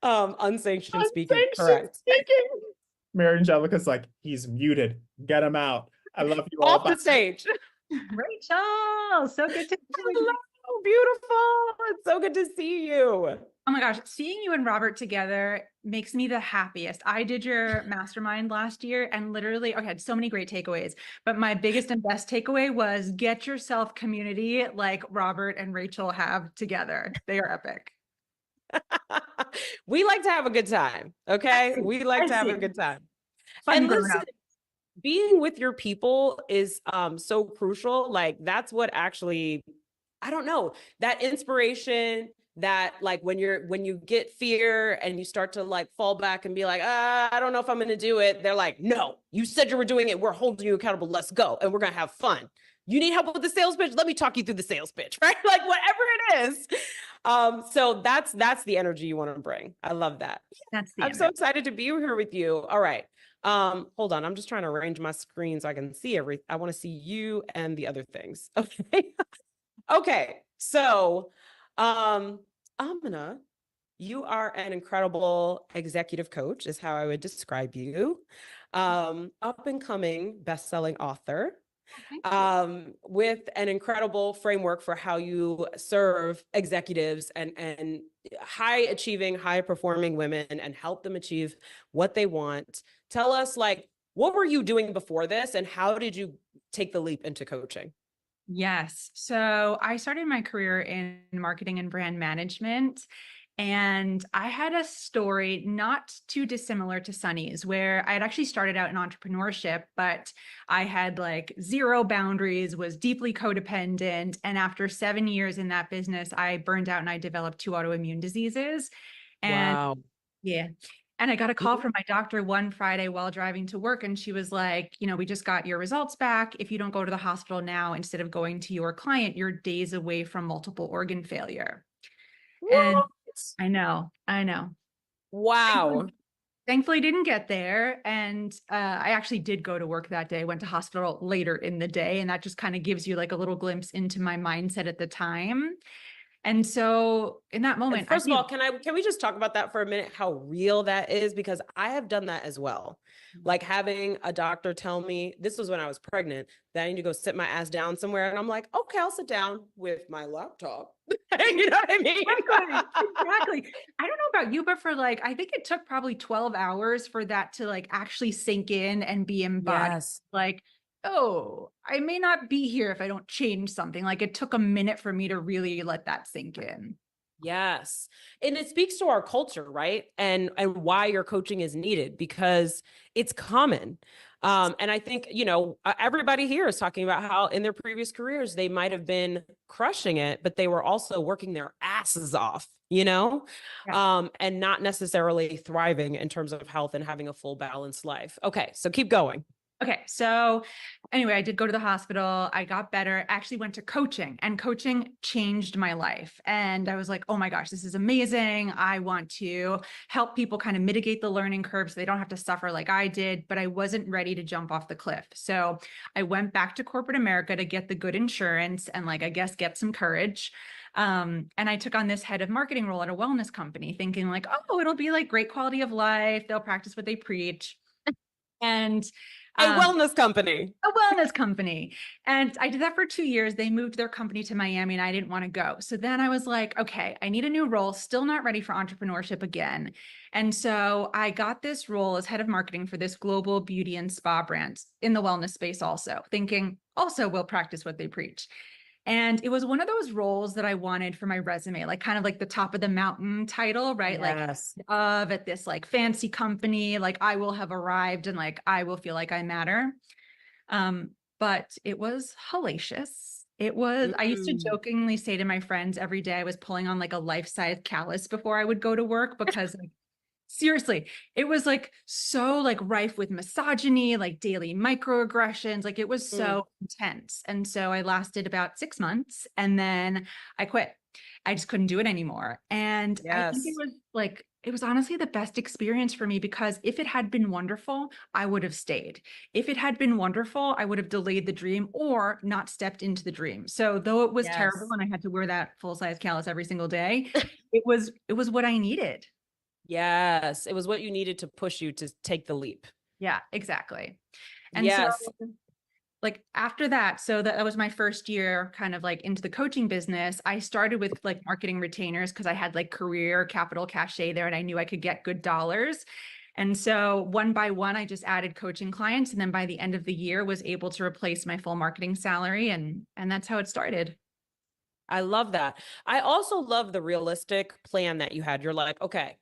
Unsanctioned speaking. Correct. Speaking. Mary Angelica's like, he's muted. Get him out. I love you all. Off the stage. Rachel, so good to see you. Hello, beautiful. It's so good to see you. Oh my gosh, seeing you and Robert together makes me the happiest. I did your mastermind last year and literally, I had so many great takeaways, but my biggest and best takeaway was get yourself community like Robert and Rachel have together. They are epic. We like to have a good time. Okay. We like to have a good time. Fun And growing listen, up. being with your people is so crucial. Like that's what actually, I don't know, that inspiration, that like when you get fear and you start to like fall back and be like, I don't know if I'm going to do it. They're like, no, you said you were doing it. We're holding you accountable. Let's go. And we're going to have fun. You need help with the sales pitch? Let me talk you through the sales pitch, right? Like whatever it is. So that's the energy you want to bring. I love that. That's the I'm so excited to be here with you. All right. Hold on. I'm just trying to arrange my screen so I can see everything. I want to see you and the other things. Okay. Okay. So, Amina, you are an incredible executive coach, is how I would describe you. Up and coming best-selling author. With an incredible framework for how you serve executives and high achieving, high performing women and help them achieve what they want. Tell us, like, what were you doing before this and how did you take the leap into coaching? Yes. So I started my career in marketing and brand management. And I had a story not too dissimilar to Sunny's, where I had actually started out in entrepreneurship, but I had like zero boundaries, was deeply codependent. And after 7 years in that business, I burned out and I developed 2 autoimmune diseases. And Wow. yeah. And I got a call from my doctor one Friday while driving to work. And she was like, we just got your results back. If you don't go to the hospital now, instead of going to your client, you're days away from multiple organ failure. And I know. Wow. Thankfully didn't get there. And I actually did go to work that day, went to hospital later in the day. And that just kind of gives you like a little glimpse into my mindset at the time. And so in that moment, First of all, can we just talk about that for a minute, how real that is? Because I have done that as well. Like having a doctor tell me, this was when I was pregnant, that I need to go sit my ass down somewhere. And I'm like, okay, I'll sit down with my laptop. You know what I mean? Exactly. I don't know about you, but for like, I think it took probably 12 hours for that to like actually sink in and be embodied. Yes. Like, oh, I may not be here if I don't change something. Like it took a minute for me to really let that sink in. Yes. And it speaks to our culture, right? And why your coaching is needed, because it's common. And I think, everybody here is talking about how in their previous careers, they might have been crushing it, but they were also working their asses off, Yeah. and not necessarily thriving in terms of health and having a full balanced life. Okay. So keep going. Okay. So anyway, I did go to the hospital. I got better, actually went to coaching, and coaching changed my life. And I was like, oh my gosh, this is amazing. I want to help people kind of mitigate the learning curve so they don't have to suffer like I did, but I wasn't ready to jump off the cliff. So I went back to corporate America to get the good insurance and like, I guess, get some courage. And I took on this head of marketing role at a wellness company thinking like, oh, it'll be like great quality of life. They'll practice what they preach. And A wellness company. A wellness company. And I did that for 2 years. They moved their company to Miami and I didn't want to go. So then I was like, okay, I need a new role, still not ready for entrepreneurship again. And so I got this role as head of marketing for this global beauty and spa brand in the wellness space also, thinking also we'll practice what they preach. And it was one of those roles that I wanted for my resume, like kind of like the top of the mountain title, right? Yes. Like at this like fancy company, like I will have arrived and like I will feel like I matter. But it was hellacious. It was, I used to jokingly say to my friends every day I was pulling on like a life-size callus before I would go to work because like, seriously, it was like so like rife with misogyny, like daily microaggressions. Like it was so intense. And so I lasted about 6 months and then I quit. I just couldn't do it anymore. And I think it was honestly the best experience for me because if it had been wonderful, I would have stayed. If it had been wonderful, I would have delayed the dream or not stepped into the dream. So though it was terrible and I had to wear that full-size callus every single day, it was what I needed. Yes, it was what you needed to push you to take the leap. Yeah, exactly. And so Yes. like after that, so that was my first year kind of like into the coaching business. I started with like marketing retainers because I had like career capital cachet there and I knew I could get good dollars. And so one by one, I just added coaching clients. And then by the end of the year was able to replace my full marketing salary. And that's how it started. I love that. I also love the realistic plan that you had. You're like, okay,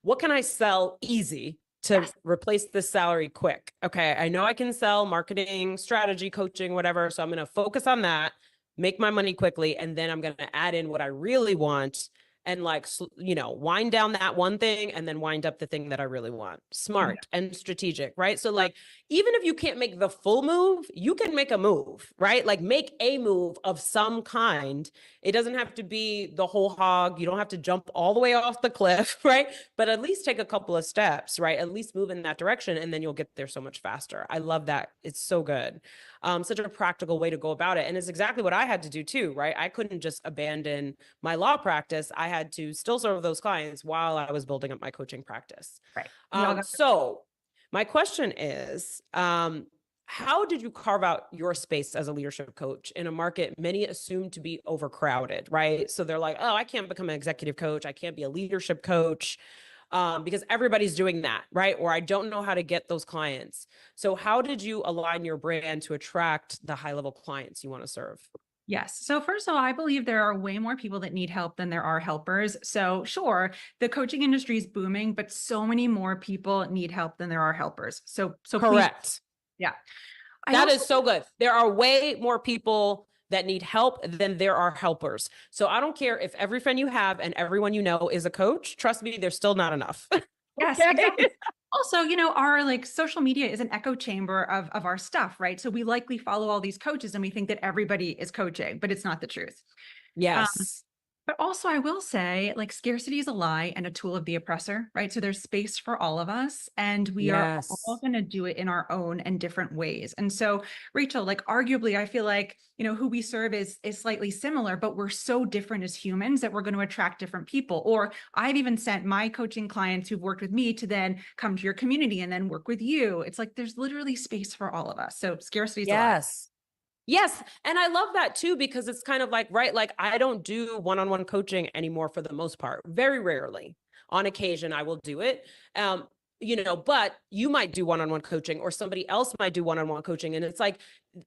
what can I sell easy to Yes. replace this salary quick? Okay, I know I can sell marketing, strategy, coaching, whatever. So I'm going to focus on that, make my money quickly, and then I'm going to add in what I really want and like, wind down that one thing and then wind up the thing that I really want. Smart and strategic, right? So like, even if you can't make the full move, you can make a move, right? Like make a move of some kind. It doesn't have to be the whole hog. You don't have to jump all the way off the cliff, right? But at least take a couple of steps, right? At least move in that direction and then you'll get there so much faster. I love that. It's so good. Such a practical way to go about it. And it's exactly what I had to do too, right? I couldn't just abandon my law practice. I had to still serve those clients while I was building up my coaching practice. Right. So my question is, how did you carve out your space as a leadership coach in a market many assume to be overcrowded, right? So they're like, oh, I can't become an executive coach. I can't be a leadership coach because everybody's doing that, right? Or I don't know how to get those clients. So how did you align your brand to attract the high-level clients you want to serve? Yes. So first of all, I believe there are way more people that need help than there are helpers. So sure, the coaching industry is booming, but so many more people need help than there are helpers. So Correct. Please, yeah. That is so good. There are way more people that need help than there are helpers. So I don't care if every friend you have and everyone you know is a coach. Trust me, there's still not enough. Yes, Okay? exactly. Also, our like social media is an echo chamber of our stuff, right? So we likely follow all these coaches and we think that everybody is coaching, but it's not the truth. Yes. But also I will say like scarcity is a lie and a tool of the oppressor, right? So there's space for all of us and we are all going to do it in our own and different ways. And so Rachel, like arguably, I feel like, who we serve is slightly similar, but we're so different as humans that we're going to attract different people. Or I've even sent my coaching clients who've worked with me to then come to your community and then work with you. It's like, there's literally space for all of us. So scarcity is a lie. Yes. And I love that too, because it's kind of like, right, like I don't do one-on-one coaching anymore for the most part. Very rarely. On occasion, I will do it. But you might do one-on-one coaching or somebody else might do one-on-one coaching. And it's like,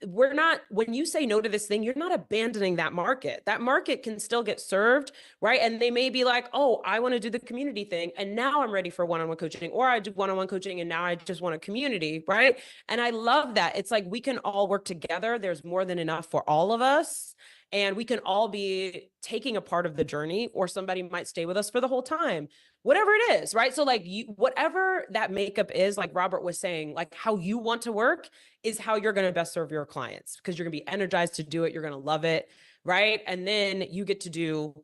when you say no to this thing, you're not abandoning that market. That market can still get served, right? And they may be like, oh, I want to do the community thing. And now I'm ready for one-on-one coaching, or I do one-on-one coaching and now I just want a community, right? And I love that. It's like, we can all work together. There's more than enough for all of us. And we can all be taking a part of the journey, or somebody might stay with us for the whole time, whatever it is, right? So like whatever that makeup is, like Robert was saying, like how you want to work is how you're going to best serve your clients, because you're going to be energized to do it. You're going to love it, right? And then you get to do,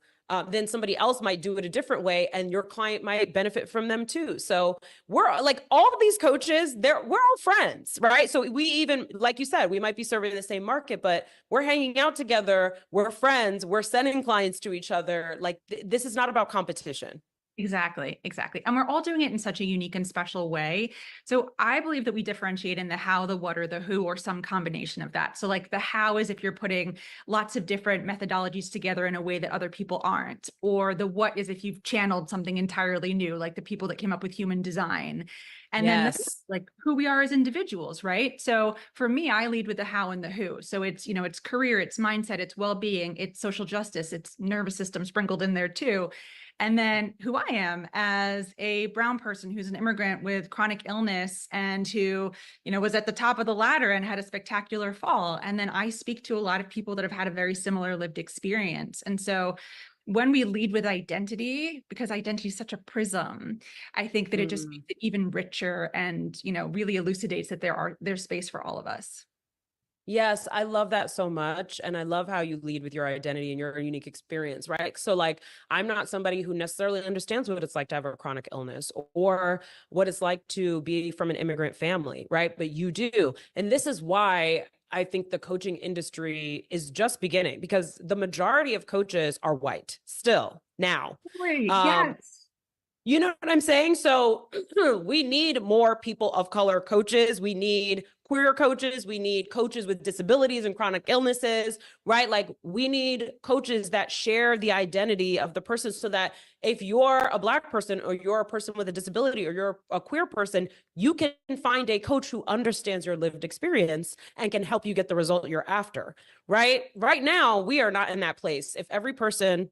then somebody else might do it a different way and your client might benefit from them too. So we're like, all of these coaches, we're all friends, right? So we even, like you said, we might be serving the same market, but we're hanging out together. We're friends. We're sending clients to each other. Like this is not about competition. Exactly. And we're all doing it in such a unique and special way. So I believe that we differentiate in the how, the what, or the who, or some combination of that. So like the how is if you're putting lots of different methodologies together in a way that other people aren't, or the what is if you've channeled something entirely new, like the people that came up with human design. And then like who we are as individuals, right? So for me, I lead with the how and the who. So it's, it's career, it's mindset, it's well-being, it's social justice, it's nervous system sprinkled in there too. And then who I am as a brown person who's an immigrant with chronic illness and who, was at the top of the ladder and had a spectacular fall. And then I speak to a lot of people that have had a very similar lived experience. And so when we lead with identity, because identity is such a prism, I think that it just makes it even richer and, really elucidates that there's space for all of us. Yes, I love that so much. And I love how you lead with your identity and your unique experience, right? So like, I'm not somebody who necessarily understands what it's like to have a chronic illness or what it's like to be from an immigrant family, right? But you do. And this is why I think the coaching industry is just beginning, because the majority of coaches are white still now. Yes. You know what I'm saying? So we need more people of color coaches. We need queer coaches. We need coaches with disabilities and chronic illnesses, right? Like we need coaches that share the identity of the person so that if you're a Black person or you're a person with a disability or you're a queer person, you can find a coach who understands your lived experience and can help you get the result you're after, right? Right now, we are not in that place. If every person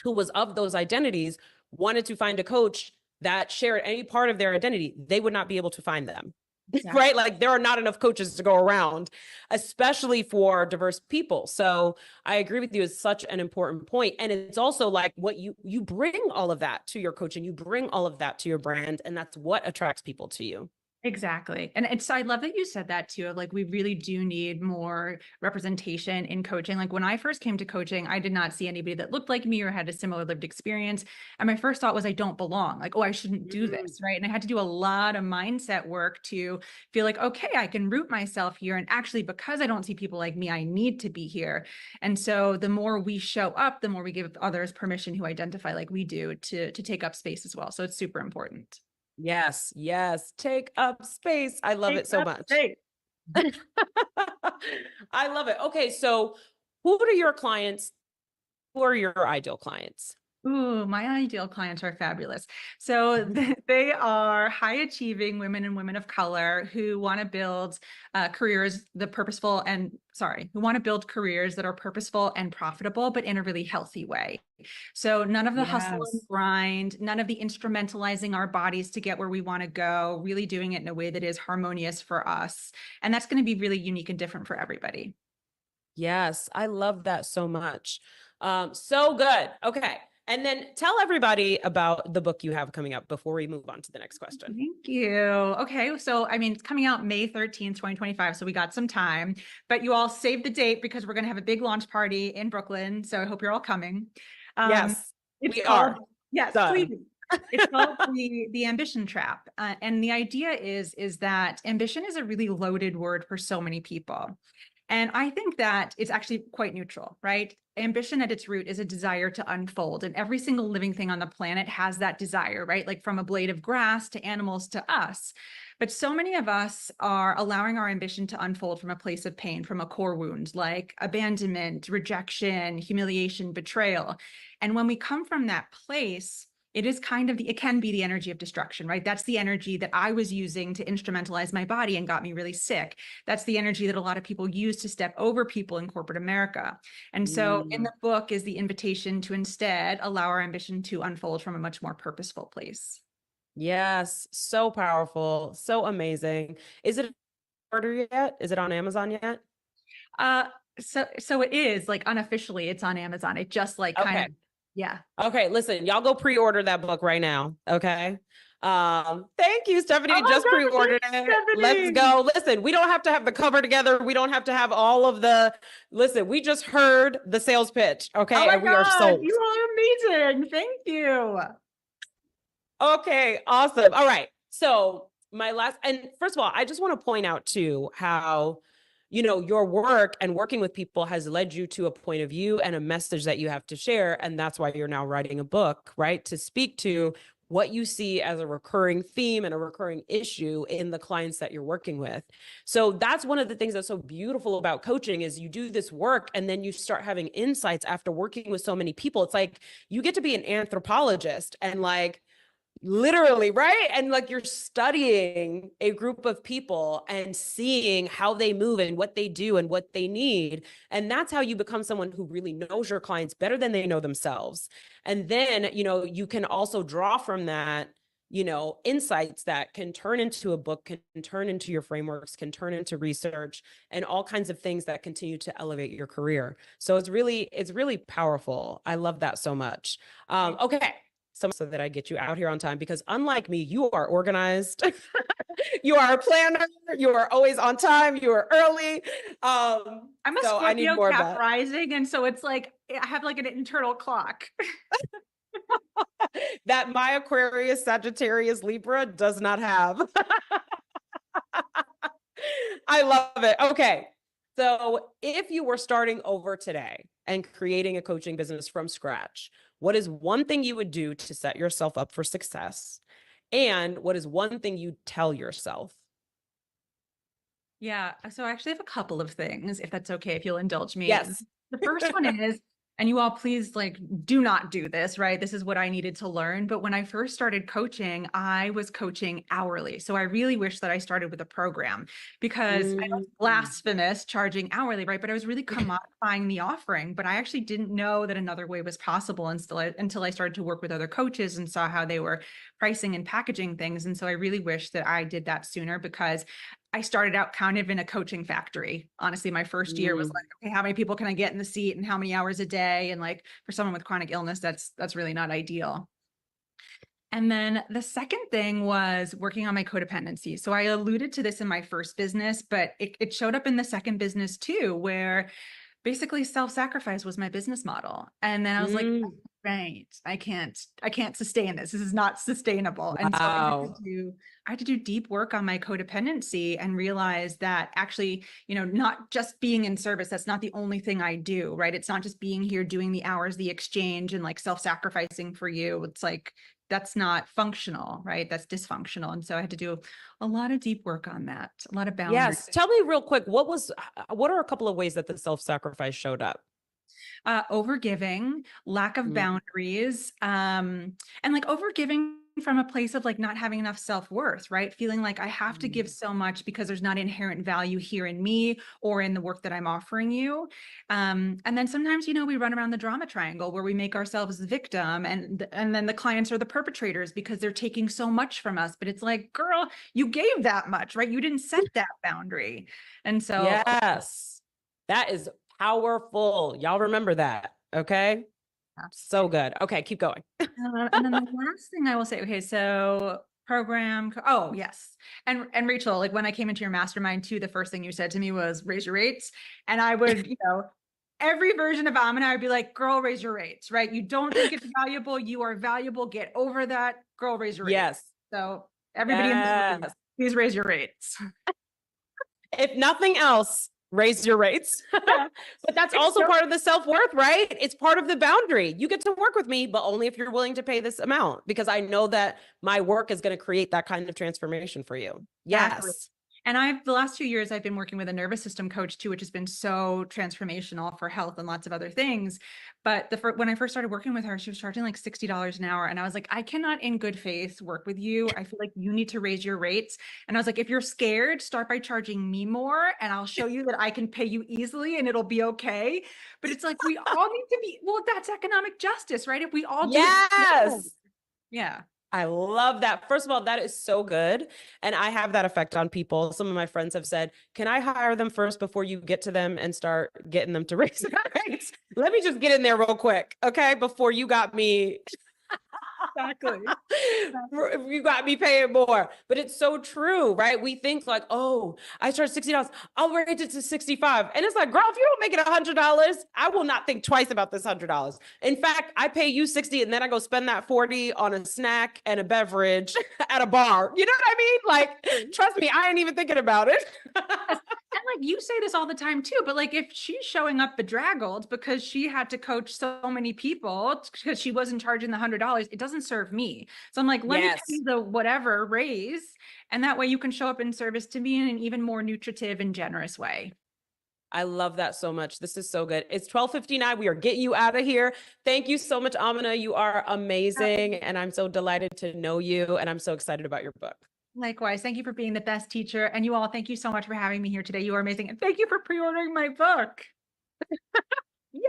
who was of those identities wanted to find a coach that shared any part of their identity, they would not be able to find them. Exactly. Right? Like there are not enough coaches to go around, especially for diverse people. So I agree with you. It's such an important point. And it's also like what you bring all of that to your coaching, you bring all of that to your brand, and that's what attracts people to you. Exactly. And I love that you said that too. Of like, we really do need more representation in coaching. Like when I first came to coaching, I did not see anybody that looked like me or had a similar lived experience. And my first thought was, I don't belong. Like, oh, I shouldn't do this. Right. And I had to do a lot of mindset work to feel like, okay, I can root myself here. And actually, because I don't see people like me, I need to be here. And so the more we show up, the more we give others permission who identify like we do to take up space as well. So it's super important. Yes, yes. Take up space. I love it so much. I love it. Okay, so who are your clients? Who are your ideal clients? Ooh, my ideal clients are fabulous. So they are high achieving women and women of color who want to build careers who want to build careers that are purposeful and profitable, but in a really healthy way. So none of the hustle and grind, none of the instrumentalizing our bodies to get where we want to go, really doing it in a way that is harmonious for us. And that's going to be really unique and different for everybody. Yes, I love that so much. So good. Okay. And then tell everybody about the book you have coming up before we move on to the next question. Thank you. Okay. So, I mean, it's coming out May 13th, 2025. So we got some time, but you all save the date because we're going to have a big launch party in Brooklyn. So I hope you're all coming. Yes, we are. Yes, please. It's called the ambition trap. And the idea is that ambition is a really loaded word for so many people. And I think that it's actually quite neutral, right? Ambition at its root is a desire to unfold. And every single living thing on the planet has that desire, right? Like from a blade of grass to animals to us. But so many of us are allowing our ambition to unfold from a place of pain, from a core wound, like abandonment, rejection, humiliation, betrayal. And when we come from that place, it can be the energy of destruction, right? That's the energy that I was using to instrumentalize my body and got me really sick. That's the energy that a lot of people use to step over people in corporate America. And so in the book is the invitation to instead allow our ambition to unfold from a much more purposeful place. Yes, so powerful, so amazing. Is it order yet? Is it on Amazon yet? So it is, like, unofficially it's on Amazon. It just like kind of. Yeah. Okay, listen, y'all go pre-order that book right now. Okay. Thank you, Stephanie. Just pre-ordered it. Stephanie. Let's go. Listen, we don't have to have the cover together. We don't have to have all of listen, we just heard the sales pitch. Okay. Oh my and we are God, sold. you are amazing. Thank you. Okay, awesome. All right. So and first of all, I just want to point out too how your work and working with people has led you to a point of view and a message that you have to share. And that's why you're now writing a book, right? To speak to what you see as a recurring theme and a recurring issue in the clients that you're working with. So that's one of the things that's so beautiful about coaching is you do this work and then you start having insights after working with so many people. It's like you get to be an anthropologist and like, literally, right? And like you're studying a group of people and seeing how they move and what they do and what they need. And that's how you become someone who really knows your clients better than they know themselves. And then, you can also draw from that, insights that can turn into a book, can turn into your frameworks, can turn into research and all kinds of things that continue to elevate your career. So it's really powerful. I love that so much. Okay. So that I get you out here on time, because unlike me, you are organized. You are a planner. You are always on time. You are early. I'm a Scorpio Cap rising, and so it's like I have like an internal clock. That my Aquarius, Sagittarius, Libra does not have. I love it. Okay. So if you were starting over today and creating a coaching business from scratch, What is one thing you would do to set yourself up for success? And what is one thing you tell yourself? Yeah, so I actually have a couple of things, if that's okay, if you'll indulge me. Yes. The first one is, and you all please like do not do this, right? This is what I needed to learn. But when I first started coaching, I was coaching hourly. So I really wish that I started with a program, because I know it's blasphemous charging hourly, right? But I was really commodifying the offering. But I actually didn't know that another way was possible until I started to work with other coaches and saw how they were pricing and packaging things. And so I really wish that I did that sooner, because I started out kind of in a coaching factory. Honestly, my first year was like, okay, how many people can I get in the seat and how many hours a day? And like for someone with chronic illness, that's really not ideal. And then the second thing was working on my codependency. So I alluded to this in my first business, but it showed up in the second business too, where basically self-sacrifice was my business model. And then I was like, right, I can't sustain this. This is not sustainable. And so I had to do deep work on my codependency and realize that actually, not just being in service, that's not the only thing I do, right? It's not just being here doing the hours, the exchange, and like self-sacrificing for you. It's like, that's not functional, right? That's dysfunctional. And so I had to do a lot of deep work on that, a lot of boundaries. Yes. Tell me real quick, what are a couple of ways that the self-sacrifice showed up? Overgiving, lack of boundaries, and like overgiving from a place of like not having enough self-worth, right? Feeling like I have to give so much because there's not inherent value here in me or in the work that I'm offering you. And then sometimes, we run around the drama triangle where we make ourselves the victim, and then the clients are the perpetrators because they're taking so much from us. But it's like, girl, you gave that much, right? You didn't set that boundary. And so yes, that is powerful. Y'all remember that. Okay. So good. Okay. Keep going. And then the last thing I will say, okay, so program, oh yes. And Rachel, like when I came into your mastermind too, the first thing you said to me was raise your rates. And I would, every version of Amina, I would be like, girl, raise your rates, right? You don't think it's valuable. You are valuable. Get over that. Girl, raise your rates. Yes. So everybody in this room, please raise your rates. If nothing else, raise your rates. But that's also part of the self-worth, right? It's part of the boundary. You get to work with me, but only if you're willing to pay this amount, because I know that my work is going to create that kind of transformation for you. Yes. Exactly. And the last 2 years, I've been working with a nervous system coach too, which has been so transformational for health and lots of other things. But when I first started working with her, she was charging like $60 an hour. And I was like, I cannot in good faith work with you. I feel like you need to raise your rates. And I was like, if you're scared, start by charging me more and I'll show you that I can pay you easily and it'll be okay. But it's like, we all need to be, well, that's economic justice, right? If we all do it. Yeah. I love that. First of all, that is so good. And I have that effect on people. Some of my friends have said, can I hire them first before you get to them and start getting them to raise their rates? Let me just get in there real quick. Okay. Before you got me. Exactly. You got me paying more, but it's so true, right? We think like, oh, I charge $60. I'll raise it to 65. And it's like, girl, if you don't make it $100, I will not think twice about this $100. In fact, I pay you 60 and then I go spend that 40 on a snack and a beverage at a bar. You know what I mean? Like, trust me, I ain't even thinking about it. And like you say this all the time too, but like if she's showing up bedraggled because she had to coach so many people because she wasn't charging the $100, it doesn't serve me. So I'm like, let me pay you the whatever raise, and that way you can show up in service to me in an even more nutritive and generous way. I love that so much. This is so good. It's 12:59. We are getting you out of here. Thank you so much, Amina. You are amazing. And I'm so delighted to know you. And I'm so excited about your book. Likewise. Thank you for being the best teacher. And you all, thank you so much for having me here today. You are amazing. And thank you for pre-ordering my book. Yeah.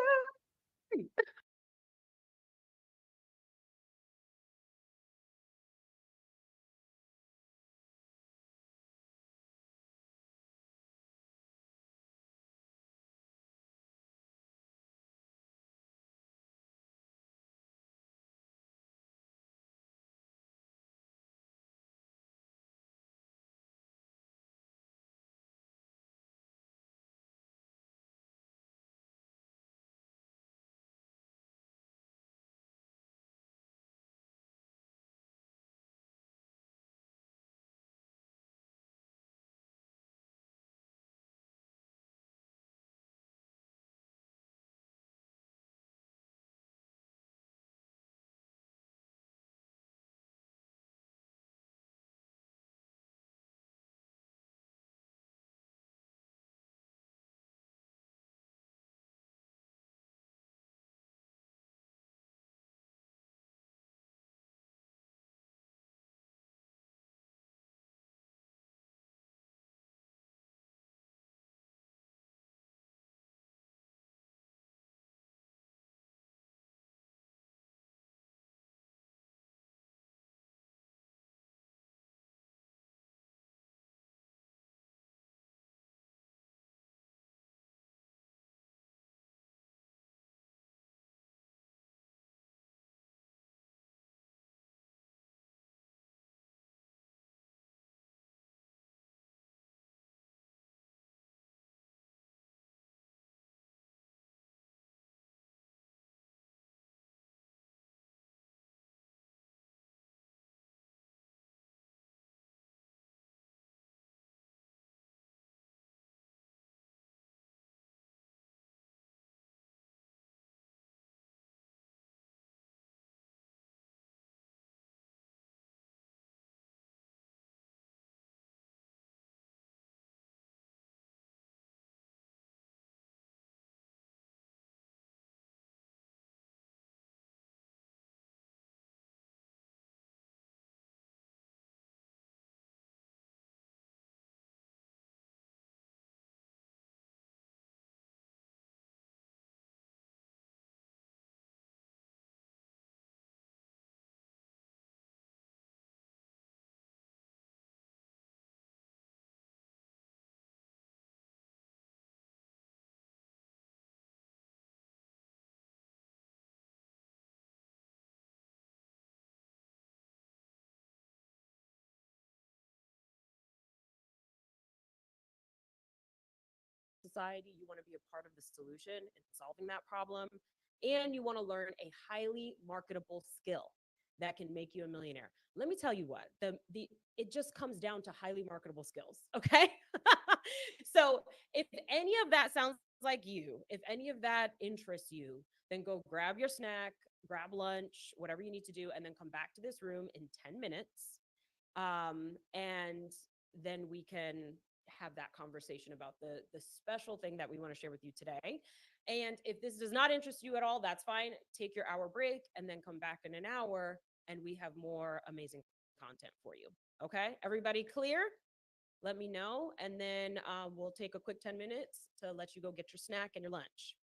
society, you want to be a part of the solution in solving that problem, and you want to learn a highly marketable skill that can make you a millionaire. Let me tell you what, it just comes down to highly marketable skills, okay? So if any of that sounds like you, if any of that interests you, then go grab your snack, grab lunch, whatever you need to do, and then come back to this room in 10 minutes. And then we can have that conversation about the special thing that we want to share with you today. And if this does not interest you at all, that's fine. Take your hour break and then come back in an hour and we have more amazing content for you. Okay, everybody clear? Let me know. And then we'll take a quick 10 minutes to let you go get your snack and your lunch.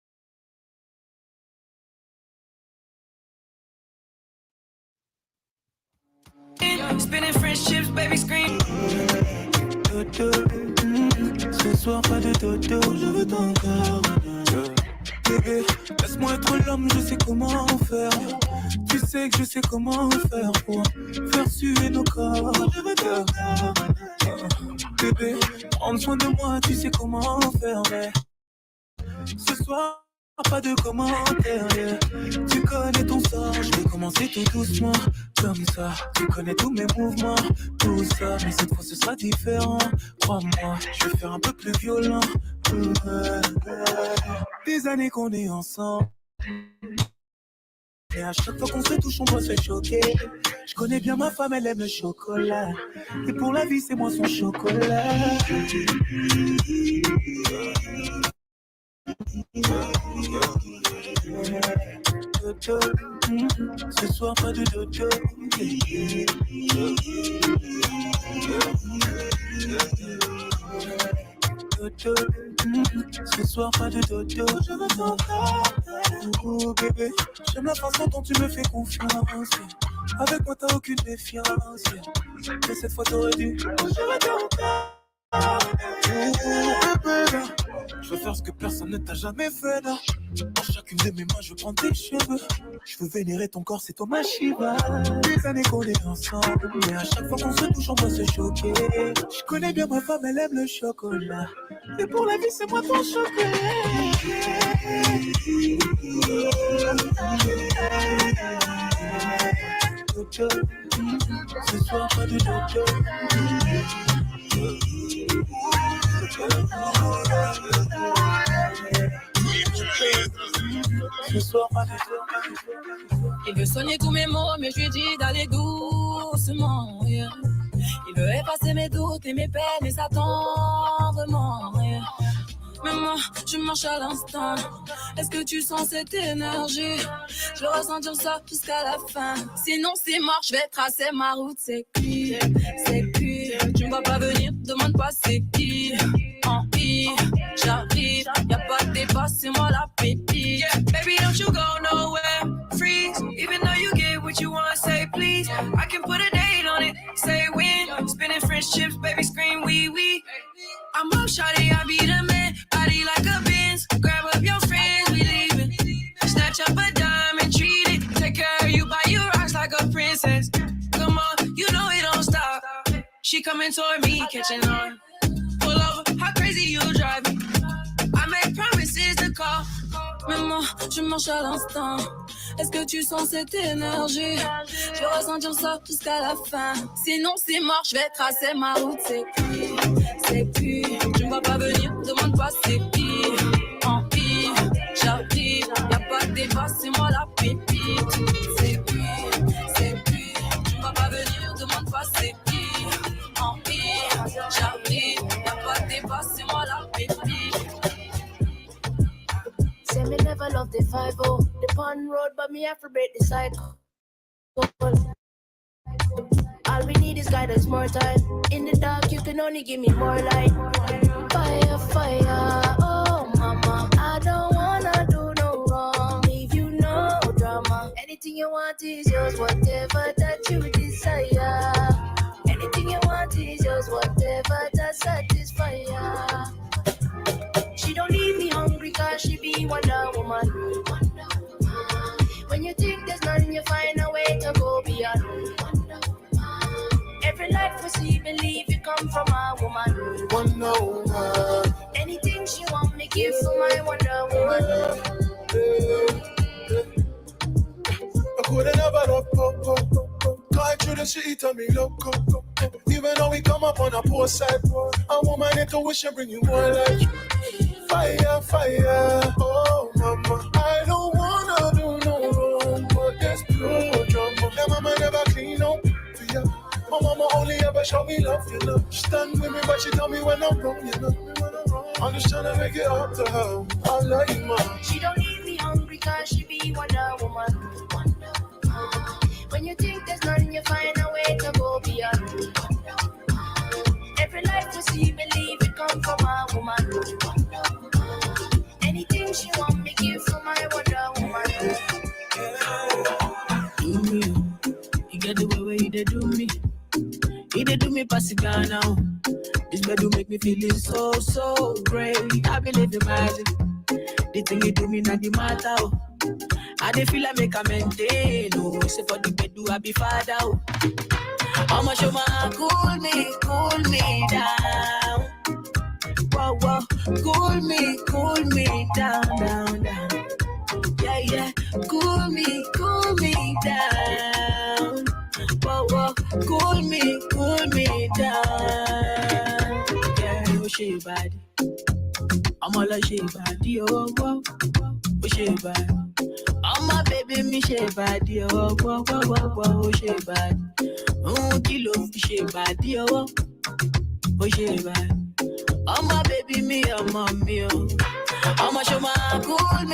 Spinning friendships, baby, scream. Ce soir pas de dodo, je veux ton corps. Bébé, laisse-moi être l'homme, je sais comment faire. Tu sais que je sais comment faire pour faire suer nos corps. Je veux ton corps. Bébé, prends soin de moi, tu sais comment faire. Mais ce soir, pas de commentaires. Yeah. Tu connais ton sort, je vais commencer tout doucement. Comme ça, tu connais tous mes mouvements, tout ça, mais cette fois ce sera différent. Crois-moi, je vais faire un peu plus violent. Des années qu'on est ensemble, et à chaque fois qu'on se touche, on doit se choquer. Je connais bien ma femme, elle aime le chocolat, et pour la vie, c'est moi son chocolat. Ce soir pas de dodo. Ce soir pas de dodo. Je veux ton corps. Oh bébé, j'aime la façon dont tu me fais confiance. Avec moi t'as aucune défiance. Mais cette fois t'aurais dû. Je veux ton corps. Je veux faire ce que personne ne t'a jamais fait là. Dans chacune de mes mains je prends tes cheveux. Je veux vénérer ton corps, c'est toi ma Shiva. Des années qu'on est ensemble, mais à chaque fois qu'on se touche on doit se choquer. Je connais bien ma femme, elle aime le chocolat, et pour la vie c'est moi ton chocolat. Ce soir pas de dodo. Il veut soigner tous mes mots, mais je lui dis d'aller doucement. Yeah. Il veut effacer mes doutes et mes peines et s'attend vraiment. Yeah. Mais moi, je marche à l'instant. Est-ce que tu sens cette énergie? Je veux ressentir ça jusqu'à la fin. Sinon c'est mort, je vais tracer ma route. C'est qui? C'est qui? Tu ne vas pas venir, demande pas c'est qui. En I, j'arrive, y'a pas de débat, c'est moi la pépite. Yeah, baby, don't you go nowhere. Freeze, even though you get what you want, say please. I can put a date on it, say when. Spinning friendships, baby, scream wee wee. I'm up, shawty, I be the man. Body like a Benz, grab up your friends, we leaving. Snatch up a dime and treat it. Take care of you, buy you rocks like a princess. Come on, you know it don't stop. She coming toward me, catching on. Pull over, how crazy you drive me. I make promises to call. Mais moi, je marche à l'instant. Est-ce que tu sens cette énergie? Je veux ressentir ça jusqu'à la fin. Sinon c'est mort, je vais tracer ma route. C'est qui? C'est qui? Tu ne vas pas venir, demande pas c'est qui. En I, j'arrive, y'a pas de débat, c'est moi la pépite. C'est qui? C'est qui? Tu ne vas pas venir, demande pas c'est qui. En I, j'arrive, y'a pas de débat, c'est moi la pépite. Say me never love the 5-0, the pun road, but me have to break the cycle. All we need is guidance, more time. In the dark, you can only give me more light. Fire, fire, oh mama, I don't wanna do no wrong. Leave you no drama. Anything you want is yours, whatever that you desire. Anything you want is yours, whatever that satisfies ya. She don't leave me hungry cause she be Wonder Woman. When you think there's none, you find a way to go beyond. Every life we see, believe you come from a woman. Wonder Woman. Anything she want me make you for my Wonder Woman. I couldn't never love going through the city to me loco. Even though we come up on a poor side, a woman intuition bring you more life. Fire, fire, oh mama. I don't wanna do no wrong, but there's pure drama. Yeah, mama never clean up for you. My mama only ever show me love, you know. She stand with me, but she tell me when I'm wrong, you know. I'm just trying to make it up to her. I love you, mom. She don't leave me hungry cause she be Wonder Woman. When you think there's nothing, you find a way to go beyond. Every life you see, believe it come from a woman. Anything she want, me give for my Wonder Woman. Do me, you get the way where you dey do me. You dey do me pass it down now. This bed do make me feel so, so great. I believe the magic. The thing you do me not the matter. I dey feel like make a maintain. Oh, say for the bed do I be father. I'ma show my cool me down. Whoa, whoa, cool me down, down, down. Yeah, yeah, cool me down. Whoa, whoa, cool me down. Yeah, oh shit body. I'm all like shit body, oh, whoa, oh shit body. Oh my baby, me shit body, oh, whoa, whoa, whoa, whoa, oh shit body. Oh, kilo, shit body, oh, oh shit body. Oh my baby, me, oh mommy, oh. I'ma show my cool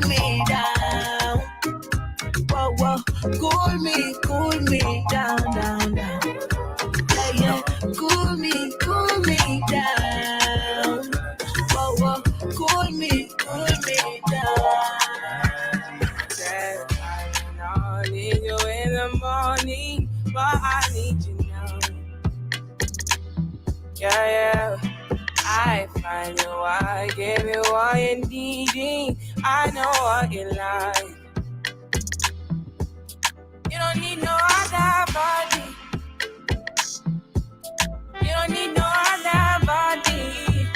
me down. Whoa, whoa, cool me down, down, down. Yeah, yeah, cool me down. Whoa, whoa, cool me down. Said I don't need you in the morning, but I need you now. Yeah, yeah. I find you, I give you all you needing. I know what you like. You don't need no other body. You don't need no other body.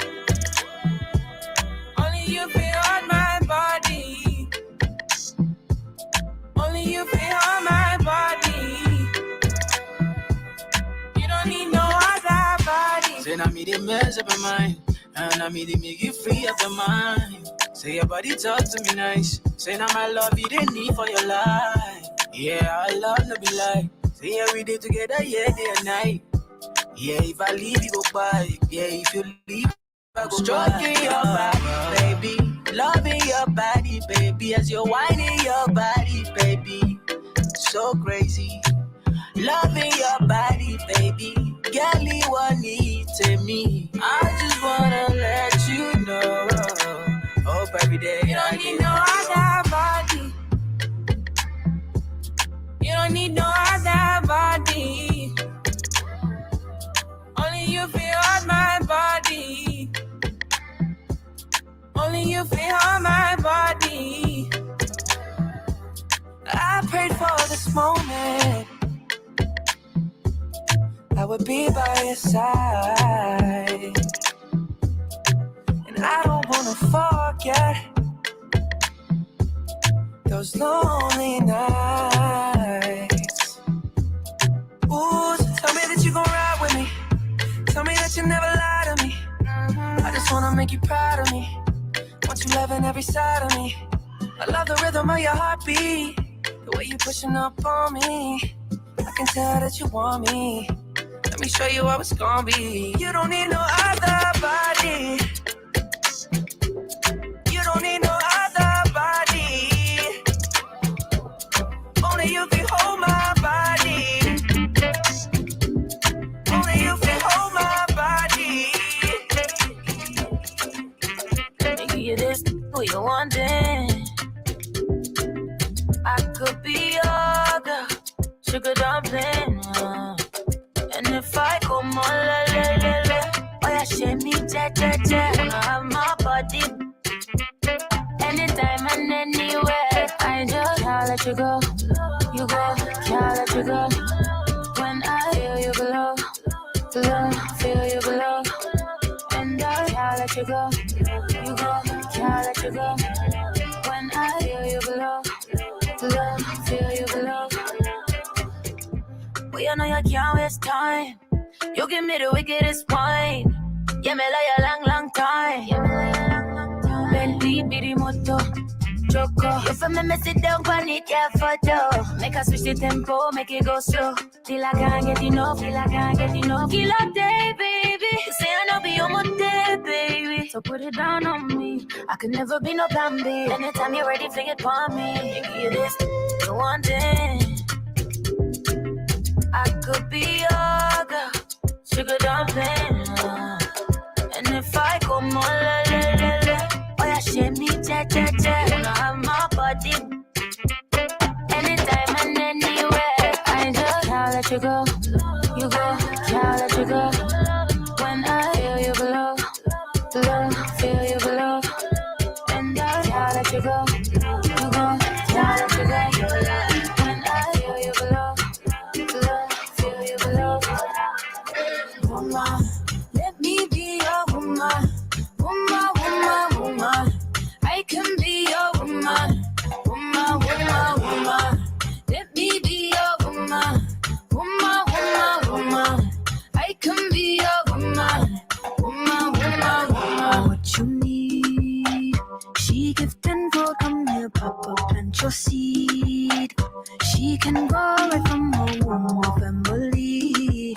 Only you feel on my body. Only you feel on my body. You don't need no other body. Say now me they mess up my mind, and I me they make you free of your mind. Say your body talk to me nice. Say now my love you didn't need for your life. Yeah, I love no be lie. Say every day together, yeah, day and night. Yeah, if I leave you go by. Yeah, if you leave I go stroking your body, baby. Loving your body, baby. As you're whining your body, baby. So crazy. Loving your body, baby. Girl, what need to me. I just wanna let you know. Hope every day You don't need no other body. You don't need no other body. Only you feel on my body. Only you feel on my body. I prayed for this moment. I would be by your side. And I don't wanna forget those lonely nights. Ooh, so tell me that you gon' ride with me. Tell me that you never lie to me. I just wanna make you proud of me. Want you loving every side of me. I love the rhythm of your heartbeat. The way you pushing up on me. I can tell that you want me. Let me show you how it's gonna be. You don't need no other body. You don't need no other body. Only you can hold my body. Only you can hold my body. Give you this, who you wanting? I could be your girl, sugar dumpling. And if I come on, la la la la, oh yeah, shake me, ja ja ja. Wanna have my body, anytime and anywhere. I just can't let you go, you go, can't let you go. When I feel you below, below, feel you below, and I can't let you go, you go. go. When I hear you below, feel you below. Well, you know you can't waste time. You give me the wickedest wine. Yeah, me like a long, long time. Bentley, bidi moto, choco. You feel me sit down on it, yeah, photo. Make us switch the tempo, make it go slow. Till I can't get enough, till I can't get enough. Kill a day, baby. You say I know be on my day, baby. So put it down on me. I could never be no plan B. Anytime you're ready, fling it for me. Give this, you want it. I could be your girl, sugar dumpling. And if I come on, oh yeah, shame me, cha. You know I'm my body. Anytime and anywhere, I just can't let you go. You go, can't let you go. When I feel you below, feel you below. And I can't let you go. You go, can't let you go. When I feel you below, feel you below. Woman, let me be your woman. Woman. I can be your woman. Woman. Let me be your woman. Woman. I can be your woman. Woman. What you need? She give 10 for come here, Papa, plant your seed. She can go right from her womb or family.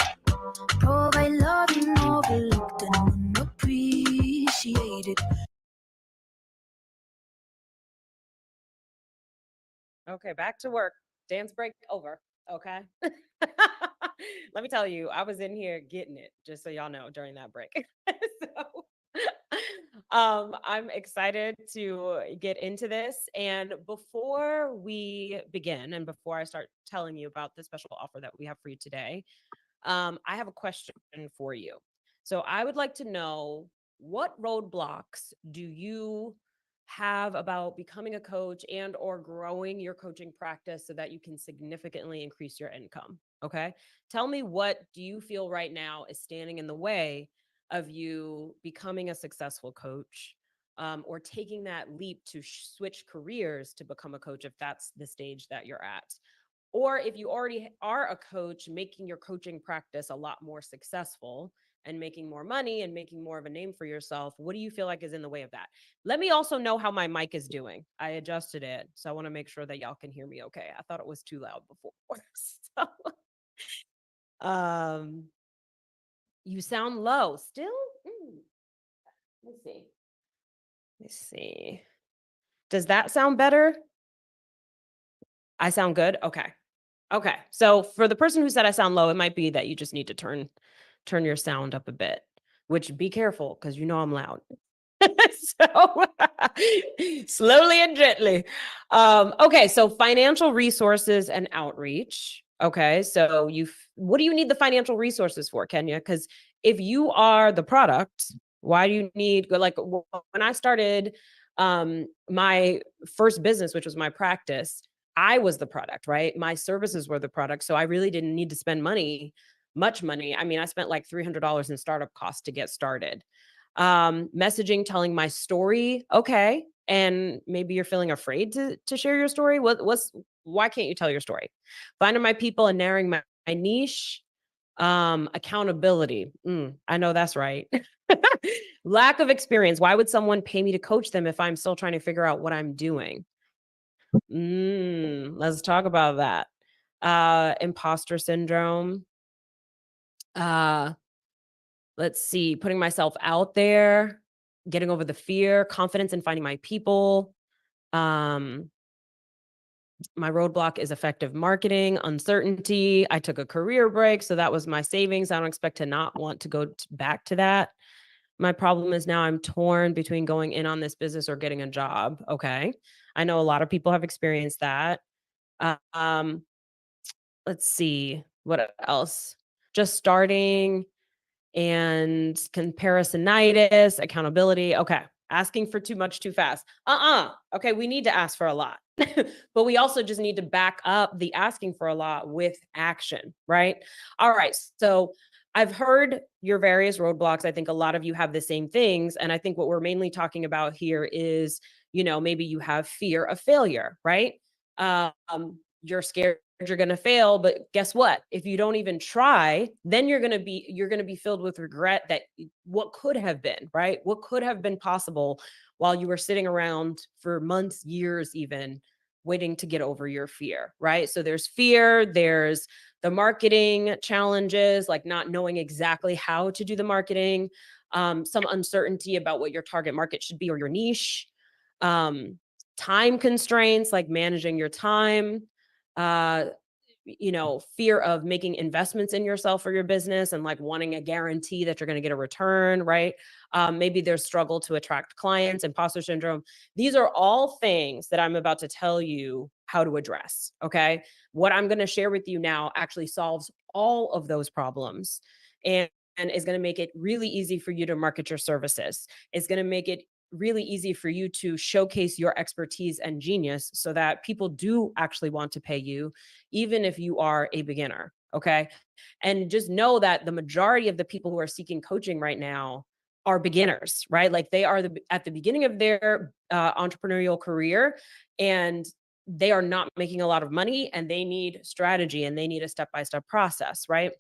Provide love and overlooked and unappreciated. Okay, back to work. Dance break over. Okay. Let me tell you, I was in here getting it, just so y'all know, during that break. So I'm excited to get into this. And before we begin, and before I start telling you about the special offer that we have for you today, I have a question for you. So I would like to know, what roadblocks do you have about becoming a coach and or growing your coaching practice so that you can significantly increase your income? Okay. Tell me, what do you feel right now is standing in the way of you becoming a successful coach, or taking that leap to switch careers to become a coach if that's the stage that you're at? Or if you already are a coach, making your coaching practice a lot more successful and making more money and making more of a name for yourself, what do you feel like is in the way of that? Let me also know how my mic is doing. I adjusted it, so I want to make sure that y'all can hear me okay. I thought it was too loud before. So, you sound low still. Let's see. Does that sound better? I sound good. Okay. So for the person who said I sound low, it might be that you just need to turn your sound up a bit, which, be careful, because you know I'm loud. So slowly and gently. Okay, so financial resources and outreach. Okay, so what do you need the financial resources for, Kenya? Because if you are the product, why do you need, like, when I started my first business, which was my practice, I was the product, right? My services were the product. So I really didn't need to spend much money. I mean, I spent like $300 in startup costs to get started. Messaging, telling my story. Okay. And maybe you're feeling afraid to share your story. Why can't you tell your story? Finding my people and narrowing my niche. Accountability. I know that's right. Lack of experience. Why would someone pay me to coach them if I'm still trying to figure out what I'm doing? Let's talk about that. Imposter syndrome. Let's see, putting myself out there, getting over the fear, confidence in finding my people. My roadblock is effective marketing, uncertainty. I took a career break, so that was my savings. I don't expect to not want to go back to that. My problem is now I'm torn between going in on this business or getting a job. Okay. I know a lot of people have experienced that. Let's see, what else? Just starting and comparisonitis, accountability. Okay. Asking for too much too fast. Okay. We need to ask for a lot, but we also just need to back up the asking for a lot with action, right? All right. So I've heard your various roadblocks. I think a lot of you have the same things. And I think what we're mainly talking about here is, maybe you have fear of failure, right? You're scared you're going to fail, but guess what? If you don't even try, then you're going to be filled with regret that what could have been, right? What could have been possible while you were sitting around for months, years, even waiting to get over your fear, right? So there's fear, there's the marketing challenges, like not knowing exactly how to do the marketing, some uncertainty about what your target market should be or your niche, time constraints, like managing your time, uh, fear of making investments in yourself or your business and like wanting a guarantee that you're going to get a return, right? Maybe there's struggle to attract clients, imposter syndrome. These are all things that I'm about to tell you how to address. Okay. What I'm going to share with you now actually solves all of those problems and is going to make it really easy for you to market your services. It's going to make it really easy for you to showcase your expertise and genius so that people do actually want to pay you, even if you are a beginner. Okay. And just know that the majority of the people who are seeking coaching right now are beginners, right? Like they are at the beginning of their entrepreneurial career and they are not making a lot of money and they need strategy and they need a step-by-step process, right?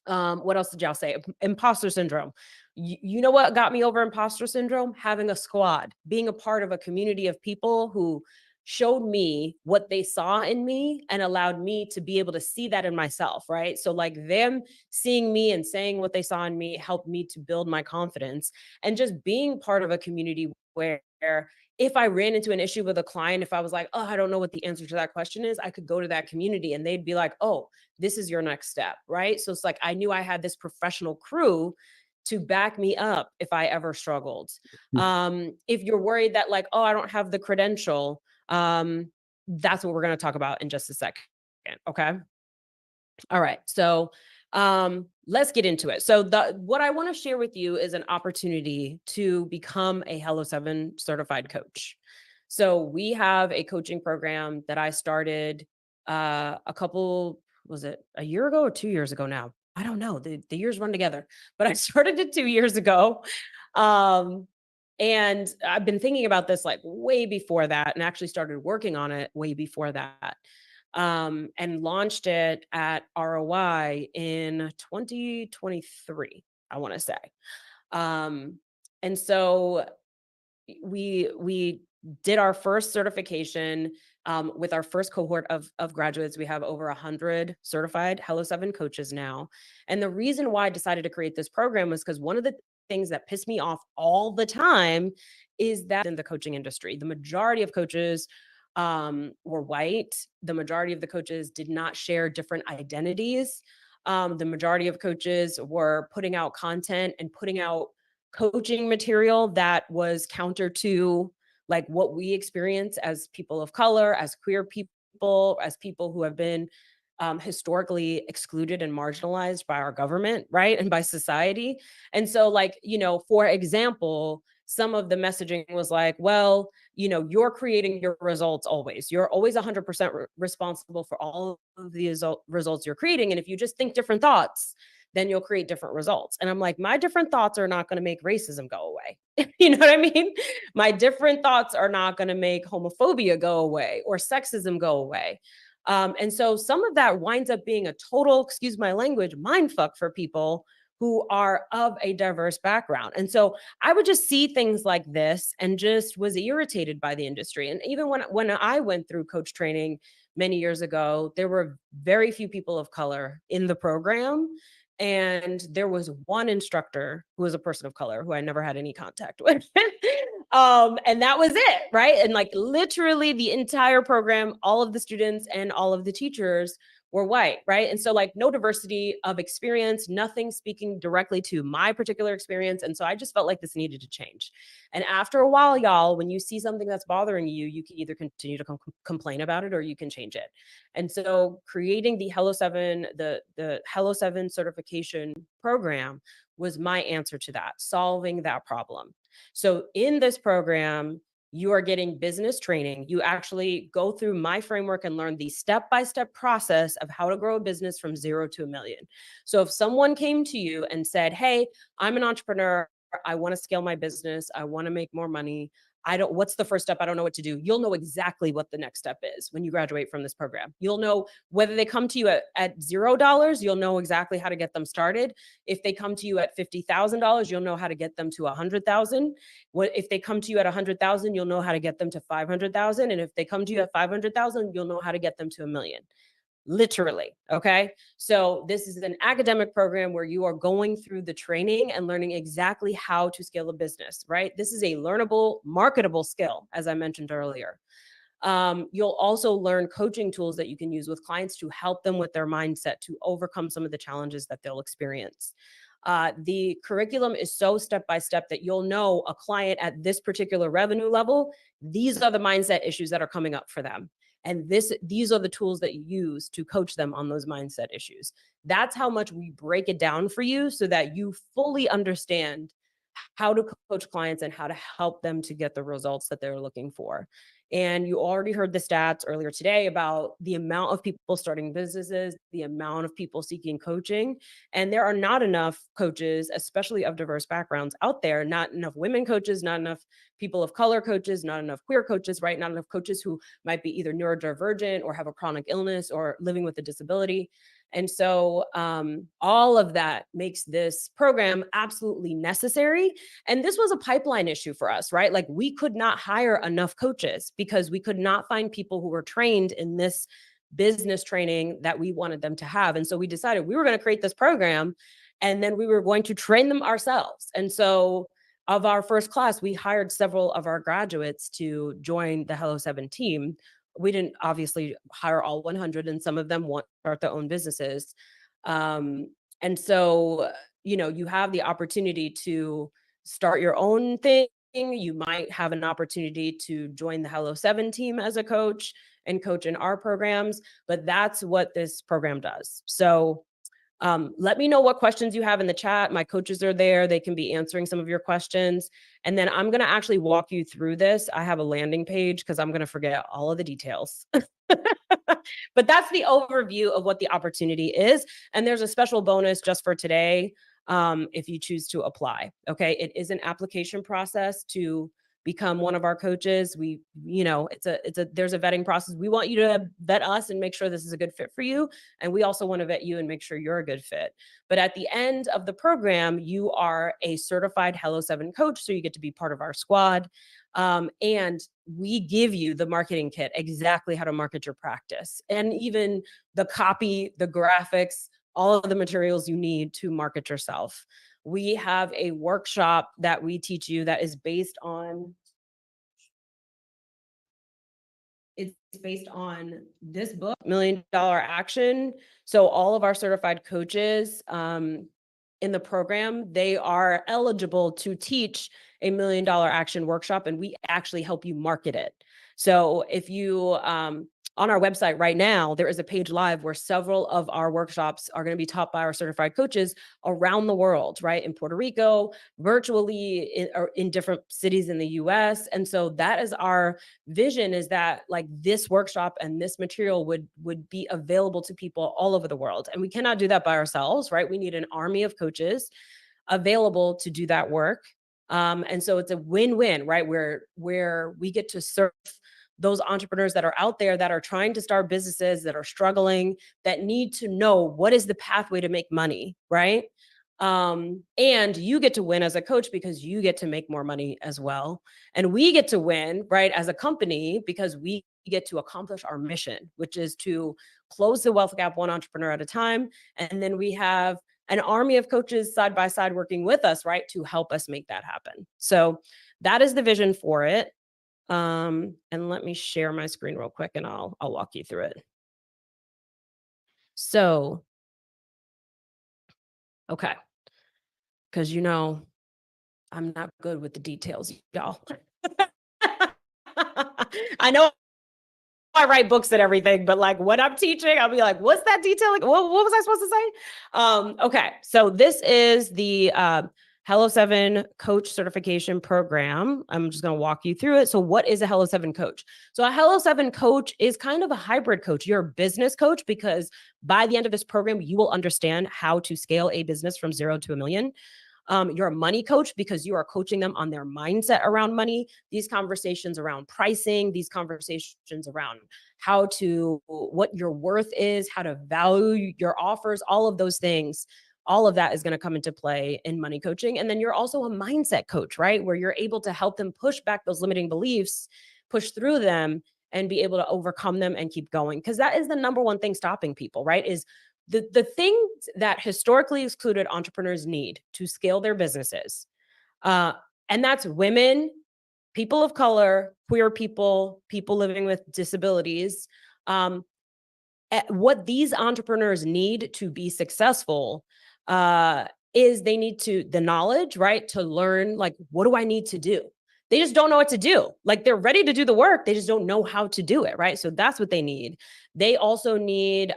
What else did y'all say? Imposter syndrome. You know what got me over imposter syndrome? Having a squad, being a part of a community of people who showed me what they saw in me and allowed me to be able to see that in myself, right? So like them seeing me and saying what they saw in me helped me to build my confidence, and just being part of a community where if I ran into an issue with a client, if I was like, oh, I don't know what the answer to that question is, I could go to that community and they'd be like, oh, this is your next step, right? So it's like I knew I had this professional crew to back me up if I ever struggled. If you're worried that like, oh, I don't have the credential, that's what we're going to talk about in just a second. Okay. All right. So let's get into it. So what I want to share with you is an opportunity to become a Hello 7 certified coach. So we have a coaching program that I started was it a year ago or 2 years ago now? I don't know. The years run together, but I started it 2 years ago. And I've been thinking about this like way before that and actually started working on it way before that. And launched it at ROI in 2023, I want to say. And so we did our first certification with our first cohort of graduates. We have over 100 certified Hello 7 coaches now. And the reason why I decided to create this program was because one of the things that pissed me off all the time is that in the coaching industry, the majority of coaches were white. The majority of the coaches did not share different identities. The majority of coaches were putting out content and putting out coaching material that was counter to like what we experience as people of color, as queer people, as people who have been historically excluded and marginalized by our government, right? And by society. And so like, for example, some of the messaging was like, well, you're creating your results always. You're always 100% responsible for all of the results you're creating. And if you just think different thoughts, then you'll create different results. And I'm like, my different thoughts are not going to make racism go away. You know what I mean? My different thoughts are not going to make homophobia go away or sexism go away. And so some of that winds up being a total, excuse my language, mind fuck for people who are of a diverse background. And so I would just see things like this and just was irritated by the industry. And even when I went through coach training many years ago, there were very few people of color in the program. And there was one instructor who was a person of color who I never had any contact with. And that was it, right? And like literally the entire program, all of the students and all of the teachers were white, right? And so like no diversity of experience, nothing speaking directly to my particular experience. And so I just felt like this needed to change. And after a while, y'all, when you see something that's bothering you, you can either continue to complain about it or you can change it. And so creating the Hello 7, the Hello 7 certification program was my answer to that, solving that problem. So in this program, You are getting business training. You actually go through my framework and learn the step-by-step process of how to grow a business from 0 to $1 million. So if someone came to you and said, hey, I'm an entrepreneur, I want to scale my business, I want to make more money, what's the first step? I don't know what to do. You'll know exactly what the next step is when you graduate from this program. You'll know whether they come to you at $0, you'll know exactly how to get them started. If they come to you at $50,000, you'll know how to get them to 100,000. If they come to you at 100,000, you'll know how to get them to 500,000. And if they come to you at 500,000, you'll know how to get them to $1 million. Literally. Okay. So this is an academic program where you are going through the training and learning exactly how to scale a business, right? This is a learnable, marketable skill, as I mentioned earlier. You'll also learn coaching tools that you can use with clients to help them with their mindset to overcome some of the challenges that they'll experience. The curriculum is so step-by-step that you'll know a client at this particular revenue level, these are the mindset issues that are coming up for them. And these are the tools that you use to coach them on those mindset issues. That's how much we break it down for you so that you fully understand how to coach clients and how to help them to get the results that they're looking for. And you already heard the stats earlier today about the amount of people starting businesses, the amount of people seeking coaching. And there are not enough coaches, especially of diverse backgrounds out there, not enough women coaches, not enough people of color coaches, not enough queer coaches, right? Not enough coaches who might be either neurodivergent or have a chronic illness or living with a disability. And so all of that makes this program absolutely necessary. And this was a pipeline issue for us, right? Like we could not hire enough coaches because we could not find people who were trained in this business training that we wanted them to have. And so we decided we were going to create this program and then we were going to train them ourselves. And so of our first class, we hired several of our graduates to join the Hello 7 team. We didn't obviously hire all 100, and some of them want to start their own businesses. And so, you have the opportunity to start your own thing. You might have an opportunity to join the Hello 7 team as a coach and coach in our programs, but that's what this program does. So let me know what questions you have in the chat. My coaches are there. They can be answering some of your questions. And then I'm going to actually walk you through this. I have a landing page because I'm going to forget all of the details. But that's the overview of what the opportunity is. And there's a special bonus just for today if you choose to apply. Okay. It is an application process to become one of our coaches. There's a vetting process. We want you to vet us and make sure this is a good fit for you. And we also want to vet you and make sure you're a good fit. But at the end of the program, you are a certified Hello 7 coach. So you get to be part of our squad. And we give you the marketing kit, exactly how to market your practice, and even the copy, the graphics, all of the materials you need to market yourself. We have a workshop that we teach you that is based on this book, $1 Million Action. So all of our certified coaches in the program, they are eligible to teach a $1 Million Action workshop, and we actually help you market it. So if you on our website right now, there is a page live where several of our workshops are going to be taught by our certified coaches around the world, right? In Puerto Rico, virtually in different cities in the US. And so that is our vision, is that like this workshop and this material would be available to people all over the world. And we cannot do that by ourselves, right? We need an army of coaches available to do that work. And so it's a win-win, right? Where we get to serve those entrepreneurs that are out there that are trying to start businesses, that are struggling, that need to know what is the pathway to make money, right? And you get to win as a coach because you get to make more money as well. And we get to win, right, as a company because we get to accomplish our mission, which is to close the wealth gap one entrepreneur at a time. And then we have an army of coaches side by side working with us, right, to help us make that happen. So that is the vision for it. And let me share my screen real quick and I'll walk you through it. So, okay. Because I'm not good with the details, y'all. I know I write books and everything, but like when I'm teaching, I'll be like, what's that detail? Like, what was I supposed to say? Okay. So this is the Hello 7 coach certification program. I'm just going to walk you through it. So what is a Hello 7 coach? So a Hello 7 coach is kind of a hybrid coach. You're a business coach because by the end of this program, you will understand how to scale a business from 0 to $1 million. You're a money coach because you are coaching them on their mindset around money, these conversations around pricing, these conversations around what your worth is, how to value your offers, all of those things. All of that is going to come into play in money coaching. And then you're also a mindset coach, right? Where you're able to help them push back those limiting beliefs, push through them, and be able to overcome them and keep going. Because that is the number one thing stopping people, right? Is the things that historically excluded entrepreneurs need to scale their businesses. And that's women, people of color, queer people, people living with disabilities. What these entrepreneurs need to be successful is they need the knowledge, right? To learn, like, what do I need to do? They just don't know what to do. Like, they're ready to do the work. They just don't know how to do it, right? So that's what they need. They also need,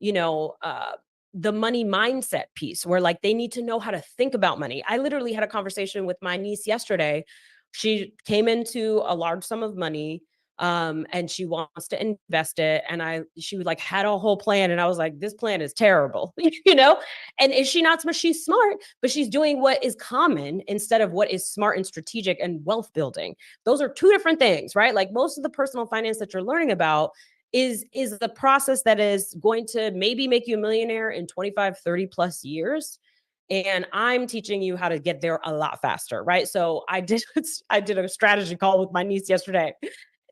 the money mindset piece where, like, they need to know how to think about money. I literally had a conversation with my niece yesterday. She came into a large sum of money, and she wants to invest it. And she was like, had a whole plan. And I was like, this plan is terrible, And is she not smart? She's smart, but she's doing what is common instead of what is smart and strategic and wealth building. Those are two different things, right? Like, most of the personal finance that you're learning about is the process that is going to maybe make you a millionaire in 25, 30 plus years. And I'm teaching you how to get there a lot faster, right? So I did a strategy call with my niece yesterday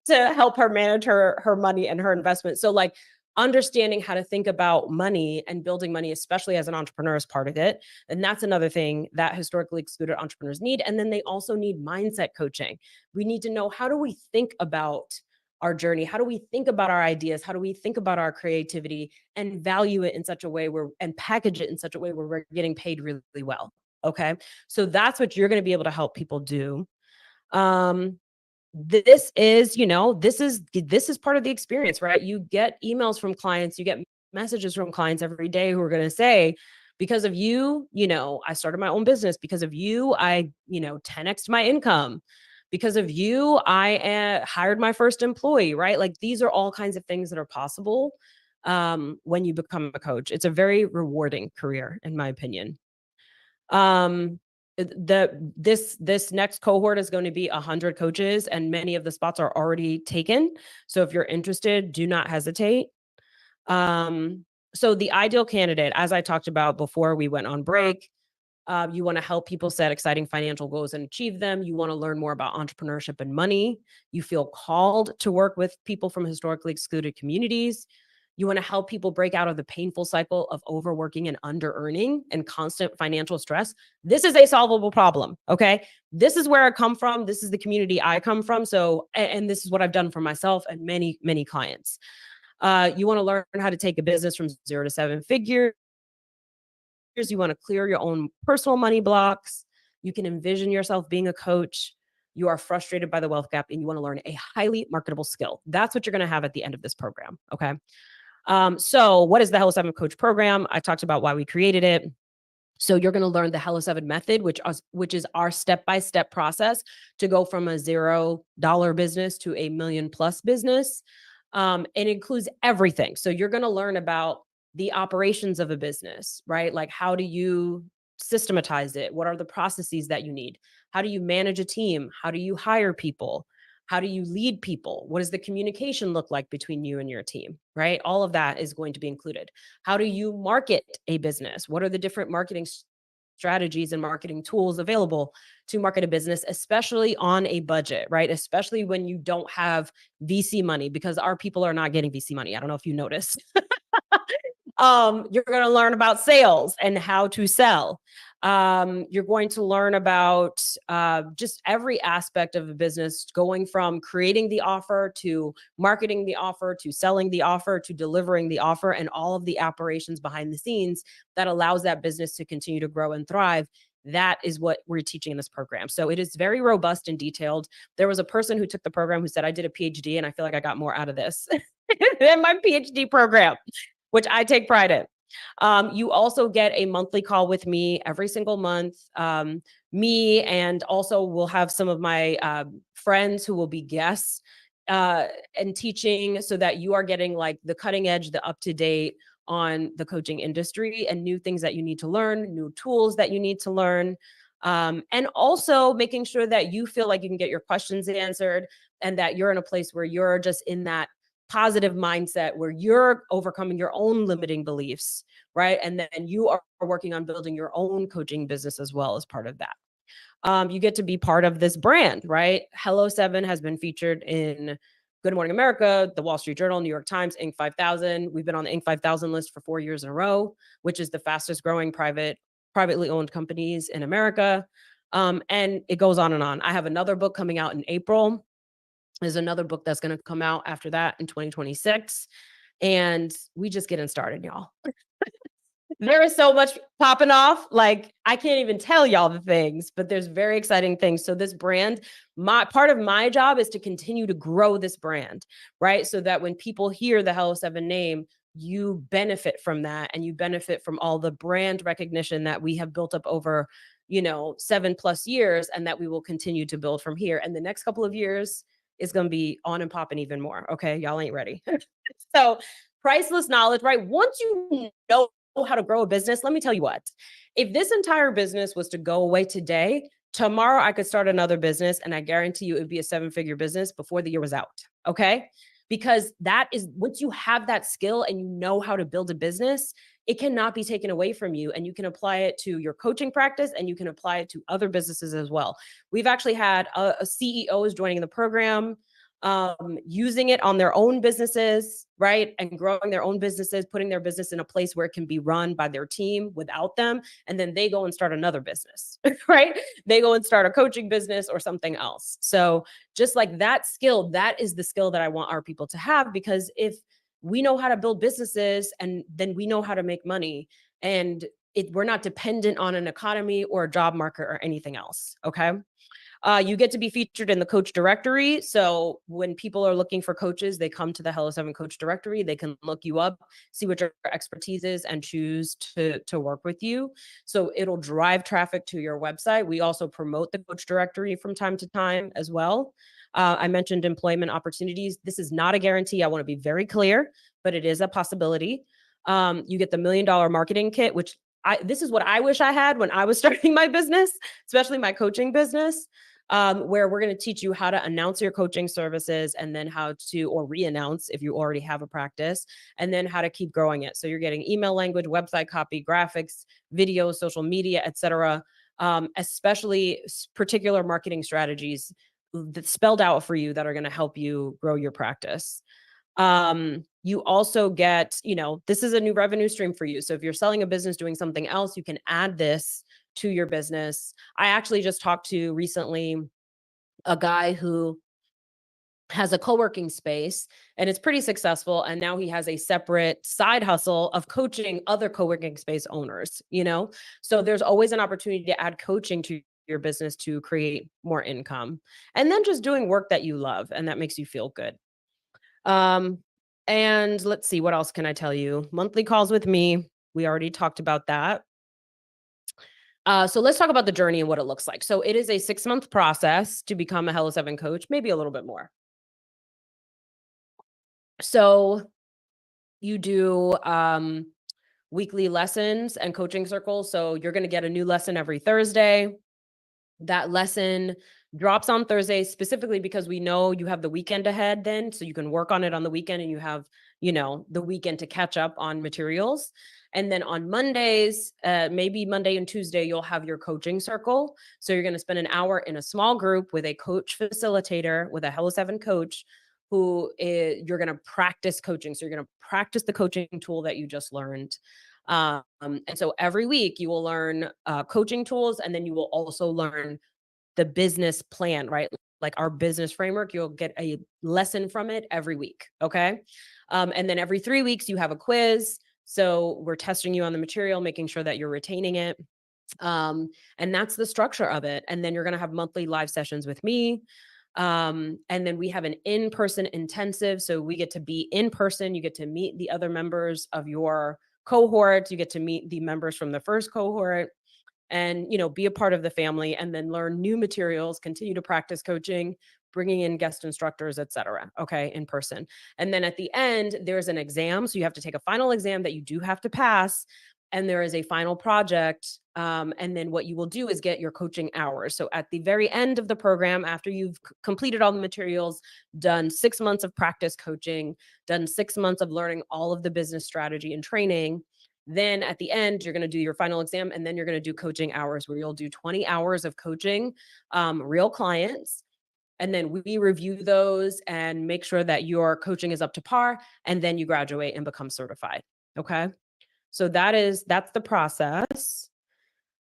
to help her manage her money and her investment. So, like, understanding how to think about money and building money, especially as an entrepreneur, is part of it. And that's another thing that historically excluded entrepreneurs need. And then they also need mindset coaching. We need to know, how do we think about our journey? How do we think about our ideas? How do we think about our creativity and value it in such a way and package it in such a way where we're getting paid really, really well? Okay. So that's what you're going to be able to help people do. This is part of the experience, right? You get emails from clients, you get messages from clients every day who are going to say, because of you, I started my own business. Because of you, I 10x'd my income. Because of you, I hired my first employee, right? Like, these are all kinds of things that are possible when you become a coach. It's a very rewarding career, in my opinion. This next cohort is going to be 100 coaches, and many of the spots are already taken. So if you're interested, do not hesitate. So the ideal candidate, as I talked about before we went on break, you want to help people set exciting financial goals and achieve them. You want to learn more about entrepreneurship and money. You feel called to work with people from historically excluded communities. You want to help people break out of the painful cycle of overworking and under-earning and constant financial stress. This is a solvable problem, okay? This is where I come from. This is the community I come from. So, and this is what I've done for myself and many, many clients. You want to learn how to take a business from 0 to 7 figures. You want to clear your own personal money blocks. You can envision yourself being a coach. You are frustrated by the wealth gap, and you want to learn a highly marketable skill. That's what you're going to have at the end of this program, okay? So what is the Hello 7 Coach Program? I talked about why we created it. So you're going to learn the Hello 7 method, which is our step-by-step process to go from a $0 business to a $1 million+ business. It includes everything. So you're going to learn about the operations of a business, right? Like, how do you systematize it? What are the processes that you need? How do you manage a team? How do you hire people? How do you lead people? What does the communication look like between you and your team, right? All of that is going to be included. How do you market a business? What are the different marketing strategies and marketing tools available to market a business, especially on a budget, right? Especially when you don't have VC money, because our people are not getting VC money. I don't know if you noticed. You're going to learn about sales and how to sell. You're going to learn about just every aspect of a business, going from creating the offer to marketing the offer to selling the offer to delivering the offer, and all of the operations behind the scenes that allows that business to continue to grow and thrive. That is what we're teaching in this program. So it is very robust and detailed. There was a person who took the program who said, I did a PhD and I feel like I got more out of this than my PhD program, which I take pride in. You also get a monthly call with me every single month. Me, and also we'll have some of my friends who will be guests and teaching, so that you are getting like the cutting edge, the up to date on the coaching industry and new things that you need to learn, new tools that you need to learn. And also making sure that you feel like you can get your questions answered and that you're in a place where you're just in that positive mindset where you're overcoming your own limiting beliefs, right? And then you are working on building your own coaching business as well as part of that. You get to be part of this brand, right? Hello 7 has been featured in Good Morning America, the Wall Street Journal, New York Times, Inc. 5000. We've been on the Inc. 5000 list for 4 years in a row, which is the fastest growing privately owned companies in America. And it goes on and on. I have another book coming out in April. There's another book that's going to come out after that in 2026. And we just getting started, y'all. There is so much popping off. Like, I can't even tell y'all the things, but there's very exciting things. So this brand, part of my job is to continue to grow this brand, right? So that when people hear the Hello 7 name, you benefit from that, and you benefit from all the brand recognition that we have built up over, 7+ years, and that we will continue to build from here. And the next couple of years is going to be on and popping even more. Okay. Y'all ain't ready. So priceless knowledge, right? Once you know how to grow a business, let me tell you what, if this entire business was to go away today, tomorrow I could start another business, and I guarantee you it would be a 7-figure business before the year was out. Okay. Because that is, once you have that skill and you know how to build a business, it cannot be taken away from you, and you can apply it to your coaching practice, and you can apply it to other businesses as well. We've actually had CEOs joining the program, using it on their own businesses, right? And growing their own businesses, putting their business in a place where it can be run by their team without them. And then they go and start another business, right? They go and start a coaching business or something else. So just like that skill, that is the skill that I want our people to have, because if we know how to build businesses, and then we know how to make money, and we're not dependent on an economy or a job market or anything else. Okay. You get to be featured in the coach directory. So when people are looking for coaches, they come to the Hello 7 coach directory. They can look you up, see what your expertise is, and choose to work with you. So it'll drive traffic to your website. We also promote the coach directory from time to time as well. I mentioned employment opportunities. This is not a guarantee. I want to be very clear, but it is a possibility. You get the $1 million marketing kit, which this is what I wish I had when I was starting my business, especially my coaching business, where we're going to teach you how to announce your coaching services, and then how to, or re-announce if you already have a practice, and then how to keep growing it. So you're getting email language, website copy, graphics, videos, social media, etc. Especially particular marketing strategies that's spelled out for you that are going to help you grow your practice. You also get, this is a new revenue stream for you. So if you're selling a business doing something else, you can add this to your business. I actually just talked to recently a guy who has a co-working space, and it's pretty successful. And now he has a separate side hustle of coaching other co-working space owners, So there's always an opportunity to add coaching to your business to create more income, and then just doing work that you love and that makes you feel good. And let's see, what else can I tell you? Monthly calls with me. We already talked about that. So let's talk about the journey and what it looks like. So it is a 6-month process to become a Hello 7 coach, maybe a little bit more. So you do weekly lessons and coaching circles. So you're going to get a new lesson every Thursday. That lesson drops on Thursday specifically because we know you have the weekend ahead then, so you can work on it on the weekend, and you have, the weekend to catch up on materials. And then on Mondays, maybe Monday and Tuesday, you'll have your coaching circle. So you're going to spend an hour in a small group with a coach facilitator, with a Hello 7 coach, you're going to practice coaching. So you're going to practice the coaching tool that you just learned. And so every week you will learn coaching tools, and then you will also learn the business plan, right? Like our business framework, you'll get a lesson from it every week. Okay. And then every 3 weeks you have a quiz. So we're testing you on the material, making sure that you're retaining it. And that's the structure of it. And then you're going to have monthly live sessions with me. And then we have an in-person intensive. So we get to be in person. You get to meet the other members of your cohorts. You get to meet the members from the first cohort and, be a part of the family, and then learn new materials, continue to practice coaching, bringing in guest instructors, etc. Okay, in person. And then at the end, there's an exam. So you have to take a final exam that you do have to pass. And there is a final project. And then what you will do is get your coaching hours. So at the very end of the program, after you've completed all the materials, done 6 months of practice coaching, done 6 months of learning all of the business strategy and training, then at the end, you're going to do your final exam, and then you're going to do coaching hours where you'll do 20 hours of coaching, real clients. And then we review those and make sure that your coaching is up to par, and then you graduate and become certified. Okay. So that's the process.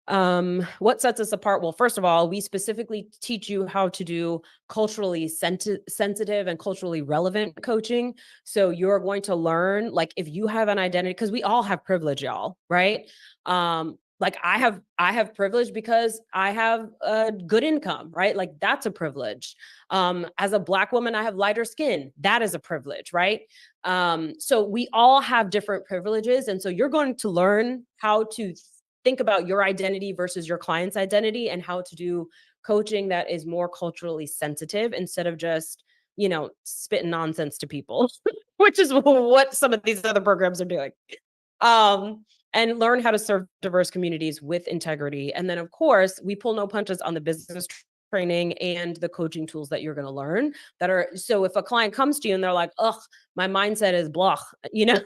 What sets us apart? Well, first of all, we specifically teach you how to do culturally sensitive and culturally relevant coaching. So you're going to learn, like, if you have an identity, because we all have privilege, y'all, right? Like I have privilege because I have a good income, right? Like that's a privilege. As a Black woman, I have lighter skin. That is a privilege, right? So we all have different privileges. And so you're going to learn how to think about your identity versus your client's identity, and how to do coaching that is more culturally sensitive instead of just, spitting nonsense to people, which is what some of these other programs are doing. And learn how to serve diverse communities with integrity. And then, of course, we pull no punches on the business training and the coaching tools that you're going to learn that are, so if a client comes to you and they're like, ugh, my mindset is blah,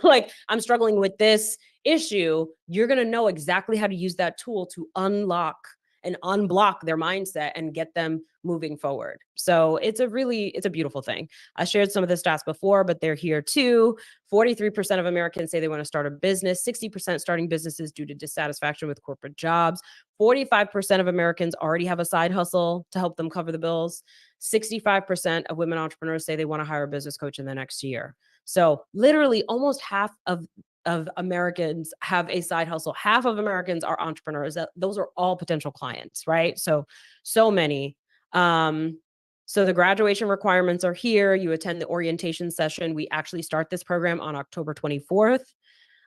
like I'm struggling with this issue, you're going to know exactly how to use that tool to unlock and unblock their mindset and get them moving forward. So it's a beautiful thing. I shared some of the stats before, but they're here too. 43% of Americans say they want to start a business, 60% starting businesses due to dissatisfaction with corporate jobs. 45% of Americans already have a side hustle to help them cover the bills. 65% of women entrepreneurs say they want to hire a business coach in the next year. So literally almost half of Americans have a side hustle. Half of Americans are entrepreneurs. Those are all potential clients, right? So many. So the graduation requirements are here. You attend the orientation session. We actually start this program on October 24th.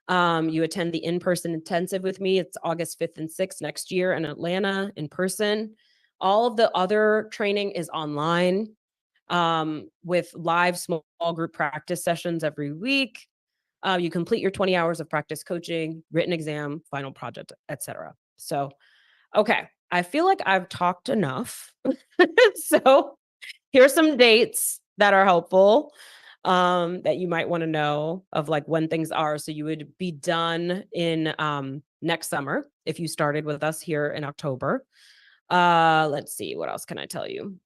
You attend the in-person intensive with me. It's August 5th and 6th next year in Atlanta in person. All of the other training is online, with live small group practice sessions every week. You complete your 20 hours of practice coaching, written exam, final project, etc. So, okay, I feel like I've talked enough. So here's some dates that are helpful, that you might want to know of, like when things are. So you would be done in next summer if you started with us here in October. Let's see, what else can I tell you?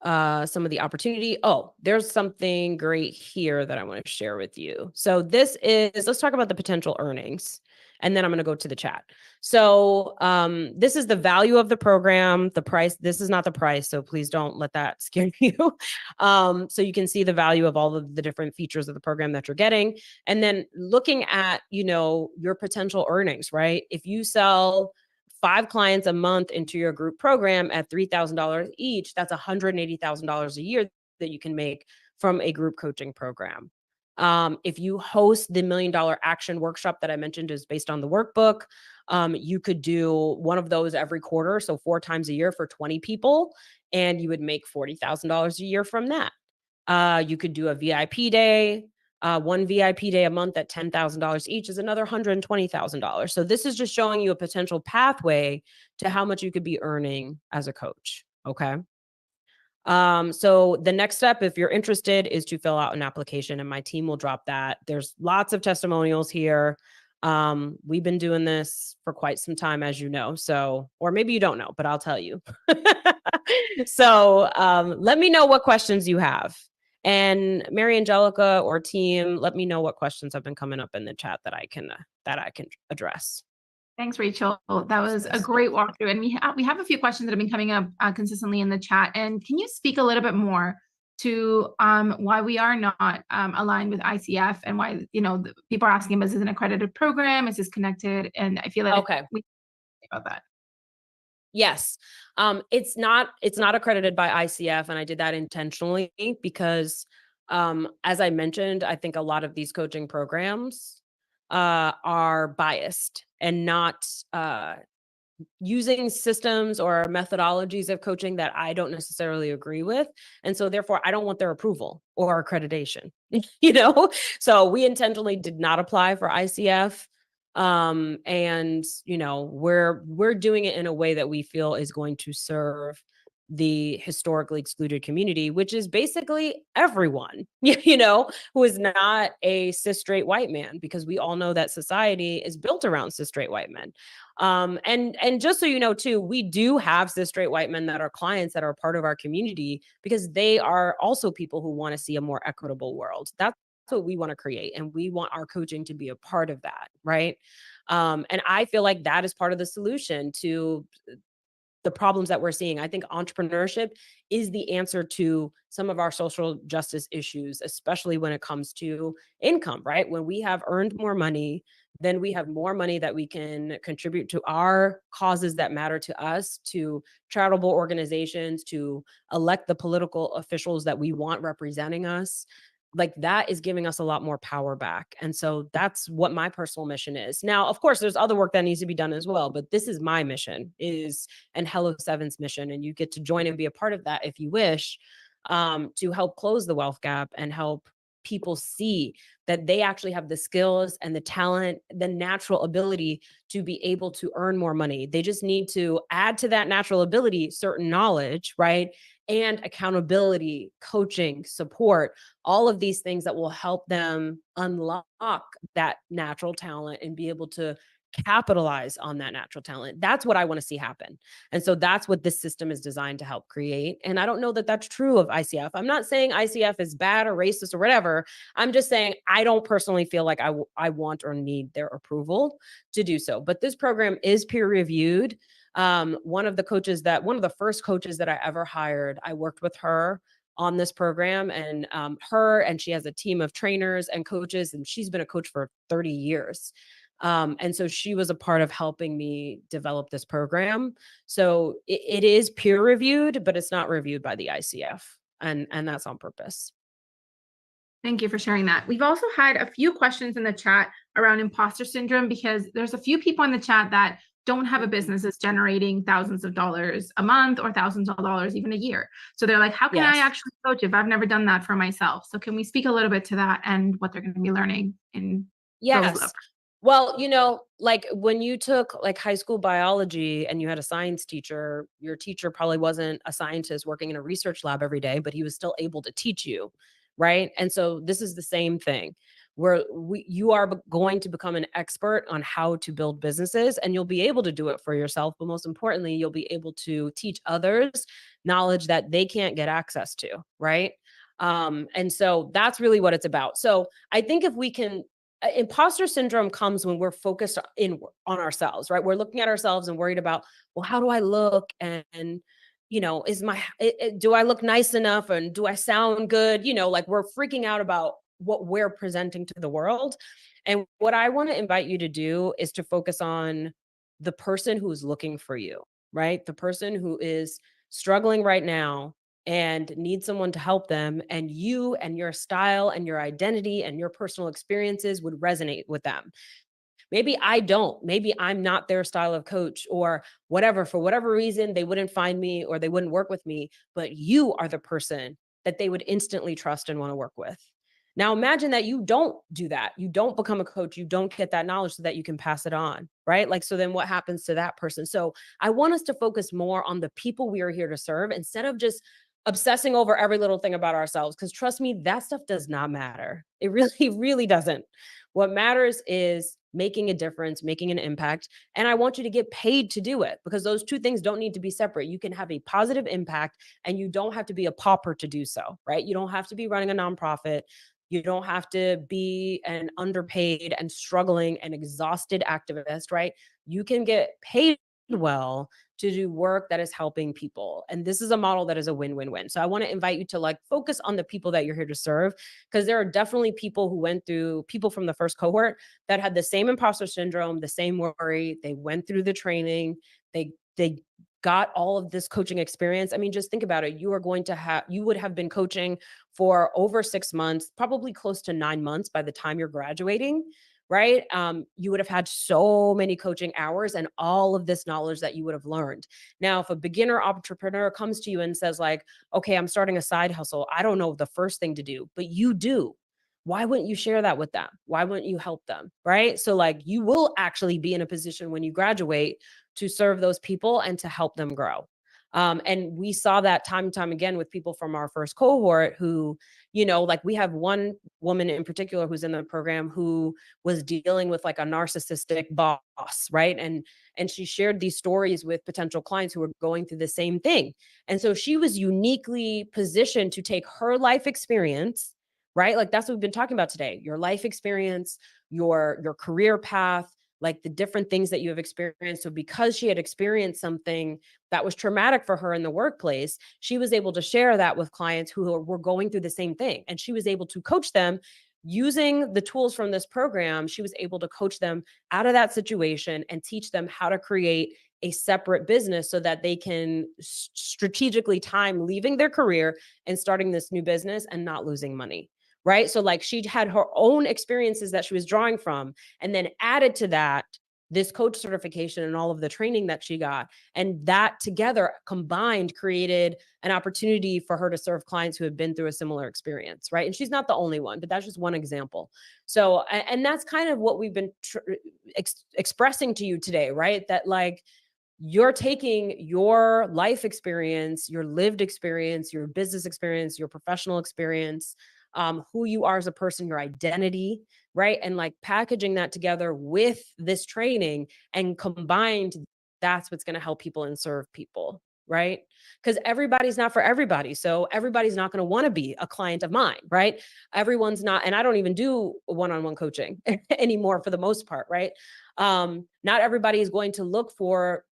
Some of the opportunity. Oh, there's something great here that I want to share with you. So let's talk about the potential earnings, and then I'm going to go to the chat. So this is the value of the program, the price. This is not the price, so please don't let that scare you. So you can see the value of all of the different features of the program that you're getting. And then looking at, your potential earnings, right? If you sell 5 clients a month into your group program at $3,000 each, that's $180,000 a year that you can make from a group coaching program. If you host the $1 Million Action Workshop that I mentioned is based on the workbook, you could do one of those every quarter, so 4 times a year for 20 people, and you would make $40,000 a year from that. You could do a VIP day. One VIP day a month at $10,000 each is another $120,000. So this is just showing you a potential pathway to how much you could be earning as a coach. Okay. So the next step, if you're interested, is to fill out an application, and my team will drop that. There's lots of testimonials here. We've been doing this for quite some time, as you know. So, or maybe you don't know, but I'll tell you. So let me know what questions you have. And Mary Angelica or team, let me know what questions have been coming up in the chat that I can address. Thanks, Rachel. That was a great walkthrough. And we have a few questions that have been coming up consistently in the chat. And can you speak a little bit more to why we are not aligned with ICF, and why, people are asking, is this an accredited program? Is this connected? And I feel like we talk about that. Yes. It's not accredited by ICF, and I did that intentionally because As I mentioned, I think a lot of these coaching programs are biased and not using systems or methodologies of coaching that I don't necessarily agree with. And so therefore I don't want their approval or accreditation, So we intentionally did not apply for ICF. And we're doing it in a way that we feel is going to serve the historically excluded community, which is basically everyone, who is not a cis straight white man, because we all know that society is built around cis straight white men. And just so you know too, we do have cis straight white men that are clients that are part of our community, because they are also people who want to see a more equitable world. That's what we want to create, and we want our coaching to be a part of that, right? And I feel like that is part of the solution to the problems that we're seeing. I think entrepreneurship is the answer to some of our social justice issues, especially when it comes to income, right? When we have earned more money, then we have more money that we can contribute to our causes that matter to us, to charitable organizations, to elect the political officials that we want representing us. Like, that is giving us a lot more power back. And so that's what my personal mission is. Now, of course, there's other work that needs to be done as well, but this is my mission, and Hello Seven's mission. And you get to join and be a part of that if you wish, to help close the wealth gap and help people see that they actually have the skills and the talent, the natural ability to be able to earn more money. They just need to add to that natural ability certain knowledge, right? And accountability, coaching, support, all of these things that will help them unlock that natural talent and be able to capitalize on that natural talent. That's what I want to see happen. And so that's what this system is designed to help create. And I don't know that that's true of ICF. I'm not saying ICF is bad or racist or whatever. I'm just saying I don't personally feel like I want or need their approval to do so. But this program is peer reviewed. One of the first coaches that I ever hired, I worked with her on this program, and she has a team of trainers and coaches, and she's been a coach for 30 years. And so she was a part of helping me develop this program. So it is peer reviewed, but it's not reviewed by the ICF. And that's on purpose. Thank you for sharing that. We've also had a few questions in the chat around imposter syndrome, because there's a few people in the chat that don't have a business that's generating thousands of dollars a month or thousands of dollars even a year. So they're like, how can I actually coach if I've never done that for myself? So can we speak a little bit to that and what they're going to be learning in those levels? Well, like when you took like high school biology and you had a science teacher, your teacher probably wasn't a scientist working in a research lab every day, but he was still able to teach you, right? And so this is the same thing, where you are going to become an expert on how to build businesses, and you'll be able to do it for yourself. But most importantly, you'll be able to teach others knowledge that they can't get access to, right? And so that's really what it's about. So I think if we can, imposter syndrome comes when we're focused on ourselves, right? We're looking at ourselves and worried about, well, how do I look? And do I look nice enough? And do I sound good? Like we're freaking out about what we're presenting to the world. And what I want to invite you to do is to focus on the person who's looking for you, right? The person who is struggling right now and need someone to help them, and you and your style and your identity and your personal experiences would resonate with them. Maybe I don't. Maybe I'm not their style of coach, or whatever. For whatever reason, they wouldn't find me or they wouldn't work with me, but you are the person that they would instantly trust and want to work with. Now imagine that you don't do that. You don't become a coach. You don't get that knowledge so that you can pass it on, right? Like, so then what happens to that person? So I want us to focus more on the people we are here to serve, instead of just obsessing over every little thing about ourselves. Because trust me, that stuff does not matter. It really, really doesn't. What matters is making a difference, making an impact. And I want you to get paid to do it, because those two things don't need to be separate. You can have a positive impact and you don't have to be a pauper to do so, right? You don't have to be running a nonprofit. You don't have to be an underpaid and struggling and exhausted activist, right? You can get paid well to do work that is helping people. And this is a model that is a win-win-win. So I want to invite you to like focus on the people that you're here to serve, because there are definitely people from the first cohort that had the same imposter syndrome, the same worry. They went through the training. They got all of this coaching experience. I mean, just think about it. You would have been coaching for over 6 months, probably close to 9 months by the time you're graduating, right? You would have had so many coaching hours and all of this knowledge that you would have learned. Now, if a beginner entrepreneur comes to you and says like, okay, I'm starting a side hustle, I don't know the first thing to do, but you do. Why wouldn't you share that with them? Why wouldn't you help them? Right? So like you will actually be in a position when you graduate to serve those people and to help them grow. And we saw that time and time again with people from our first cohort who, like we have one woman in particular who's in the program who was dealing with like a narcissistic boss, right? And she shared these stories with potential clients who were going through the same thing. And so she was uniquely positioned to take her life experience, right? Like that's what we've been talking about today, your life experience, your career path, like the different things that you have experienced. So because she had experienced something that was traumatic for her in the workplace, she was able to share that with clients who were going through the same thing. And she was able to coach them using the tools from this program. She was able to coach them out of that situation and teach them how to create a separate business so that they can strategically time leaving their career and starting this new business and not losing money. Right. So like she had her own experiences that she was drawing from, and then added to that this coach certification and all of the training that she got. And that together combined created an opportunity for her to serve clients who have been through a similar experience. Right. And she's not the only one, but that's just one example. So, and that's kind of what we've been expressing to you today, right? That like, you're taking your life experience, your lived experience, your business experience, your professional experience, who you are as a person, your identity, right? And like packaging that together with this training and combined, that's what's going to help people and serve people, right? Because everybody's not for everybody. So everybody's not going to want to be a client of mine, right? Everyone's not, and I don't even do one-on-one coaching anymore for the most part, right? Not everybody is going to look for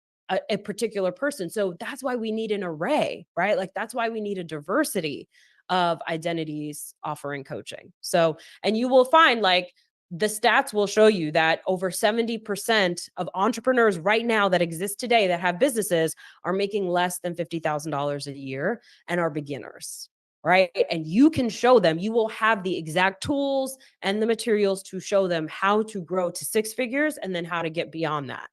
a particular person. So that's why we need an array, right? Like that's why we need a diversity of identities offering coaching. So, and you will find like the stats will show you that over 70% of entrepreneurs right now that exist today that have businesses are making less than $50,000 a year and are beginners, right? And you can show them, you will have the exact tools and the materials to show them how to grow to 6 figures and then how to get beyond that.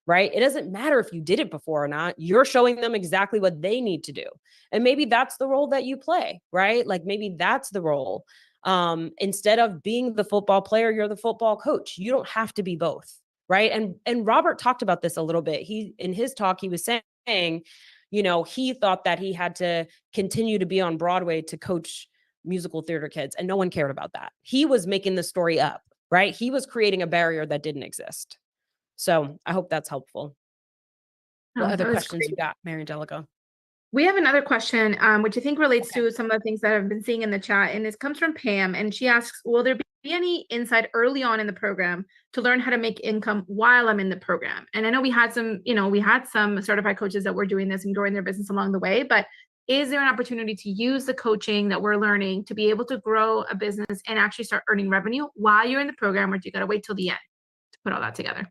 Right? It doesn't matter if you did it before or not. You're showing them exactly what they need to do. And maybe that's the role that you play, right? Like maybe that's the role. Instead of being the football player, you're the football coach. You don't have to be both, right? And Robert talked about this a little bit. In his talk, he was saying, he thought that he had to continue to be on Broadway to coach musical theater kids, and no one cared about that. He was making the story up, right? He was creating a barrier that didn't exist. So I hope that's helpful. What other questions you got, Mary Angelica? We have another question, which I think relates to some of the things that I've been seeing in the chat. And this comes from Pam. And she asks, will there be any insight early on in the program to learn how to make income while I'm in the program? And I know we had some certified coaches that were doing this and growing their business along the way, but is there an opportunity to use the coaching that we're learning to be able to grow a business and actually start earning revenue while you're in the program, or do you got to wait till the end to put all that together?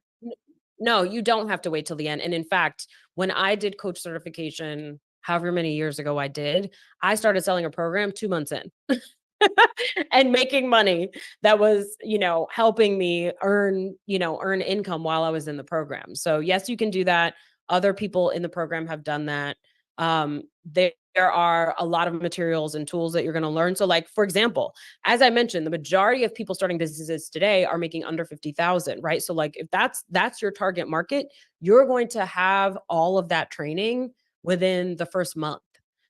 No, you don't have to wait till the end. And in fact, when I did coach certification, however many years ago I started selling a program 2 months in and making money that was, helping me earn income while I was in the program. So yes, you can do that. Other people in the program have done that. There are a lot of materials and tools that you're going to learn. So like, for example, as I mentioned, the majority of people starting businesses today are making under 50,000, right? So like, if that's your target market, you're going to have all of that training within the first month.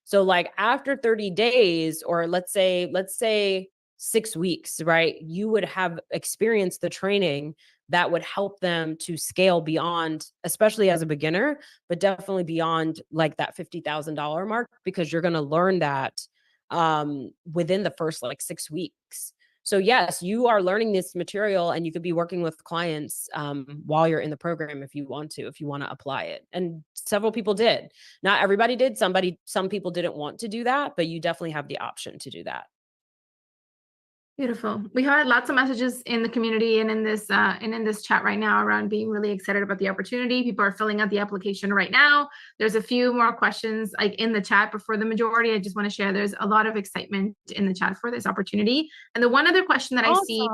So like after 30 days, or let's say 6 weeks, right? You would have experienced the training that would help them to scale beyond, especially as a beginner, but definitely beyond like that $50,000 mark, because you're going to learn that within the first like 6 weeks. So yes, you are learning this material and you could be working with clients while you're in the program if you want to apply it. And several people did. Not everybody did. Some people didn't want to do that, but you definitely have the option to do that. Beautiful. We had lots of messages in the community and in this chat right now around being really excited about the opportunity. People are filling out the application right now. There's a few more questions like in the chat, but for the majority, I just want to share there's a lot of excitement in the chat for this opportunity. And the one other question that I see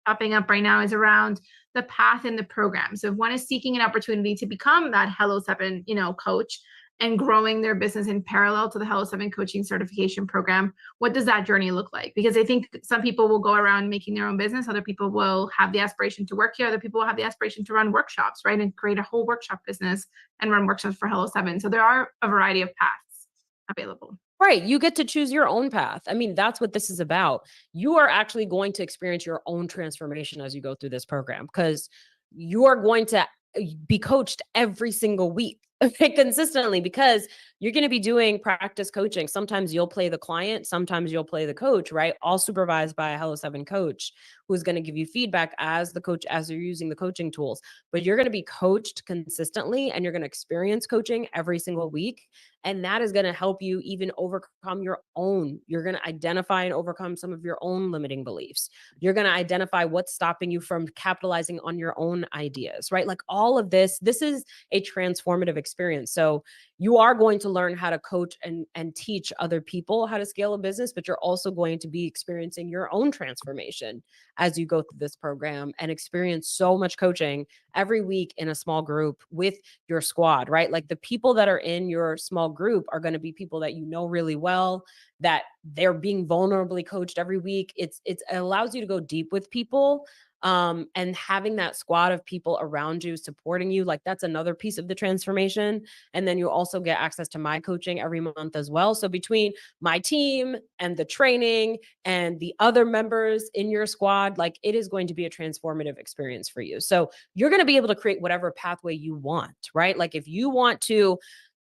popping up right now is around the path in the program. So if one is seeking an opportunity to become that Hello 7, coach, and growing their business in parallel to the Hello 7 coaching certification program, what does that journey look like? Because I think some people will go around making their own business. Other people will have the aspiration to work here. Other people will have the aspiration to run workshops, right? And create a whole workshop business and run workshops for Hello 7. So there are a variety of paths available. Right. You get to choose your own path. I mean, that's what this is about. You are actually going to experience your own transformation as you go through this program, because you are going to be coached every single week. Consistently, because you're going to be doing practice coaching. Sometimes you'll play the client, sometimes you'll play the coach, right? All supervised by a Hello 7 coach who's going to give you feedback as the coach, as you're using the coaching tools. But you're going to be coached consistently, and you're going to experience coaching every single week. And that is going to help you even overcome your own. You're going to identify and overcome some of your own limiting beliefs. You're going to identify what's stopping you from capitalizing on your own ideas, right? Like all of this is a transformative experience. So you are going to learn how to coach and teach other people how to scale a business, but you're also going to be experiencing your own transformation as you go through this program and experience so much coaching every week in a small group with your squad, right? Like the people that are in your small group are going to be people that you know really well, that they're being vulnerably coached every week. It allows you to go deep with people. And having that squad of people around you supporting you, like that's another piece of the transformation. And then you also get access to my coaching every month as well. So between my team and the training and the other members in your squad, like it is going to be a transformative experience for you. So you're going to be able to create whatever pathway you want, right? Like if you want to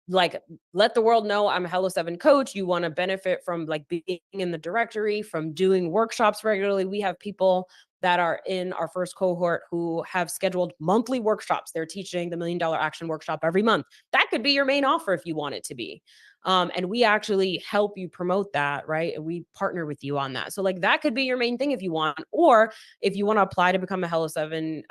like let the world know I'm a Hello 7 coach, you want to benefit from like being in the directory, from doing workshops regularly. We have people that are in our first cohort who have scheduled monthly workshops. They're teaching the $1 Million Action Workshop every month. That could be your main offer if you want it to be. And we actually help you promote that, right? And we partner with you on that. So like that could be your main thing if you want, or if you want to apply to become a Hello 7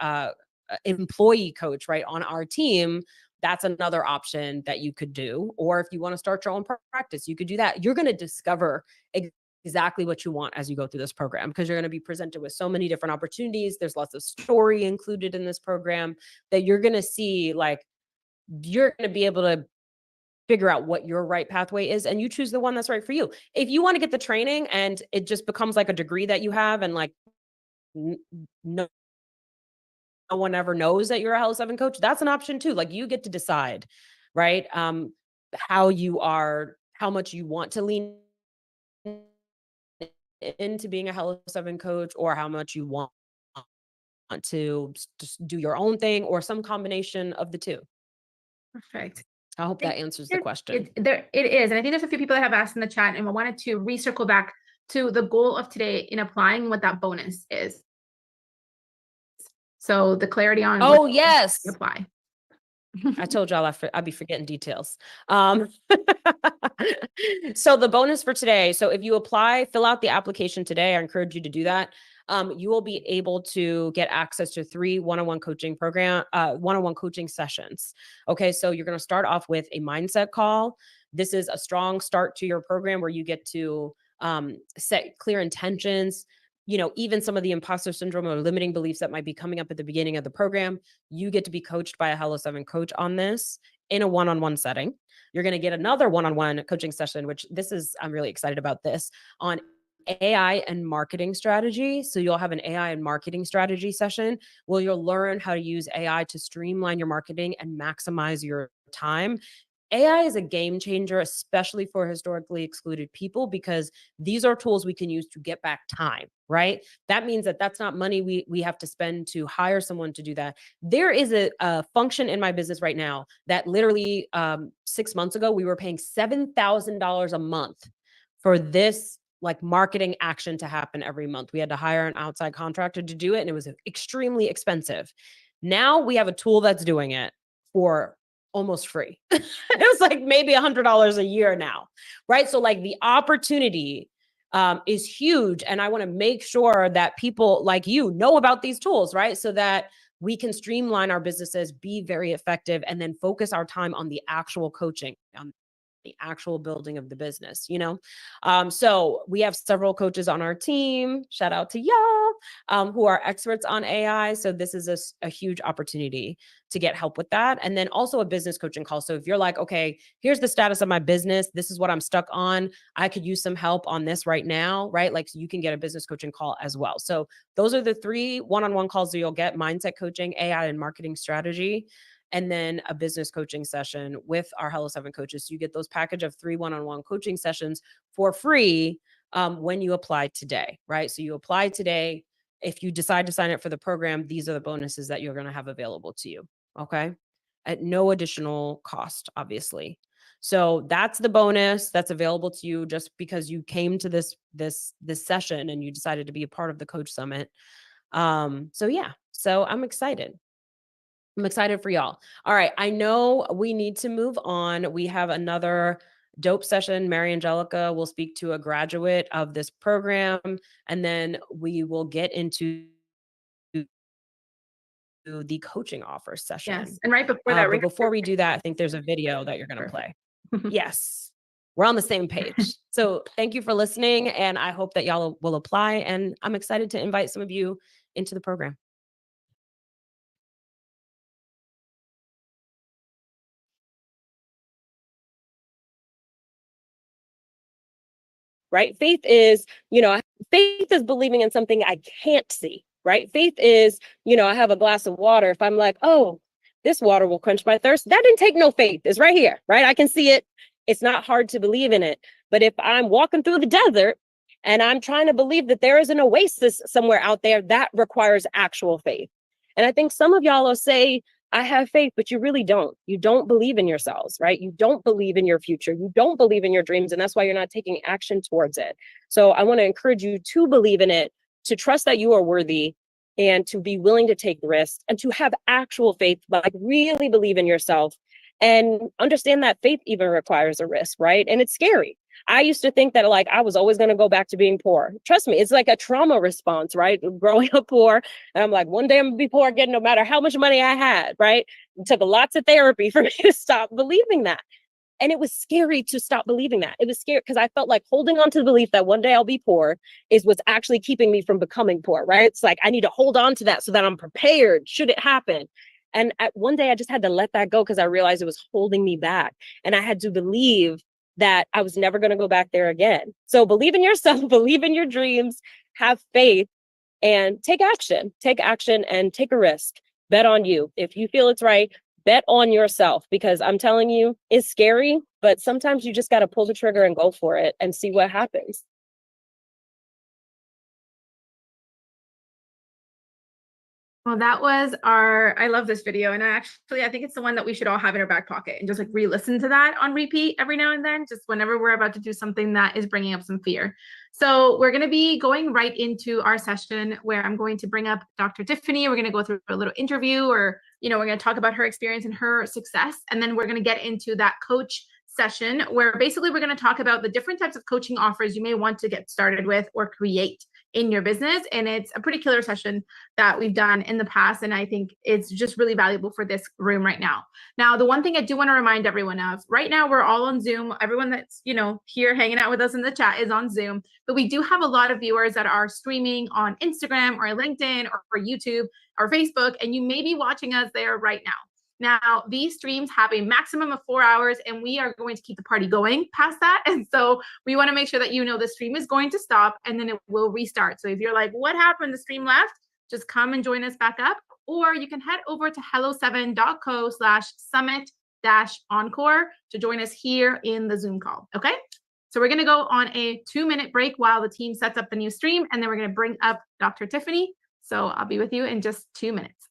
employee coach, right, on our team, that's another option that you could do. Or if you want to start your own practice, you could do that. You're going to discover exactly what you want as you go through this program, because you're going to be presented with so many different opportunities. There's lots of story included in this program that you're going to see, like you're going to be able to figure out what your right pathway is, and you choose the one that's right for you. If you want to get the training and it just becomes like a degree that you have, and like no one ever knows that you're a Hello 7 coach, that's an option too. Like you get to decide, right? How much you want to lean into being a Hello 7 coach, or how much you want to just do your own thing, or some combination of the two. Perfect. I hope that answers the question. It is. And I think there's a few people that have asked in the chat, and I wanted to recircle back to the goal of today in applying what that bonus is. So the clarity on yes, apply. I told y'all I'd be forgetting details. So the bonus for today. So if you apply, fill out the application today. I encourage you to do that. You will be able to get access to 3 one-on-one coaching sessions. Okay. So you're going to start off with a mindset call. This is a strong start to your program where you get to set clear intentions. Even some of the imposter syndrome or limiting beliefs that might be coming up at the beginning of the program, you get to be coached by a Hello 7 coach on this in a one-on-one setting. You're going to get another one-on-one coaching session, which I'm really excited about this, on AI and marketing strategy. So you'll have an AI and marketing strategy session where you'll learn how to use AI to streamline your marketing and maximize your time. AI is a game changer, especially for historically excluded people, because these are tools we can use to get back time, right? That means that that's not money we have to spend to hire someone to do that. There is a function in my business right now that literally 6 months ago, we were paying $7,000 a month for this like marketing action to happen every month. We had to hire an outside contractor to do it, and it was extremely expensive. Now we have a tool that's doing it for almost free. It was like maybe $100 a year now, right? So like the opportunity is huge. And I want to make sure that people like you know about these tools, right? So that we can streamline our businesses, be very effective, and then focus our time on the actual coaching, on the actual building of the business, you know? So we have several coaches on our team. Shout out to y'all who are experts on AI. So this is a huge opportunity to get help with that. And then also a business coaching call. So if you're like, okay, here's the status of my business, this is what I'm stuck on, I could use some help on this right now, right? Like, so you can get a business coaching call as well. So those are the 3 one-on-one calls that you'll get: mindset coaching, AI and marketing strategy, and then a business coaching session with our Hello 7 coaches. So you get those package of 3 one-on-one coaching sessions for free when you apply today, right? So you apply today. If you decide to sign up for the program, these are the bonuses that you're going to have available to you. Okay. At no additional cost, obviously. So that's the bonus that's available to you just because you came to this session and you decided to be a part of the Coach Summit. So yeah, so I'm excited. I'm excited for y'all. All right. I know we need to move on. We have another dope session. Mary Angelica will speak to a graduate of this program, and then we will get into the coaching offer session. Yes. And right before that, but before we do that, I think there's a video that you're going to play. Yes. We're on the same page. So thank you for listening. And I hope that y'all will apply. And I'm excited to invite some of you into the program. Right? Faith is, faith is believing in something I can't see, right? Faith is, I have a glass of water. If I'm like, oh, this water will quench my thirst, that didn't take no faith. It's right here, right? I can see it. It's not hard to believe in it. But if I'm walking through the desert and I'm trying to believe that there is an oasis somewhere out there, that requires actual faith. And I think some of y'all will say, I have faith, but you really don't. You don't believe in yourselves, right? You don't believe in your future. You don't believe in your dreams. And that's why you're not taking action towards it. So I want to encourage you to believe in it, to trust that you are worthy, and to be willing to take risks and to have actual faith, like really believe in yourself and understand that faith even requires a risk, right? And it's scary. I used to think that like I was always going to go back to being poor. Trust me, it's like a trauma response, right? Growing up poor. And I'm like, one day I'm going to be poor again, no matter how much money I had, right? It took lots of therapy for me to stop believing that. And it was scary to stop believing that. It was scary because I felt like holding on to the belief that one day I'll be poor is what's actually keeping me from becoming poor, right? It's like, I need to hold on to that so that I'm prepared should it happen. And one day I just had to let that go because I realized it was holding me back. And I had to believe that I was never going to go back there again. So believe in yourself, believe in your dreams, have faith, and take action and take a risk. Bet on you. If you feel it's right, bet on yourself, because I'm telling you, it's scary, but sometimes you just got to pull the trigger and go for it and see what happens. Well, that was I love this video. And I think it's the one that we should all have in our back pocket and just like re-listen to that on repeat every now and then, just whenever we're about to do something that is bringing up some fear. So we're going to be going right into our session where I'm going to bring up Dr. Tiffany. We're going to go through a little interview, or, we're going to talk about her experience and her success. And then we're going to get into that coach session where basically we're going to talk about the different types of coaching offers you may want to get started with or create in your business. And it's a pretty killer session that we've done in the past. And I think it's just really valuable for this room right now. Now, the one thing I do want to remind everyone of, right now, we're all on Zoom. Everyone that's, here hanging out with us in the chat is on Zoom, but we do have a lot of viewers that are streaming on Instagram or LinkedIn or YouTube or Facebook, and you may be watching us there right now. Now, these streams have a maximum of 4 hours, and we are going to keep the party going past that. And so we want to make sure that the stream is going to stop and then it will restart. So if you're like, what happened? The stream left, just come and join us back up. Or you can head over to hello7.co/summit-encore to join us here in the Zoom call. Okay. So we're going to go on a 2-minute break while the team sets up the new stream, and then we're going to bring up Dr. Tiffany. So I'll be with you in just 2 minutes.